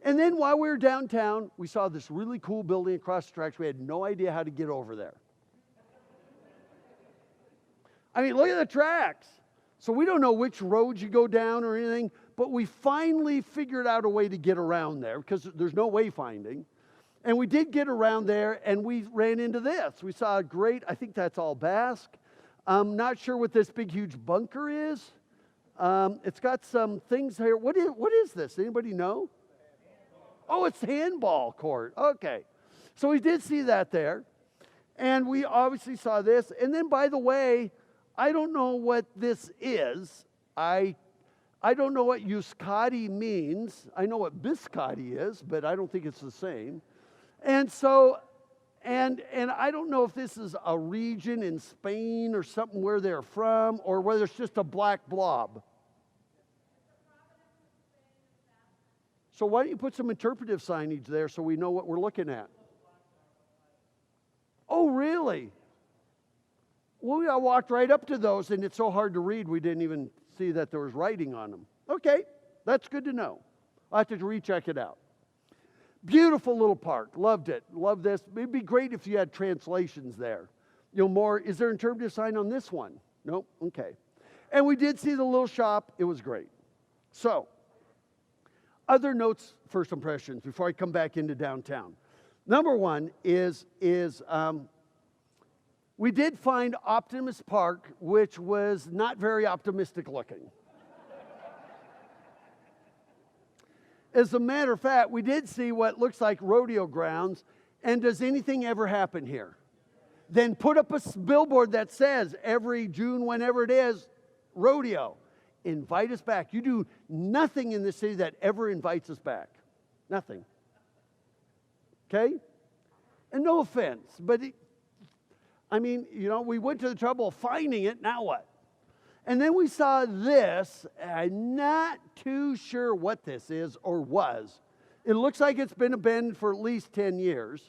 S2: And then while we were downtown, we saw this really cool building across the tracks. We had no idea how to get over there. I mean, look at the tracks. So we don't know which roads you go down or anything, but we finally figured out a way to get around there because there's no wayfinding. And we did get around there, and we ran into this. We saw a great, I think that's all Basque. I'm not sure what this big, huge bunker is. It's got some things here. What is this? Anybody know? Oh, it's handball court. Okay. So we did see that there. And we obviously saw this. And then, by the way, I don't know what this is. I don't know what Euskadi means. I know what biscotti is, but I don't think it's the same. And so, and I don't know if this is a region in Spain or something where they're from, or whether it's just a black blob. So why don't you put some interpretive signage there so we know what we're looking at? Oh, really? Well, I walked right up to those, and it's so hard to read, we didn't even see that there was writing on them. Okay, that's good to know. I'll have to recheck it out. Beautiful little park. Loved it. Loved this. It'd be great if you had translations there. You know, more, is there an interpretive sign on this one? Nope. Okay. And we did see the little shop. It was great. So, other notes, first impressions, before I come back into downtown. Number one is we did find Optimus Park, which was not very optimistic looking. As a matter of fact, we did see what looks like rodeo grounds, and does anything ever happen here? Then put up a billboard that says every June, whenever it is, rodeo. Invite us back. You do nothing in the city that ever invites us back. Nothing. Okay? And no offense, but we went to the trouble of finding it, now what? And then we saw this. I'm not too sure what this is or was. It looks like it's been abandoned for at least 10 years.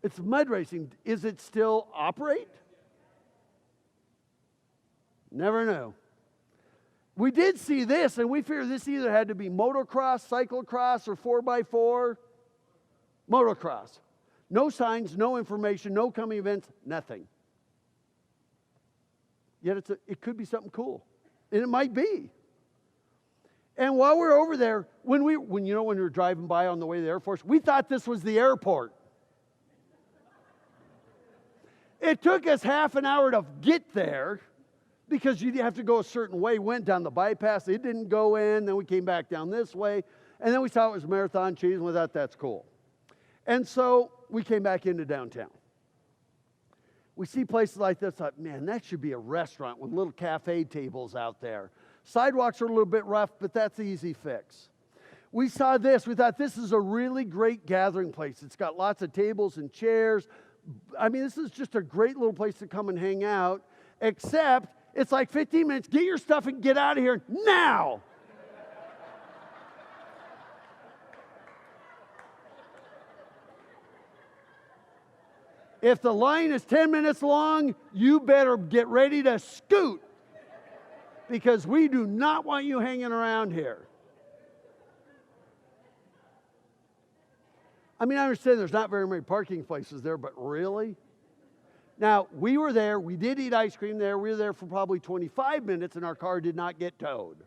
S2: It's mud racing. Is it still operate? Never knew. We did see this, and we figured this either had to be motocross, cyclocross, or 4x4. Motocross. No signs, no information, no coming events, nothing. Yet it could be something cool. And it might be. And while we're over there, when we were driving by on the way to the Air Force, we thought this was the airport. It took us half an hour to get there because you'd have to go a certain way. Went down the bypass. It didn't go in. Then we came back down this way. And then we saw it was Marathon Cheese, and we thought that's cool. And so we came back into downtown. We see places like this, thought, man, that should be a restaurant with little cafe tables out there. Sidewalks are a little bit rough, but that's an easy fix. We saw this. We thought this is a really great gathering place. It's got lots of tables and chairs. I mean, this is just a great little place to come and hang out, except it's like 15 minutes. Get your stuff and get out of here now. If the line is 10 minutes long, you better get ready to scoot because we do not want you hanging around here. I mean, I understand there's not very many parking places there, but really? Now, we were there. We did eat ice cream there. We were there for probably 25 minutes, and our car did not get towed.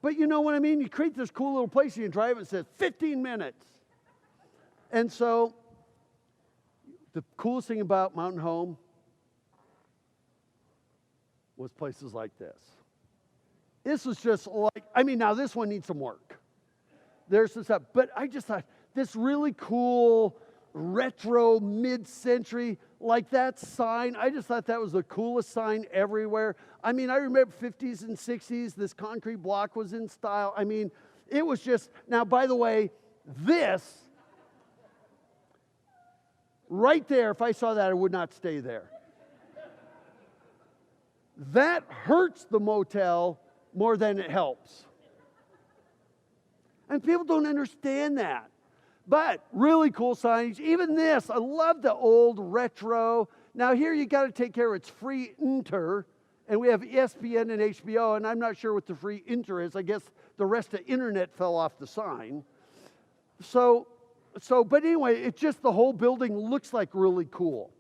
S2: But you know what I mean? You create this cool little place, you can drive it, and it says 15 minutes. And so, the coolest thing about Mountain Home was places like this. This was just like, I mean, now this one needs some work. There's some stuff, but I just thought this really cool, retro, mid-century, like that sign, I just thought that was the coolest sign everywhere. I mean, I remember 50s and 60s, this concrete block was in style. I mean, it was just, now by the way, this, right there, if I saw that, I would not stay there. That hurts the motel more than it helps. And people don't understand that. But really cool signage. Even this, I love the old retro. Now here you got to take care of it's free inter, and we have ESPN and HBO, and I'm not sure what the free inter is. I guess the rest of the internet fell off the sign. But anyway, it's just the whole building looks like really cool.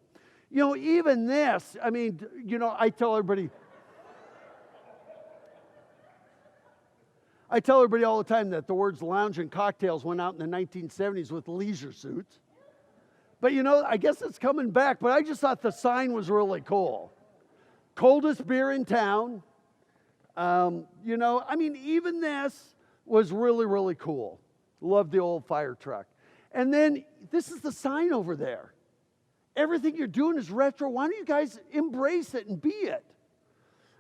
S2: You know, even this, I mean, you know, I tell everybody all the time that the words lounge and cocktails went out in the 1970s with leisure suits. But you know, I guess it's coming back, but I just thought the sign was really cool. Coldest beer in town. You know, I mean, even this was really, really cool. Love the old fire truck. And then this is the sign over there. Everything you're doing is retro. Why don't you guys embrace it and be it?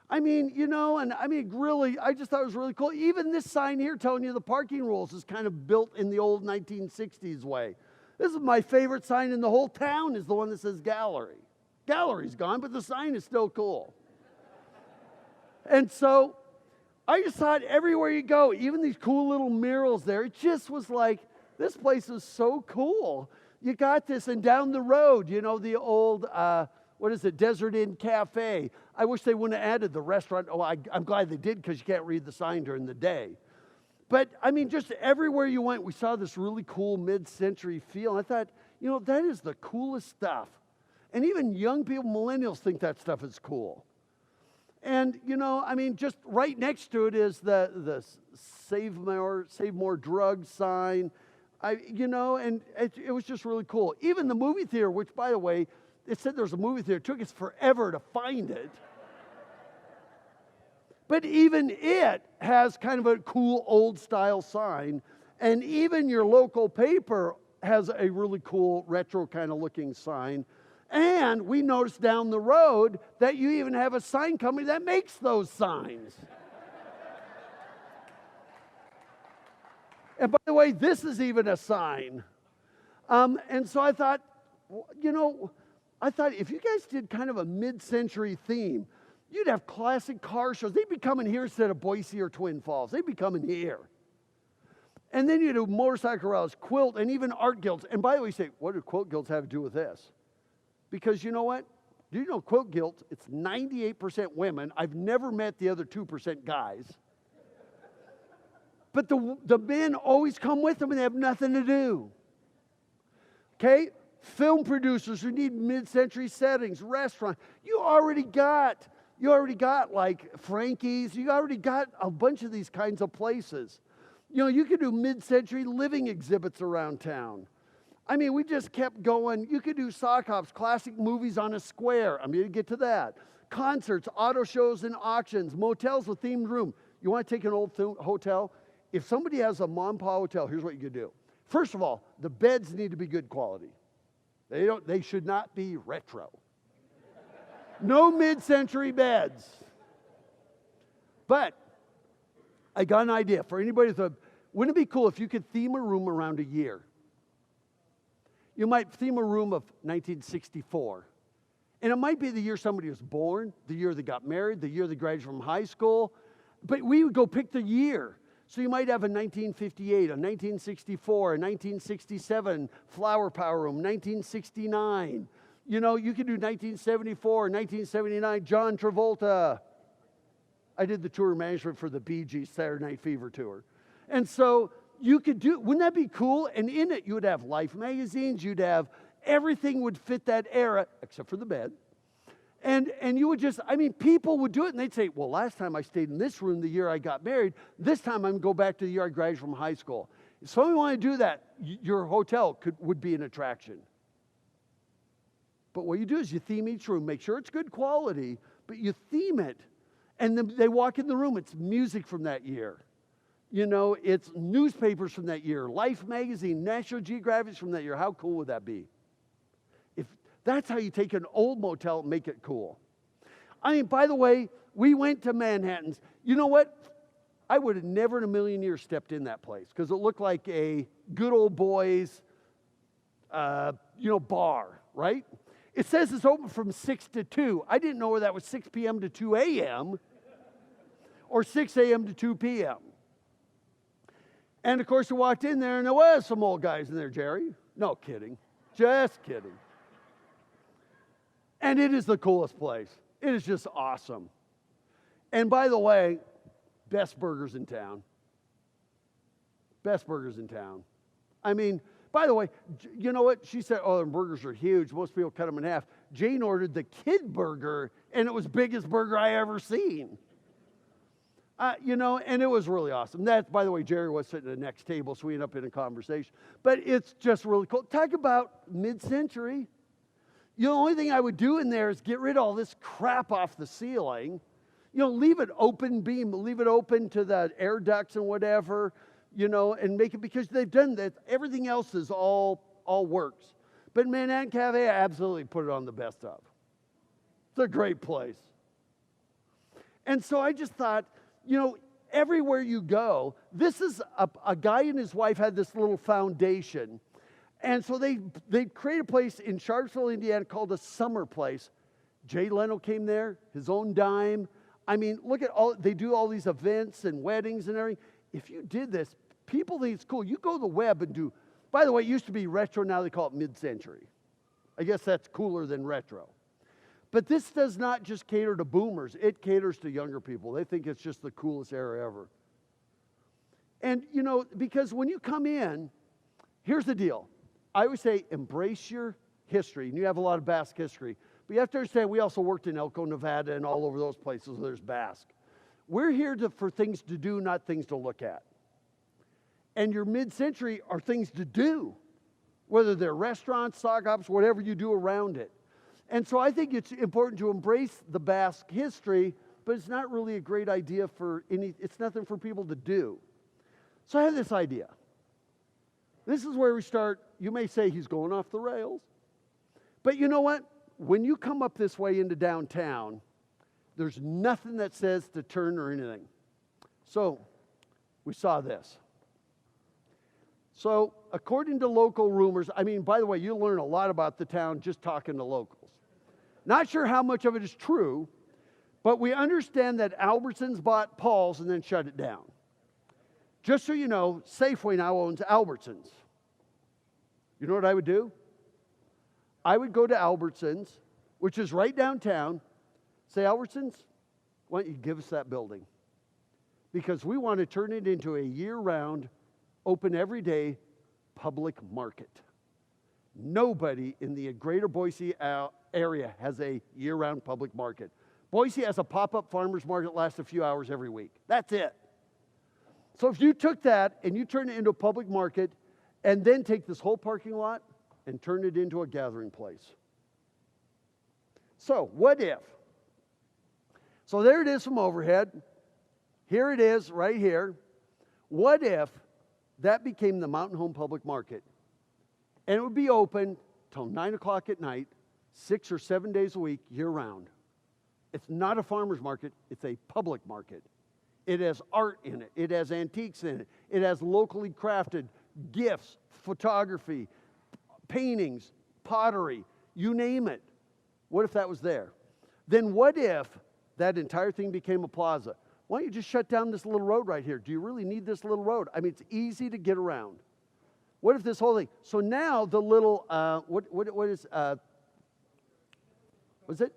S2: I mean, you know, and I mean, really, I just thought it was really cool. Even this sign here telling you the parking rules is kind of built in the old 1960s way. This is my favorite sign in the whole town, is the one that says gallery. Gallery's gone, but the sign is still cool. And so I just thought everywhere you go, even these cool little murals there, it just was like, this place is so cool. You got this, and down the road, you know, the old, Desert Inn Cafe. I wish they wouldn't have added the restaurant. Oh, I'm glad they did, because you can't read the sign during the day. But, I mean, just everywhere you went, we saw this really cool mid-century feel. I thought, you know, that is the coolest stuff. And even young people, millennials, think that stuff is cool. And, you know, I mean, just right next to it is the Save More Drugs sign. And it was just really cool. Even the movie theater, which, by the way, it said there's a movie theater. It took us forever to find it. But even it has kind of a cool old-style sign. And even your local paper has a really cool retro kind of looking sign. And we noticed down the road that you even have a sign company that makes those signs. And by the way, this is even a sign. And so I thought, you know, if you guys did kind of a mid-century theme, you'd have classic car shows. They'd be coming here instead of Boise or Twin Falls. They'd be coming here. And then you'd have motorcycle rallies, quilt, and even art guilds. And by the way, you say, what do quilt guilds have to do with this? Because you know what? Do you know quilt guilds, it's 98% women. I've never met the other 2% guys. But the men always come with them and they have nothing to do. Okay? Film producers who need mid-century settings, restaurants. You already got like Frankie's. You already got a bunch of these kinds of places. You know, you could do mid-century living exhibits around town. I mean, we just kept going. You could do sock hops, classic movies on a square. I'm going to get to that. Concerts, auto shows and auctions, motels with themed room. You want to take an old hotel? If somebody has a mom and pop hotel, here's what you could do. First of all, the beds need to be good quality. They should not be retro. No mid-century beds. But I got an idea for anybody. Wouldn't it be cool if you could theme a room around a year? You might theme a room of 1964. And it might be the year somebody was born, the year they got married, the year they graduated from high school. But we would go pick the year. So you might have a 1958, a 1964, a 1967 Flower Power Room, 1969. You know, you could do 1974, 1979, John Travolta. I did the tour management for the Bee Gees Saturday Night Fever tour. And so you could do, wouldn't that be cool? And in it, you would have Life magazines, you'd have everything would fit that era, except for the bed. And you would just, I mean, people would do it, and they'd say, well, last time I stayed in this room the year I got married. This time I'm going to go back to the year I graduated from high school. If somebody wanted to do that, your hotel would be an attraction. But what you do is you theme each room, make sure it's good quality, but you theme it. And then they walk in the room, it's music from that year. You know, it's newspapers from that year, Life magazine, National Geographic from that year. How cool would that be? If that's how you take an old motel and make it cool. I mean, by the way, we went to Manhattan's. You know what? I would have never in a million years stepped in that place because it looked like a good old boys, bar, right? It says it's open from 6 to 2. I didn't know whether that was 6 p.m. to 2 a.m. or 6 a.m. to 2 p.m. And, of course, we walked in there, and there was some old guys in there, Jerry. No kidding. Just kidding. And it is the coolest place. It is just awesome. And, by the way, best burgers in town. Best burgers in town. I mean, by the way, you know what? She said, oh, the burgers are huge. Most people cut them in half. Jane ordered the kid burger, and it was the biggest burger I ever seen. And it was really awesome. That, by the way, Jerry was sitting at the next table, so we ended up in a conversation. But it's just really cool. Talk about mid-century. The only thing I would do in there is get rid of all this crap off the ceiling. Leave it open beam, leave it open to the air ducts and whatever, and make it, because they've done that. Everything else is all works. But Manhattan Cafe, I absolutely put it on the best of. It's a great place. And so I just thought, everywhere you go, this is a guy and his wife had this little foundation. And so they create a place in Sharpsville, Indiana called a summer place. Jay Leno came there, his own dime. I mean, look at they do all these events and weddings and everything. If you did this, people think it's cool. You go to the web and do, by the way, it used to be retro, now they call it mid-century. I guess that's cooler than retro. But this does not just cater to boomers. It caters to younger people. They think it's just the coolest era ever. And, because when you come in, here's the deal. I always say embrace your history. And you have a lot of Basque history. But you have to understand, we also worked in Elko, Nevada, and all over those places where there's Basque. We're here for things to do, not things to look at. And your mid-century are things to do, whether they're restaurants, sock hops, whatever you do around it. And so I think it's important to embrace the Basque history, but it's not really a great idea it's nothing for people to do. So I have this idea. This is where we start. You may say he's going off the rails. But you know what? When you come up this way into downtown, there's nothing that says to turn or anything. So we saw this. So according to local rumors, by the way, you'll learn a lot about the town just talking to locals. Not sure how much of it is true, but we understand that Albertsons bought Paul's and then shut it down. Just so you know, Safeway now owns Albertsons. You know what I would do? I would go to Albertsons, which is right downtown, say, Albertsons, why don't you give us that building? Because we want to turn it into a year-round, open every day public market. Nobody in the greater Boise area has a year-round public market. Boise has a pop-up farmer's market that lasts a few hours every week. That's it. So if you took that and you turn it into a public market and then take this whole parking lot and turn it into a gathering place. So what if? So there it is from overhead. Here it is right here. What if that became the Mountain Home Public Market? And it would be open till 9 o'clock at night, 6 or 7 days a week, year-round. It's not a farmer's market. It's a public market. It has art in it. It has antiques in it. It has locally crafted gifts, photography, paintings, pottery, you name it. What if that was there? Then what if that entire thing became a plaza? Why don't you just shut down this little road right here? Do you really need this little road? It's easy to get around. What if this whole thing? So now the little, what is it?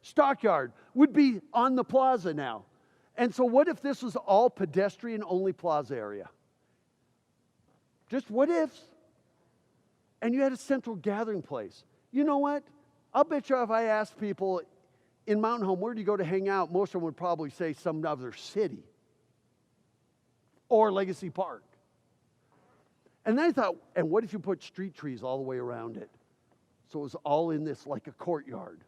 S2: Stockyard would be on the plaza now. And so what if this was all pedestrian-only plaza area? Just what ifs? and you had a central gathering place. You know what? I'll bet you if I asked people in Mountain Home, where do you go to hang out? Most of them would probably say some other city or Legacy Park. And then I thought, and what if you put street trees all the way around it? So it was all in this like a courtyard.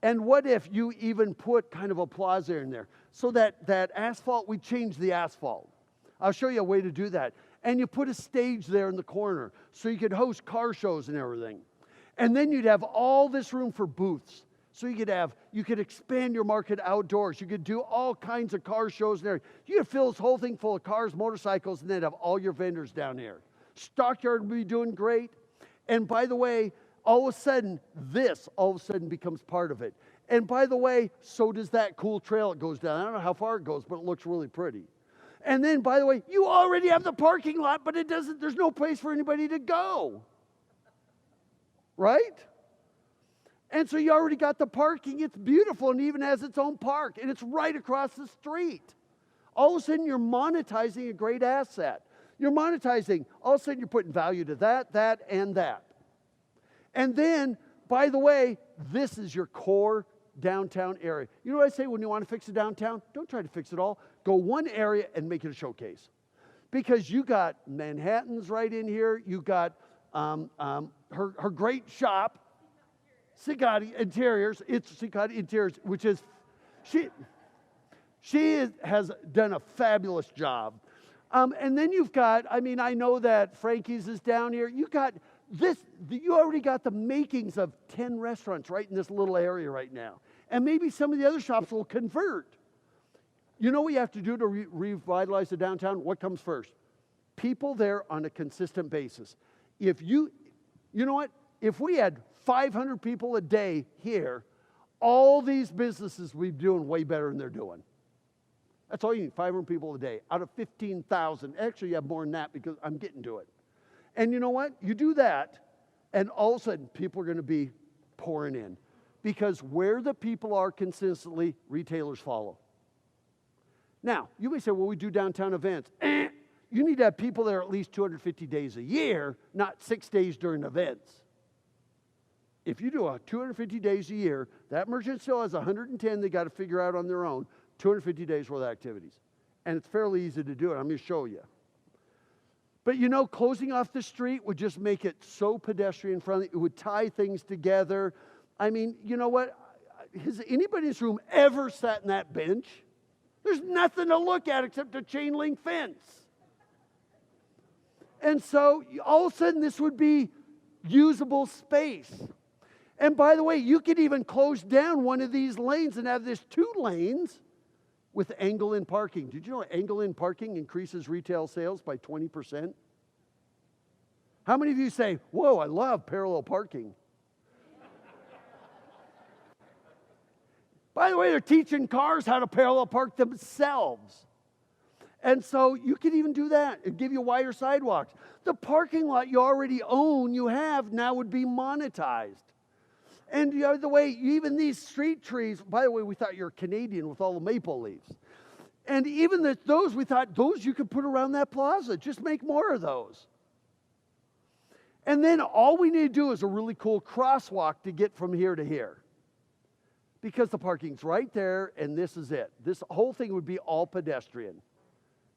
S2: And what if you even put kind of a plaza in there? So that asphalt, we changed the asphalt. I'll show you a way to do that. And you put a stage there in the corner so you could host car shows and everything. And then you'd have all this room for booths. So you could expand your market outdoors. You could do all kinds of car shows and everything. You could fill this whole thing full of cars, motorcycles, and then have all your vendors down here. Stockyard would be doing great. And by the way, all of a sudden becomes part of it. And by the way, so does that cool trail it goes down. I don't know how far it goes, but it looks really pretty. And then, by the way, you already have the parking lot, but there's no place for anybody to go. Right? And so you already got the parking. It's beautiful and even has its own park. And it's right across the street. All of a sudden, you're monetizing a great asset. You're monetizing. All of a sudden, you're putting value to that, and that. And then, by the way, this is your core downtown area. You know what I say when you want to fix a downtown? Don't try to fix it all. Go one area and make it a showcase. Because you got Manhattan's right in here. You got her great shop, Cicotti Interiors. It's Cicotti Interiors, which is, has done a fabulous job. And then you've got, I know that Frankie's is down here. You got you already got the makings of 10 restaurants right in this little area right now. And maybe some of the other shops will convert. You know what you have to do to revitalize the downtown? What comes first? People there on a consistent basis. You know what? If we had 500 people a day here, all these businesses we'd be doing way better than they're doing. That's all you need, 500 people a day out of 15,000. Actually, you have more than that because I'm getting to it. And you know what? You do that, and all of a sudden, people are going to be pouring in. Because where the people are consistently, retailers follow. Now, you may say, well, we do downtown events. You need to have people there at least 250 days a year, not 6 days during events. If you do 250 days a year, that merchant still has 110 they got to figure out on their own, 250 days worth of activities. And it's fairly easy to do it. I'm going to show you. But you know, closing off the street would just make it so pedestrian friendly. It would tie things together. You know what? Has anybody in this room ever sat in that bench? There's nothing to look at except a chain link fence. And so all of a sudden this would be usable space. And by the way, you could even close down one of these lanes and have this 2 lanes with angle-in parking. Did you know angle-in parking increases retail sales by 20%? How many of you say, whoa, I love parallel parking? By the way, they're teaching cars how to parallel park themselves. And so you could even do that and give you wider sidewalks. The parking lot you already own, you have, now would be monetized. And the other way, even these street trees, by the way, we thought you're Canadian with all the maple leaves. And even those, we thought those you could put around that plaza. Just make more of those. And then all we need to do is a really cool crosswalk to get from here to here. Because the parking's right there, and this is it. This whole thing would be all pedestrian.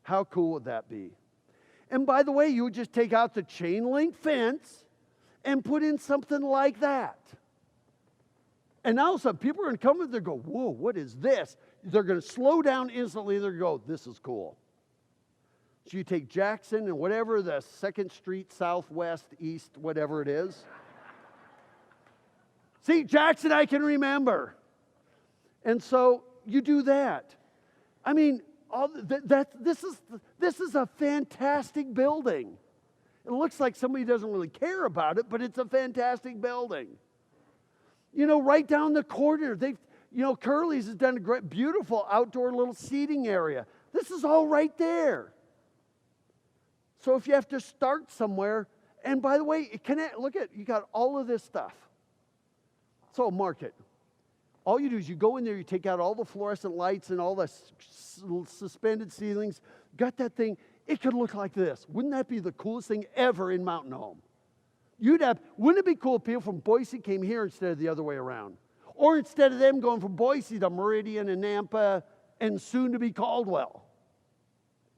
S2: How cool would that be? And by the way, you would just take out the chain link fence and put in something like that. And now some people are going to come and they're going to go, whoa, what is this? They're going to slow down instantly. They're going to go, this is cool. So you take Jackson and whatever the 2nd Street, Southwest, East, whatever it is. See, Jackson I can remember. And so you do that. This is a fantastic building. It looks like somebody doesn't really care about it, but it's a fantastic building. You know, right down the corner, Curly's has done a great, beautiful outdoor little seating area. This is all right there. So if you have to start somewhere, and by the way, you got all of this stuff. So market. All you do is you go in there, you take out all the fluorescent lights and all the suspended ceilings. Got that thing. It could look like this. Wouldn't that be the coolest thing ever in Mountain Home? Wouldn't it be cool if people from Boise came here instead of the other way around? Or instead of them going from Boise to Meridian and Nampa and soon to be Caldwell,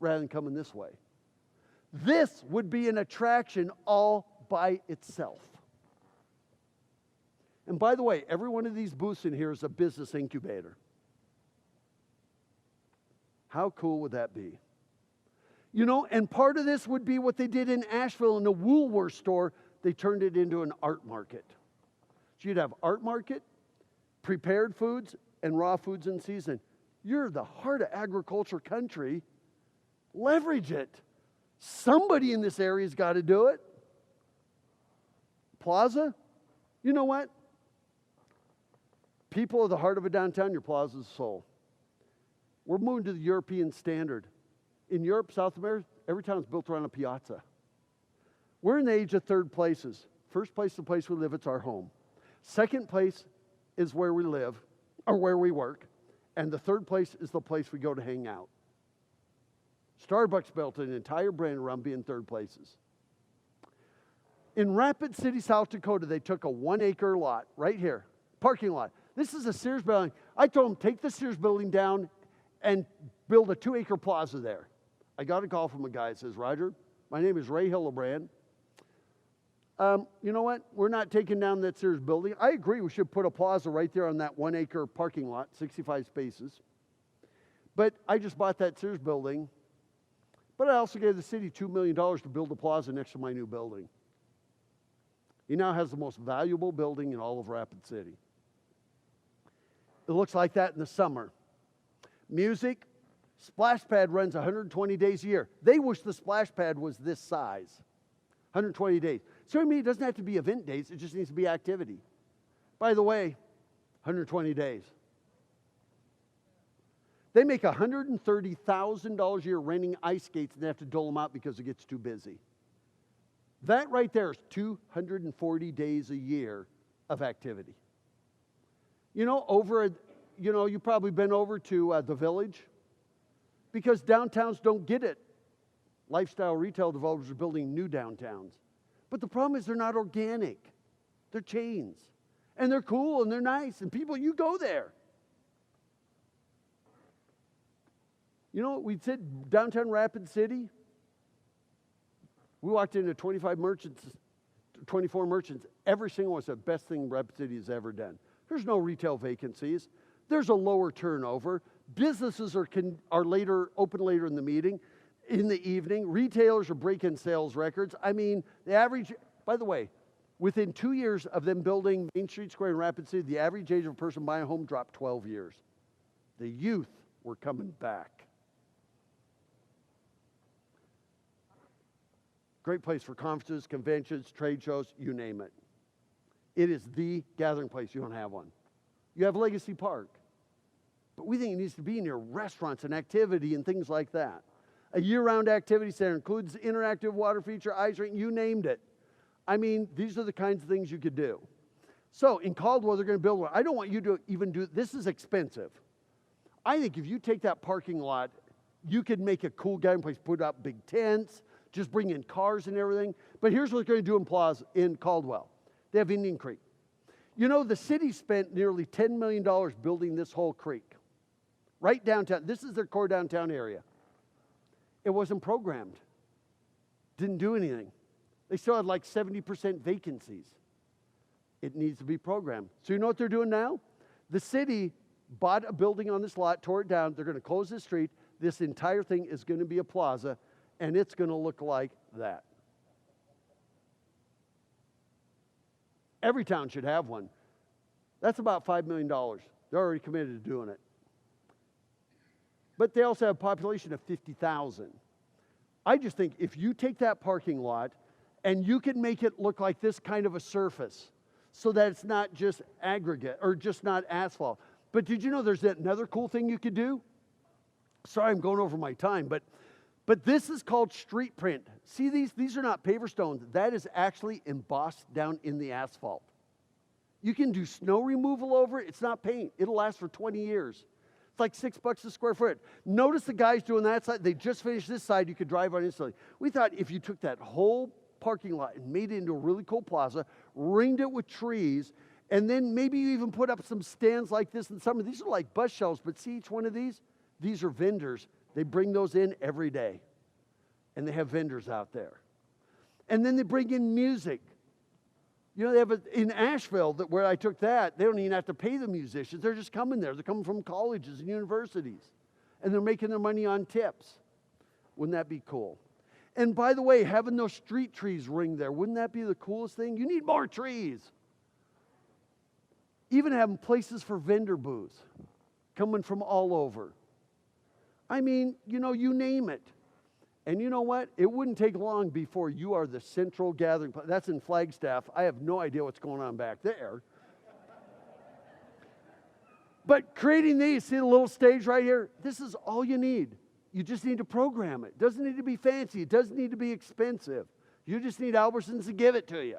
S2: rather than coming this way. This would be an attraction all by itself. And by the way, every one of these booths in here is a business incubator. How cool would that be? And part of this would be what they did in Asheville in the Woolworth store. They turned it into an art market. So you'd have art market, prepared foods, and raw foods in season. You're the heart of agriculture country. Leverage it. Somebody in this area's got to do it. Plaza, you know what? People are the heart of a downtown, your plaza's the soul. We're moving to the European standard. In Europe, South America, every town is built around a piazza. We're in the age of third places. First place is the place we live, it's our home. Second place is where we live, or where we work. And the third place is the place we go to hang out. Starbucks built an entire brand around being third places. In Rapid City, South Dakota, they took a 1-acre lot right here, parking lot. This is a Sears building. I told them, take the Sears building down and build a 2-acre plaza there. I got a call from a guy that says, Roger, my name is Ray Hillebrand. You know what? We're not taking down that Sears building. I agree we should put a plaza right there on that 1-acre parking lot, 65 spaces. But I just bought that Sears building. But I also gave the city $2 million to build a plaza next to my new building. He now has the most valuable building in all of Rapid City. It looks like that in the summer. Music, splash pad runs 120 days a year. They wish the splash pad was this size. 120 days. So I mean, it doesn't have to be event days, it just needs to be activity. By the way, 120 days. They make $130,000 a year renting ice skates and they have to dole them out because it gets too busy. That right there is 240 days a year of activity. You've probably been over to the Village because downtowns don't get it. Lifestyle retail developers are building new downtowns. But the problem is they're not organic. They're chains. And they're cool and they're nice. And people, you go there. We said downtown Rapid City. We walked into 24 merchants. Every single one said the best thing Rapid City has ever done. There's no retail vacancies. There's a lower turnover. Businesses are open later in the evening. Retailers are breaking sales records. I mean, the average, by the way, within 2 years of them building Main Street Square in Rapid City, the average age of a person buying a home dropped 12 years. The youth were coming back. Great place for conferences, conventions, trade shows, you name it. It is the gathering place. You don't have one. You have Legacy Park. But we think it needs to be near restaurants and activity and things like that. A year-round activity center includes interactive water feature, ice rink, you named it. I mean, these are the kinds of things you could do. So in Caldwell, they're going to build one. I don't want you to even do, this is expensive. I think if you take that parking lot, you could make a cool gathering place, put up big tents, just bring in cars and everything. But here's what they're going to do in Caldwell. They have Indian Creek. The city spent nearly $10 million building this whole creek. Right downtown. This is their core downtown area. It wasn't programmed. Didn't do anything. They still had like 70% vacancies. It needs to be programmed. So you know what they're doing now? The city bought a building on this lot, tore it down. They're going to close the street. This entire thing is going to be a plaza, and it's going to look like that. Every town should have one. That's about $5 million. They're already committed to doing it. But they also have a population of 50,000. I just think if you take that parking lot and you can make it look like this kind of a surface so that it's not just aggregate or just not asphalt. But did you know there's another cool thing you could do? Sorry, I'm going over my time, but this is called street print. See these? These are not paver stones. That is actually embossed down in the asphalt. You can do snow removal over it. It's not paint. It'll last for 20 years. It's like $6 a square foot. Notice the guys doing that side. They just finished this side. You could drive on instantly. We thought if you took that whole parking lot and made it into a really cool plaza, ringed it with trees, and then maybe you even put up some stands like this in summer. These are like bus shelves, but see each one of these? These are vendors. They bring those in every day, and they have vendors out there. And then they bring in music. You know, they have in Asheville, where I took that, they don't even have to pay the musicians. They're just coming there. They're coming from colleges and universities, and they're making their money on tips. Wouldn't that be cool? And by the way, having those street trees ring there, wouldn't that be the coolest thing? You need more trees. Even having places for vendor booths coming from all over. I mean, you know, you name it. And you know what? It wouldn't take long before you are the central gathering place. That's in Flagstaff. I have no idea what's going on back there. But creating these, see the little stage right here? This is all you need. You just need to program it. It doesn't need to be fancy. It doesn't need to be expensive. You just need Albertsons to give it to you.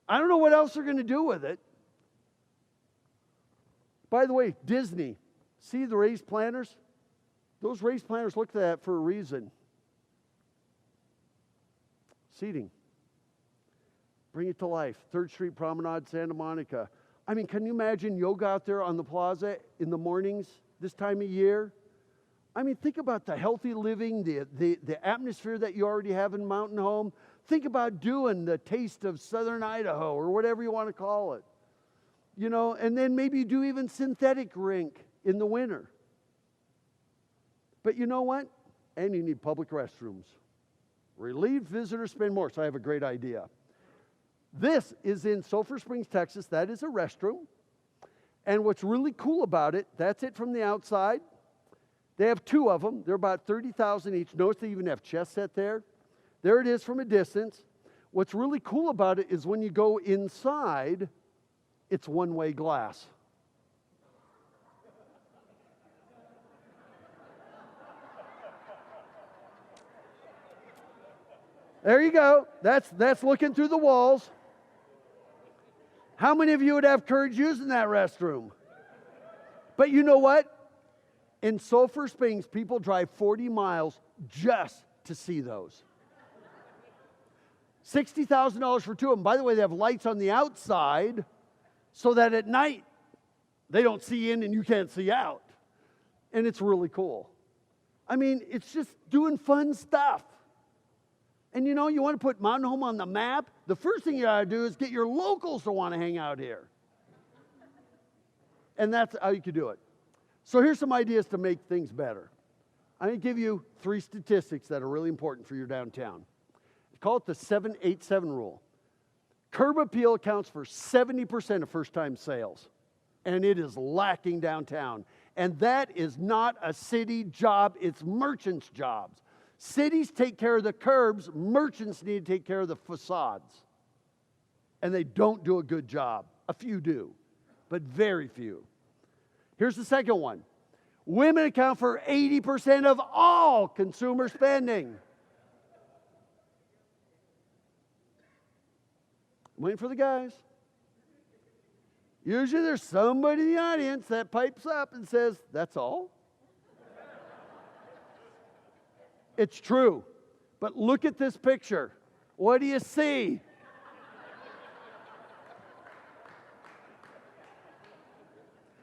S2: I don't know what else they're going to do with it. By the way, Disney, see the raised planters? Those raised planters looked at that for a reason. Seating. Bring it to life. 3rd Street Promenade, Santa Monica. I mean, can you imagine yoga out there on the plaza in the mornings this time of year? I mean, think about the healthy living, the atmosphere that you already have in Mountain Home. Think about doing the taste of Southern Idaho or whatever you want to call it. You know, and then maybe you do even synthetic rink in the winter. But you know what? And you need public restrooms. Relieved visitors spend more. So I have a great idea. This is in Sulphur Springs, Texas. That is a restroom. And what's really cool about it, that's it from the outside. They have 2 of them. They're about $30,000 each. Notice they even have chess set there. There it is from a distance. What's really cool about it is when you go inside, it's one-way glass. There you go. That's looking through the walls. How many of you would have courage using that restroom? But you know what? In Sulphur Springs, people drive 40 miles just to see those. $60,000 for 2 of them. By the way, they have lights on the outside so that at night they don't see in and you can't see out. And it's really cool. I mean, it's just doing fun stuff. And you know, you want to put Mountain Home on the map, the first thing you got to do is get your locals to want to hang out here. And that's how you can do it. So here's some ideas to make things better. I'm going to give you 3 statistics that are really important for your downtown. Call it the 7-8-7 rule. Curb appeal accounts for 70% of first-time sales, and it is lacking downtown. And that is not a city job, it's merchants' jobs. Cities take care of the curbs, merchants need to take care of the facades. And they don't do a good job. A few do, but very few. Here's the second one. Women account for 80% of all consumer spending. I'm waiting for the guys. Usually there's somebody in the audience that pipes up and says, that's all? It's true. But look at this picture. What do you see?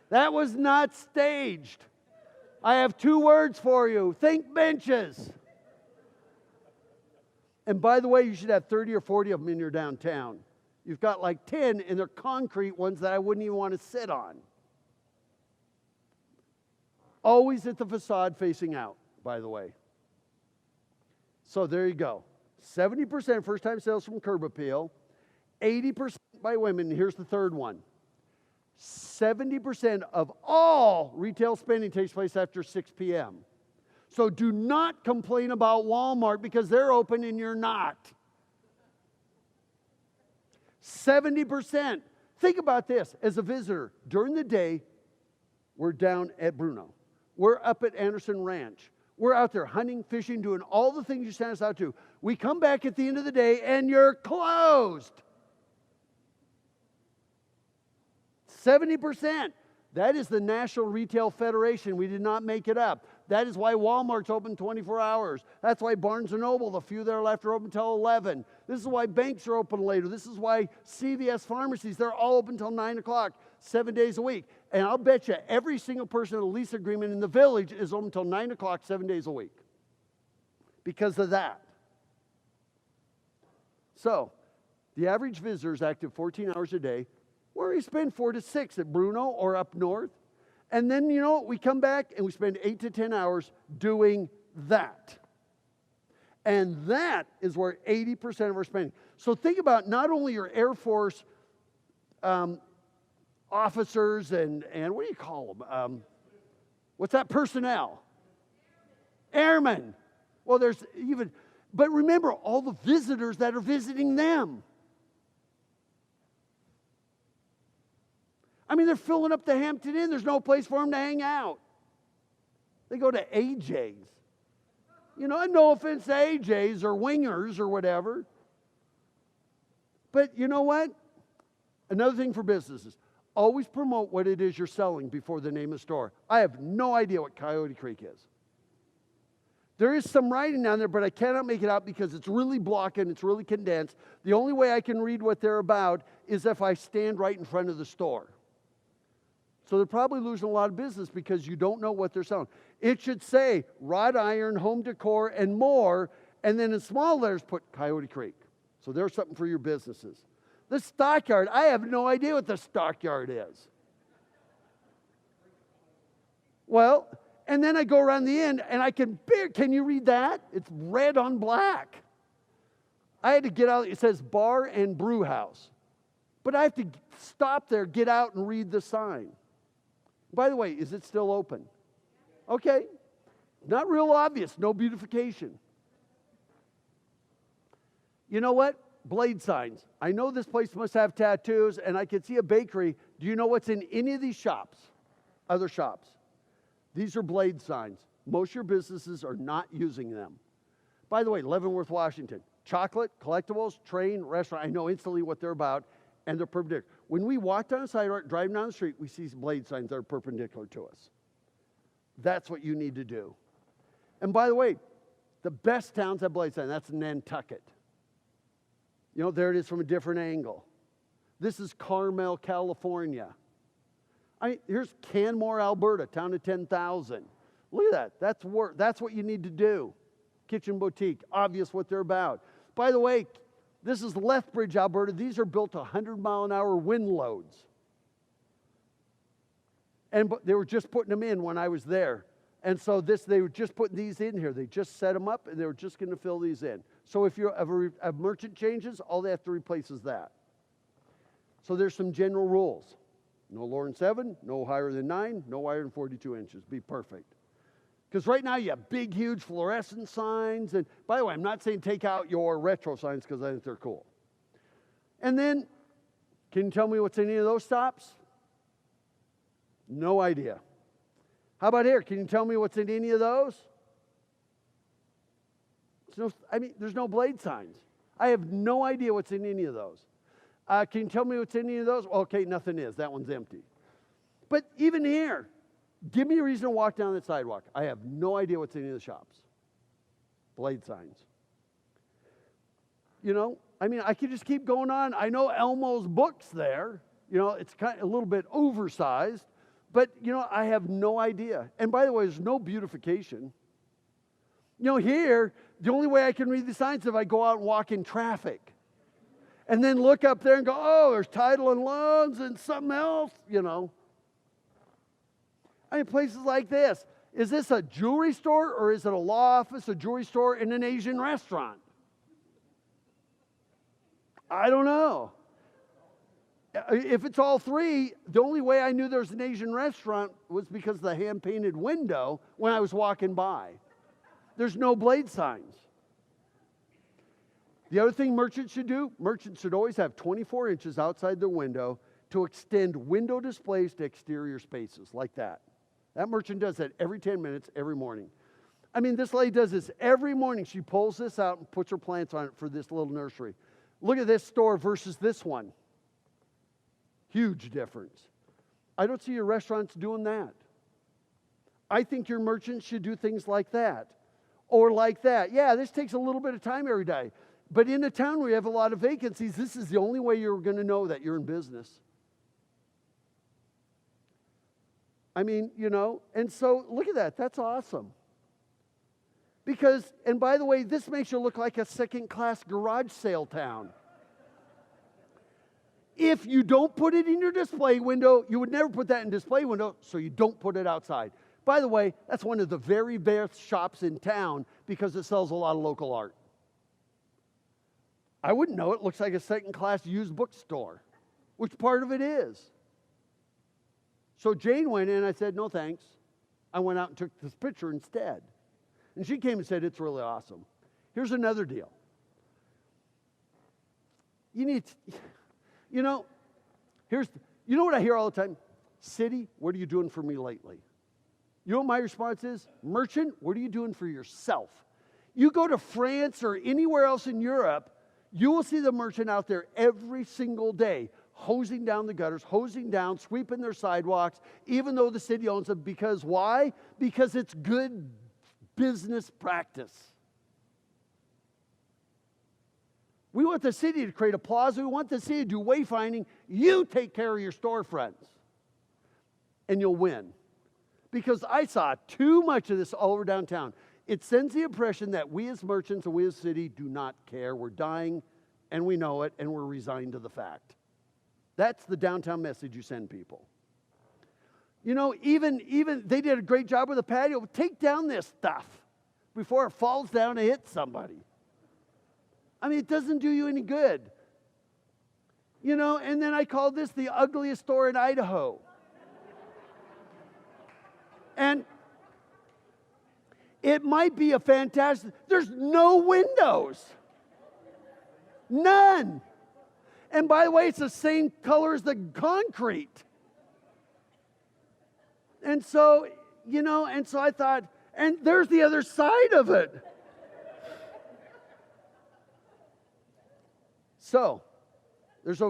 S2: That was not staged. I have 2 words for you. Think benches. And by the way, you should have 30 or 40 of them in your downtown. You've got like 10, and they're concrete ones that I wouldn't even want to sit on. Always at the facade facing out, by the way. So there you go. 70% first-time sales from curb appeal, 80% by women. Here's the third one. 70% of all retail spending takes place after 6 p.m. So do not complain about Walmart because they're open and you're not. 70%. Think about this. As a visitor, during the day, we're down at Bruno. We're up at Anderson Ranch. We're out there hunting, fishing, doing all the things you sent us out to. We come back at the end of the day and you're closed. 70%. That is the National Retail Federation. We did not make it up. That is why Walmart's open 24 hours. That's why Barnes & Noble, the few that are left, are open until 11. This is why banks are open later. This is why CVS pharmacies, they're all open until 9 o'clock, 7 days a week. And I'll bet you every single person in a lease agreement in the village is open until 9 o'clock, 7 days a week. Because of that. So, the average visitor is active 14 hours a day. Where do you spend 4 to 6 at Bruno or up north? And then, you know, we come back and we spend 8 to 10 hours doing that. And that is where 80% of our spending. So think about not only your Air Force officers and what do you call them? What's that? Personnel. Airmen. Well, there's even, but remember all the visitors that are visiting them. I mean, they're filling up the Hampton Inn. There's no place for them to hang out. They go to AJ's. You know, and no offense to AJ's or Wingers or whatever. But you know what? Another thing for businesses. Always promote what it is you're selling before the name of the store. I have no idea what Coyote Creek is. There is some writing down there, but I cannot make it out because it's really blocking, it's really condensed. The only way I can read what they're about is if I stand right in front of the store. So they're probably losing a lot of business because you don't know what they're selling. It should say wrought iron, home decor, and more, and then in small letters put Coyote Creek. So there's something for your businesses. The stockyard, I have no idea what the stockyard is. Well, and then I go around the end and I can you read that? It's red on black. I had to get out, it says bar and brew house. But I have to stop there, get out and read the sign. By the way, is it still open? Okay. Not real obvious, no beautification. You know what? Blade signs. I know this place must have tattoos, and I can see a bakery. Do you know what's in any of these shops? Other shops. These are blade signs. Most of your businesses are not using them. By the way, Leavenworth, Washington. Chocolate, collectibles, train, restaurant. I know instantly what they're about, and they're perpendicular. When we walk down the sidewalk, driving down the street, we see blade signs that are perpendicular to us. That's what you need to do. And by the way, the best towns have blade signs. That's Nantucket. You know, there it is from a different angle. This is Carmel, California. Here's Canmore, Alberta, town of 10,000. Look at that. That's what you need to do. Kitchen Boutique, obvious what they're about. By the way, this is Lethbridge, Alberta. These are built to 100-mile-an-hour wind loads. And they were just putting them in when I was there. And so they were just putting these in here. They just set them up, and they were just going to fill these in. So if a merchant changes, all they have to replace is that. So there's some general rules. No lower than 7, no higher than 9, no wider than 42 inches. Be perfect. Because right now you have big, huge fluorescent signs. And by the way, I'm not saying take out your retro signs because I think they're cool. And then, can you tell me what's in any of those stops? No idea. How about here? Can you tell me what's in any of those? There's no blade signs. I have no idea what's in any of those. Can you tell me what's in any of those? Okay, nothing is. That one's empty. But even here, give me a reason to walk down that sidewalk. I have no idea what's in any of the shops. Blade signs. You know, I could just keep going on. I know Elmo's Books there. You know, it's kind of a little bit oversized. But, I have no idea. And by the way, there's no beautification. Here, the only way I can read the signs is if I go out and walk in traffic. And then look up there and go, oh, there's title and loans and something else, places like this. Is this a jewelry store or is it a law office, a jewelry store, and an Asian restaurant? I don't know. If it's all three, the only way I knew there was an Asian restaurant was because of the hand-painted window when I was walking by. There's no blade signs. The other thing merchants should do, merchants should always have 24 inches outside their window to extend window displays to exterior spaces like that. That merchant does that every 10 minutes, every morning. This lady does this every morning. She pulls this out and puts her plants on it for this little nursery. Look at this store versus this one. Huge difference. I don't see your restaurants doing that. I think your merchants should do things like that or like that. Yeah, this takes a little bit of time every day. But in a town where you have a lot of vacancies, this is the only way you're going to know that you're in business. I mean, and so look at that. That's awesome. Because, and by the way, this makes you look like a second-class garage sale town. If you don't put it in your display window, you would never put that in display window, so you don't put it outside. By the way, that's one of the very best shops in town because it sells a lot of local art. I wouldn't know. It looks like a second-class used bookstore, which part of it is. So Jane went in, and I said, no thanks. I went out and took this picture instead. And she came and said, it's really awesome. Here's another deal. You need, you know what I hear all the time? City, what are you doing for me lately? You know what my response is? Merchant, what are you doing for yourself? You go to France or anywhere else in Europe, you will see the merchant out there every single day, hosing down the gutters, hosing down, sweeping their sidewalks, even though the city owns them. Because why? Because it's good business practice. We want the city to create a plaza. We want the city to do wayfinding. You take care of your storefronts, and you'll win. Because I saw too much of this all over downtown. It sends the impression that we as merchants and we as city do not care. We're dying, and we know it, and we're resigned to the fact. That's the downtown message you send people. Even they did a great job with the patio. Take down this stuff before it falls down and hits somebody. I mean, it doesn't do you any good. And then I called this the ugliest store in Idaho. And it might be a fantastic, there's no windows. None. And by the way, it's the same color as the concrete. And so, I thought, and there's the other side of it. So, there's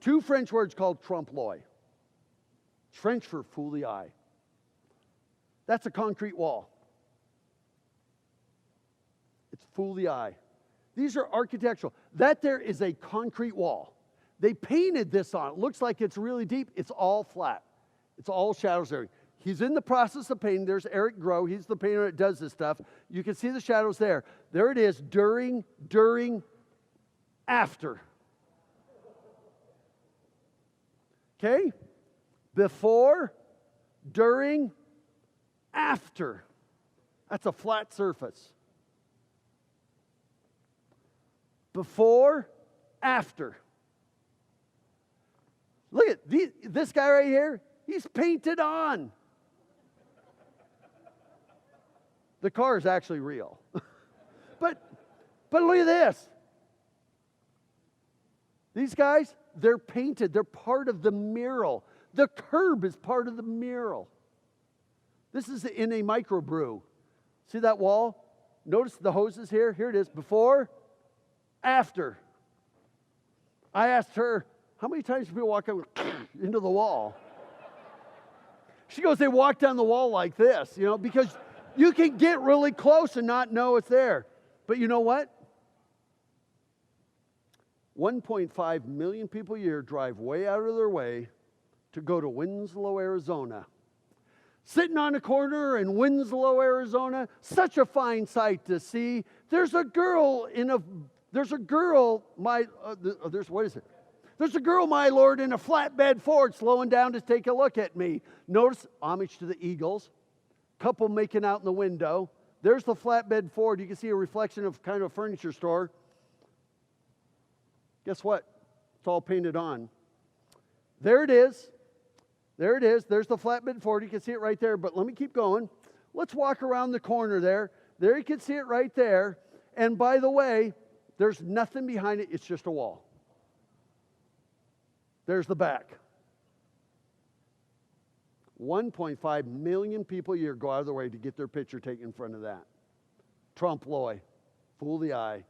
S2: two French words called trompe-l'oeil. It's French for fool the eye. That's a concrete wall. It's fool the eye. These are architectural. That there is a concrete wall. They painted this on. It looks like it's really deep. It's all flat. It's all shadows there. He's in the process of painting. There's Eric Groh. He's the painter that does this stuff. You can see the shadows there. There it is, during, after. Okay? Before, during, after. That's a flat surface. Before, after. Look at this guy right here. He's painted on. The car is actually real. But look at this. These guys, they're painted. They're part of the mural. The curb is part of the mural. This is in a microbrew. See that wall? Notice the hoses here. Here it is. Before, after. I asked her, how many times do people walk into the wall? She goes, they walk down the wall like this, because you can get really close and not know it's there. But you know what? 1.5 million people a year drive way out of their way to go to Winslow, Arizona. Sitting on a corner in Winslow, Arizona, such a fine sight to see. There's a girl, my lord, in a flatbed Ford slowing down to take a look at me. Notice homage to the Eagles. Couple making out in the window. There's the flatbed Ford. You can see a reflection of kind of a furniture store. Guess what? It's all painted on. There it is. There it is. There's the flatbed Ford. You can see it right there. But let me keep going. Let's walk around the corner there. There you can see it right there. And by the way, there's nothing behind it. It's just a wall. There's the back. 1.5 million people a year go out of their way to get their picture taken in front of that. Trompe-l'oeil. Fool the eye.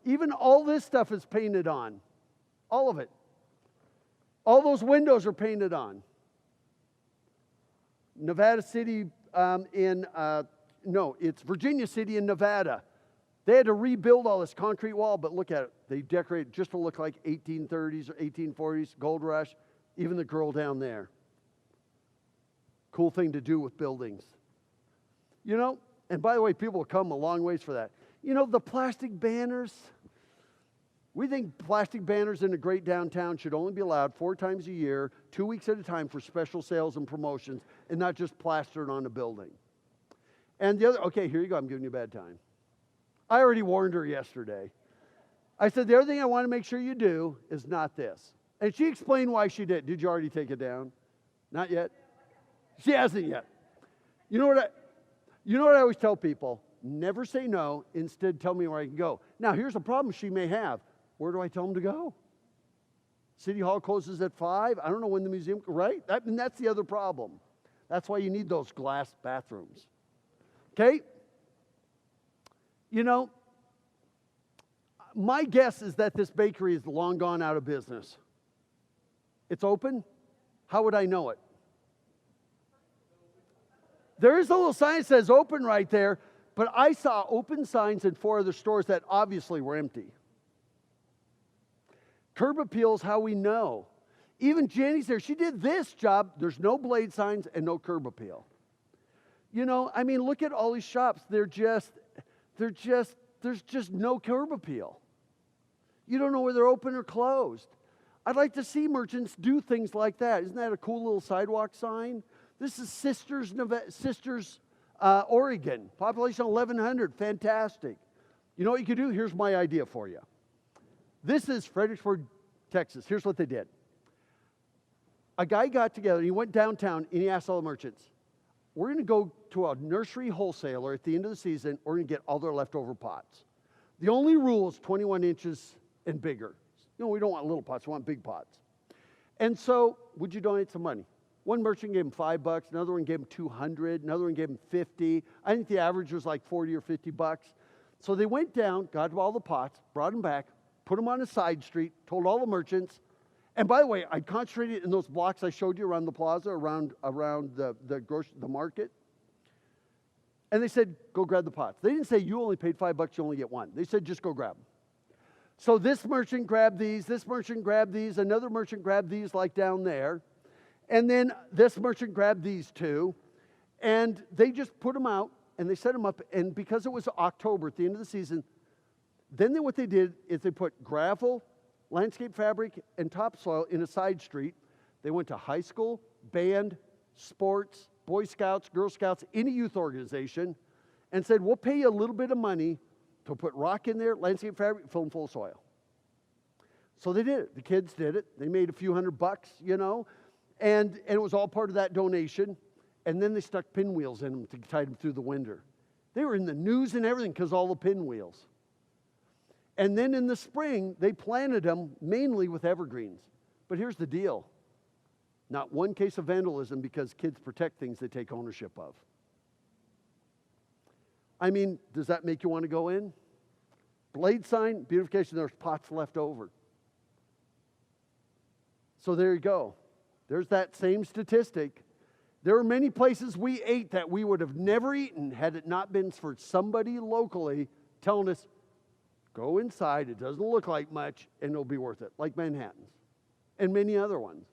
S2: Even all this stuff is painted on. All of it. All those windows are painted on. Nevada City it's Virginia City in Nevada. They had to rebuild all this concrete wall, but look at it. They decorated just to look like 1830s or 1840s, gold rush, even the girl down there. Cool thing to do with buildings. You know, and by the way, people will come a long ways for that. You know, the plastic banners. We think plastic banners in a great downtown should only be allowed 4 times a year, 2 weeks at a time for special sales and promotions, and not just plastered on a building. And the other, okay, here you go, I'm giving you a bad time. I already warned her yesterday. I said, the other thing I want to make sure you do is not this. And she explained why she did. Did you already take it down? Not yet? She hasn't yet. You know what I always tell people? Never say no. Instead, tell me where I can go. Now, here's a problem she may have. Where do I tell them to go? City Hall closes at 5. I don't know when the museum, right? That's the other problem. That's why you need those glass bathrooms. Okay? You know, my guess is that this bakery is long gone out of business. It's open? How would I know it? There is a little sign that says open right there, but I saw open signs in 4 other stores that obviously were empty. Curb appeal is how we know. Even Jenny's there. She did this job. There's no blade signs and no curb appeal. You know, I mean, look at all these shops. There's just no curb appeal. You don't know whether they're open or closed. I'd like to see merchants do things like that. Isn't that a cool little sidewalk sign? This is Sisters, Oregon. Population 1,100. Fantastic. You know what you could do? Here's my idea for you. This is Fredericksburg, Texas. Here's what they did. A guy got together, and he went downtown, and he asked all the merchants, we're going to go to a nursery wholesaler at the end of the season. We're going to get all their leftover pots. The only rule is 21 inches and bigger. You know, we don't want little pots. We want big pots. And so, would you donate some money? One merchant gave him $5. Another one gave him $200. Another one gave him $50. I think the average was like $40 or $50. So they went down, got all the pots, brought them back, put them on a side street, told all the merchants. And by the way, I concentrated in those blocks I showed you around the plaza, around the market. And they said, go grab the pots. They didn't say, you only paid $5, you only get one. They said, just go grab them. So this merchant grabbed these, this merchant grabbed these, another merchant grabbed these like down there. And then this merchant grabbed these 2. And they just put them out, and they set them up. And because it was October at the end of the season, then what they did is they put gravel, landscape fabric, and topsoil in a side street. They went to high school, band, sports, Boy Scouts, Girl Scouts, any youth organization, and said, we'll pay you a little bit of money to put rock in there, landscape fabric, fill them full of soil. So they did it. The kids did it. They made a few $100, you know, and it was all part of that donation. And then they stuck pinwheels in them to tide them through the winter. They were in the news and everything because all the pinwheels. And then in the spring, they planted them mainly with evergreens. But here's the deal. Not one case of vandalism because kids protect things they take ownership of. I mean, does that make you want to go in? Blade sign, beautification, there's pots left over. So there you go. There's that same statistic. There are many places we ate that we would have never eaten had it not been for somebody locally telling us, go inside, it doesn't look like much, and it'll be worth it, like Manhattan's and many other ones.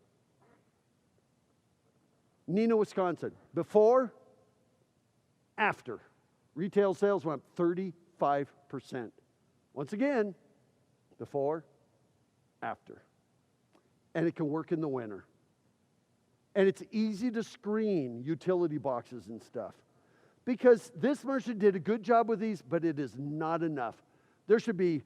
S2: Neenah, Wisconsin. Before, after. Retail sales went up 35%. Once again, before, after. And it can work in the winter. And it's easy to screen utility boxes and stuff. Because this merchant did a good job with these, but it is not enough. There should be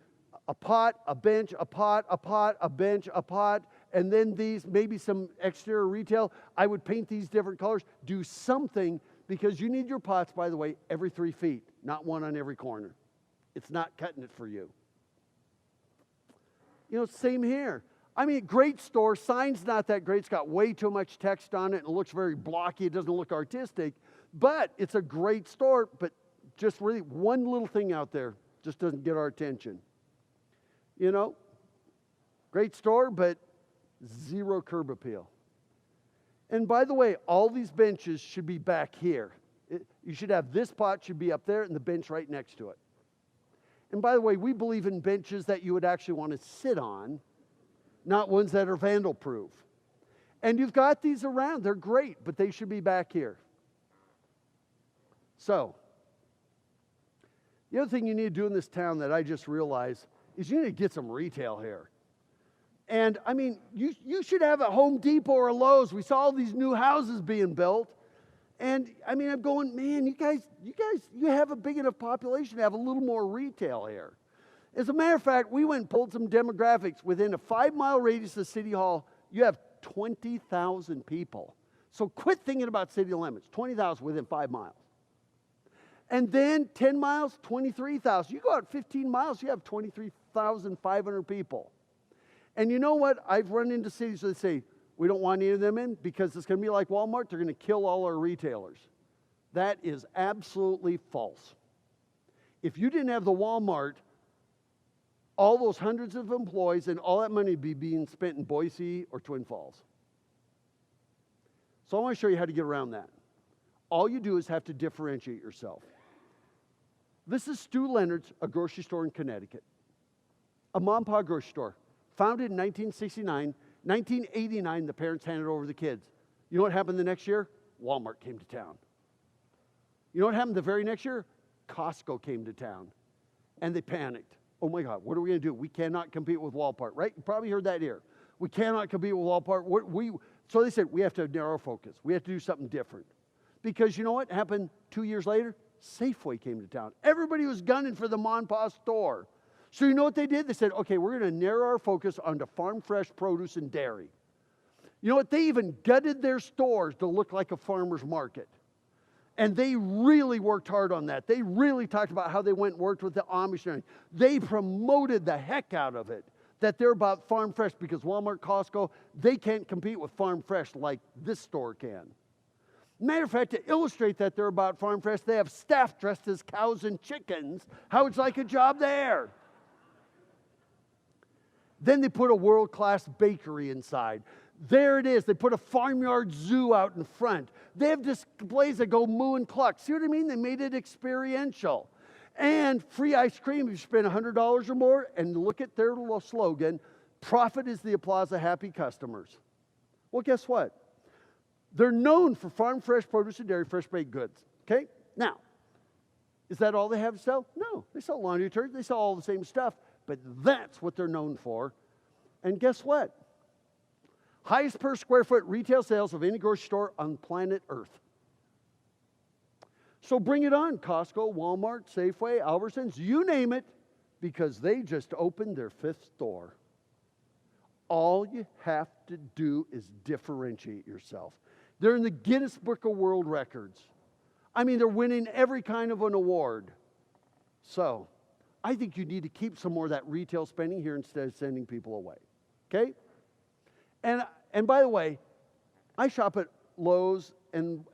S2: a pot, a bench, a pot, a pot, a bench, a pot, and then these, maybe some exterior retail. I would paint these different colors. Do something, because you need your pots, by the way, every 3 feet, not one on every corner. It's not cutting it for you. You know, same here. I mean, great store, sign's not that great. It's got way too much text on it, and it looks very blocky. It doesn't look artistic, but it's a great store, but just really one little thing out there just doesn't get our attention. You know, great store, but Zero curb appeal. And by the way, all these benches should be back here. You should have this pot should be up there and the bench right next to it. And by the way, we believe in benches that you would actually want to sit on, not ones that are vandal proof. And you've got these around. They're great, but they should be back here. So, the other thing you need to do in this town that I just realized is you need to get some retail here. And I mean, you should have a Home Depot or a Lowe's. We saw all these new houses being built. And I mean, I'm going, man, you have a big enough population to have a little more retail here. As a matter of fact, we went and pulled some demographics. Within a 5-mile radius of City Hall, you have 20,000 people. So quit thinking about city limits. 20,000 within 5 miles. And then 10 miles, 23,000. You go out 15 miles, you have 23,500 people. And you know what? I've run into cities that say, we don't want any of them in because it's going to be like Walmart. They're going to kill all our retailers. That is absolutely false. If you didn't have the Walmart, all those hundreds of employees and all that money would be being spent in Boise or Twin Falls. So I want to show you how to get around that. All you do is have to differentiate yourself. This is Stu Leonard's, a grocery store in Connecticut. A mom and pop grocery store. Founded in 1969. 1989, the parents handed over the kids. You know what happened the next year? Walmart came to town. You know what happened the very next year? Costco came to town. And they panicked. Oh my God, what are we going to do? We cannot compete with Walmart, right? You probably heard that here. We cannot compete with Walmart. So they said, we have to narrow focus. We have to do something different. Because you know what happened 2 years later? Safeway came to town. Everybody was gunning for the mom and pop store. So you know what they did? They said, okay, we're going to narrow our focus onto farm fresh produce and dairy. You know what? They even gutted their stores to look like a farmer's market. And they really worked hard on that. They really talked about how they went and worked with the Amish and everything. They promoted the heck out of it, that they're about farm fresh, because Walmart, Costco, they can't compete with farm fresh like this store can. Matter of fact, to illustrate that they're about farm fresh, they have staff dressed as cows and chickens. How would you like a job there? Then they put a world-class bakery inside. There it is. They put a farmyard zoo out in front. They have displays that go moo and cluck. See what I mean? They made it experiential. And free ice cream if you spend $100 or more. And look at their little slogan, profit is the applause of happy customers. Well, guess what? They're known for farm fresh produce and dairy, fresh baked goods. Okay? Now, is that all they have to sell? No. They sell laundry detergent. They sell all the same stuff. But that's what they're known for. And guess what? Highest per square foot retail sales of any grocery store on planet Earth. So bring it on, Costco, Walmart, Safeway, Albertsons, you name it, because they just opened their 5th store. All you have to do is differentiate yourself. They're in the Guinness Book of World Records. I mean, they're winning every kind of an award. So, I think you need to keep some more of that retail spending here instead of sending people away. Okay? And by the way, I shop at Lowe's and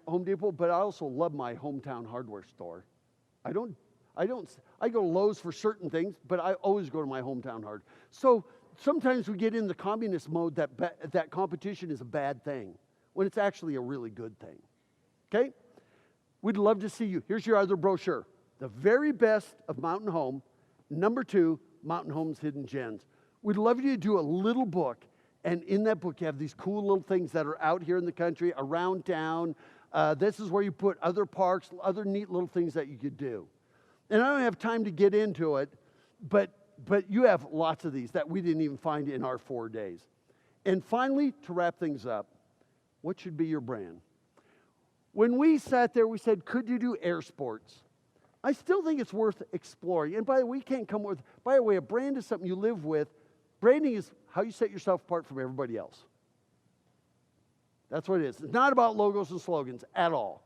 S2: Home Depot, but I also love my hometown hardware store. I go to Lowe's for certain things, but I always go to my hometown hardware. So sometimes we get in the communist mode that competition is a bad thing, when it's actually a really good thing. Okay? We'd love to see you. Here's your other brochure. The very best of Mountain Home. Number 2, Mountain Home's Hidden Gems. We'd love you to do a little book. And in that book, you have these cool little things that are out here in the country, around town. This is where you put other parks, other neat little things that you could do. And I don't have time to get into it, but you have lots of these that we didn't even find in our 4 days. And finally, to wrap things up, what should be your brand? When we sat there, we said, could you do air sports? I still think it's worth exploring. And by the way, a brand is something you live with. Branding is how you set yourself apart from everybody else. That's what it is. It's not about logos and slogans at all.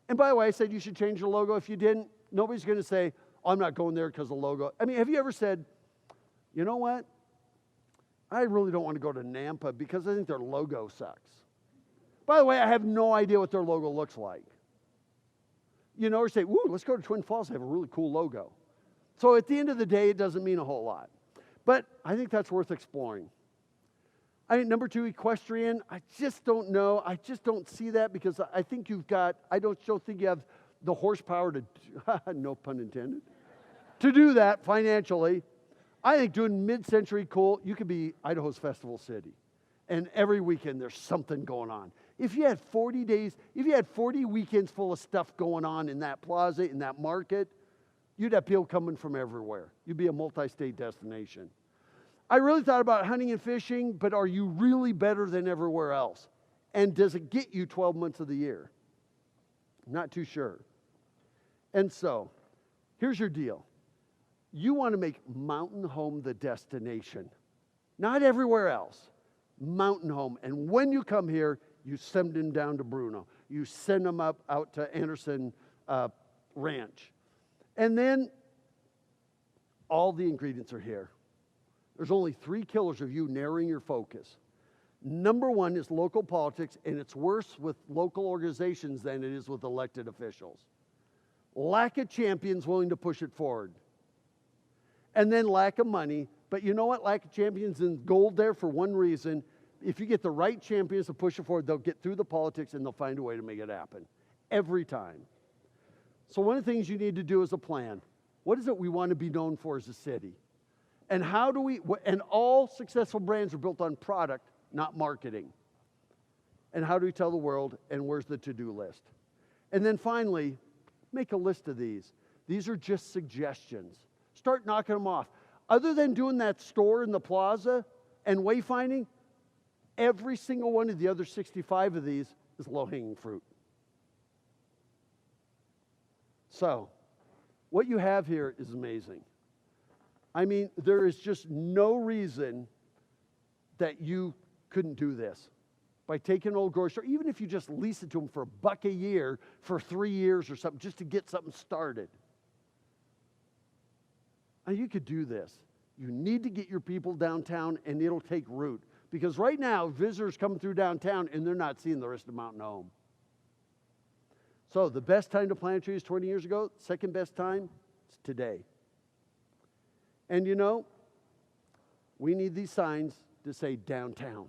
S2: And by the way, I said you should change your logo. If you didn't, nobody's going to say, oh, I'm not going there because of the logo. I mean, have you ever said, you know what? I really don't want to go to Nampa because I think their logo sucks. By the way, I have no idea what their logo looks like. You know, or say, ooh, let's go to Twin Falls. They have a really cool logo. So at the end of the day, it doesn't mean a whole lot. But I think that's worth exploring. Number 2, equestrian. I just don't know. I just don't see that because I think I don't think you have the horsepower to, no pun intended, to do that financially. I think doing mid-century cool, you could be Idaho's festival city. And every weekend there's something going on. If you had 40 days, if you had 40 weekends full of stuff going on in that plaza, in that market, you'd have people coming from everywhere. You'd be a multi-state destination. I really thought about hunting and fishing, but are you really better than everywhere else? And does it get you 12 months of the year? Not too sure. And so, here's your deal. You want to make Mountain Home the destination. Not everywhere else. Mountain Home. And when you come here, you send them down to Bruno. You send them out to Anderson Ranch. And then all the ingredients are here. There's only 3 killers of you narrowing your focus. Number 1 is local politics, and it's worse with local organizations than it is with elected officials. Lack of champions willing to push it forward. And then lack of money. But you know what? Lack of champions and gold there for one reason. If you get the right champions to push it forward, they'll get through the politics and they'll find a way to make it happen. Every time. So one of the things you need to do is a plan. What is it we want to be known for as a city? And how do we, and all successful brands are built on product, not marketing. And how do we tell the world, and where's the to-do list? And then finally, make a list of these. These are just suggestions. Start knocking them off. Other than doing that store in the plaza and wayfinding, every single one of the other 65 of these is low-hanging fruit. So, what you have here is amazing. I mean, there is just no reason that you couldn't do this. By taking an old grocery store, even if you just lease it to them for $1 a year for 3 years or something, just to get something started. And you could do this. You need to get your people downtown, and it'll take root. Because right now, visitors coming through downtown, and they're not seeing the rest of Mountain Home. So the best time to plant trees 20 years ago, second best time is today. And you know, we need these signs to say downtown.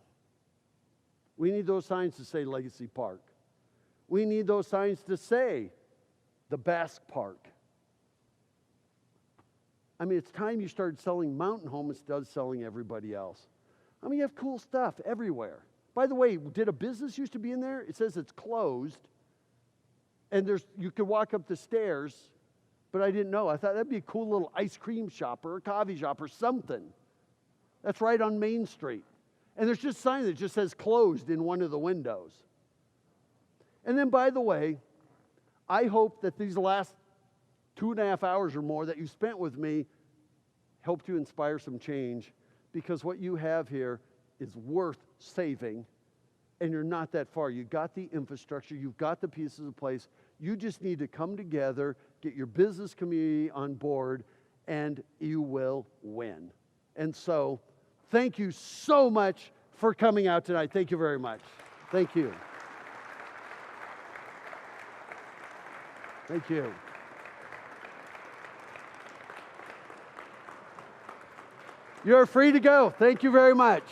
S2: We need those signs to say Legacy Park. We need those signs to say the Basque Park. I mean, it's time you started selling Mountain Home instead of selling everybody else. I mean, you have cool stuff everywhere. By the way, did a business used to be in there? It says it's closed. And you could walk up the stairs, but I didn't know. I thought that'd be a cool little ice cream shop or a coffee shop or something. That's right on Main Street. And there's just a sign that just says closed in one of the windows. And then, by the way, I hope that these last 2.5 hours or more that you spent with me helped you inspire some change, because what you have here is worth saving, and you're not that far. You've got the infrastructure. You've got the pieces in place. You just need to come together, get your business community on board, and you will win. And so, thank you so much for coming out tonight. Thank you very much. Thank you. Thank you. You're free to go. Thank you very much.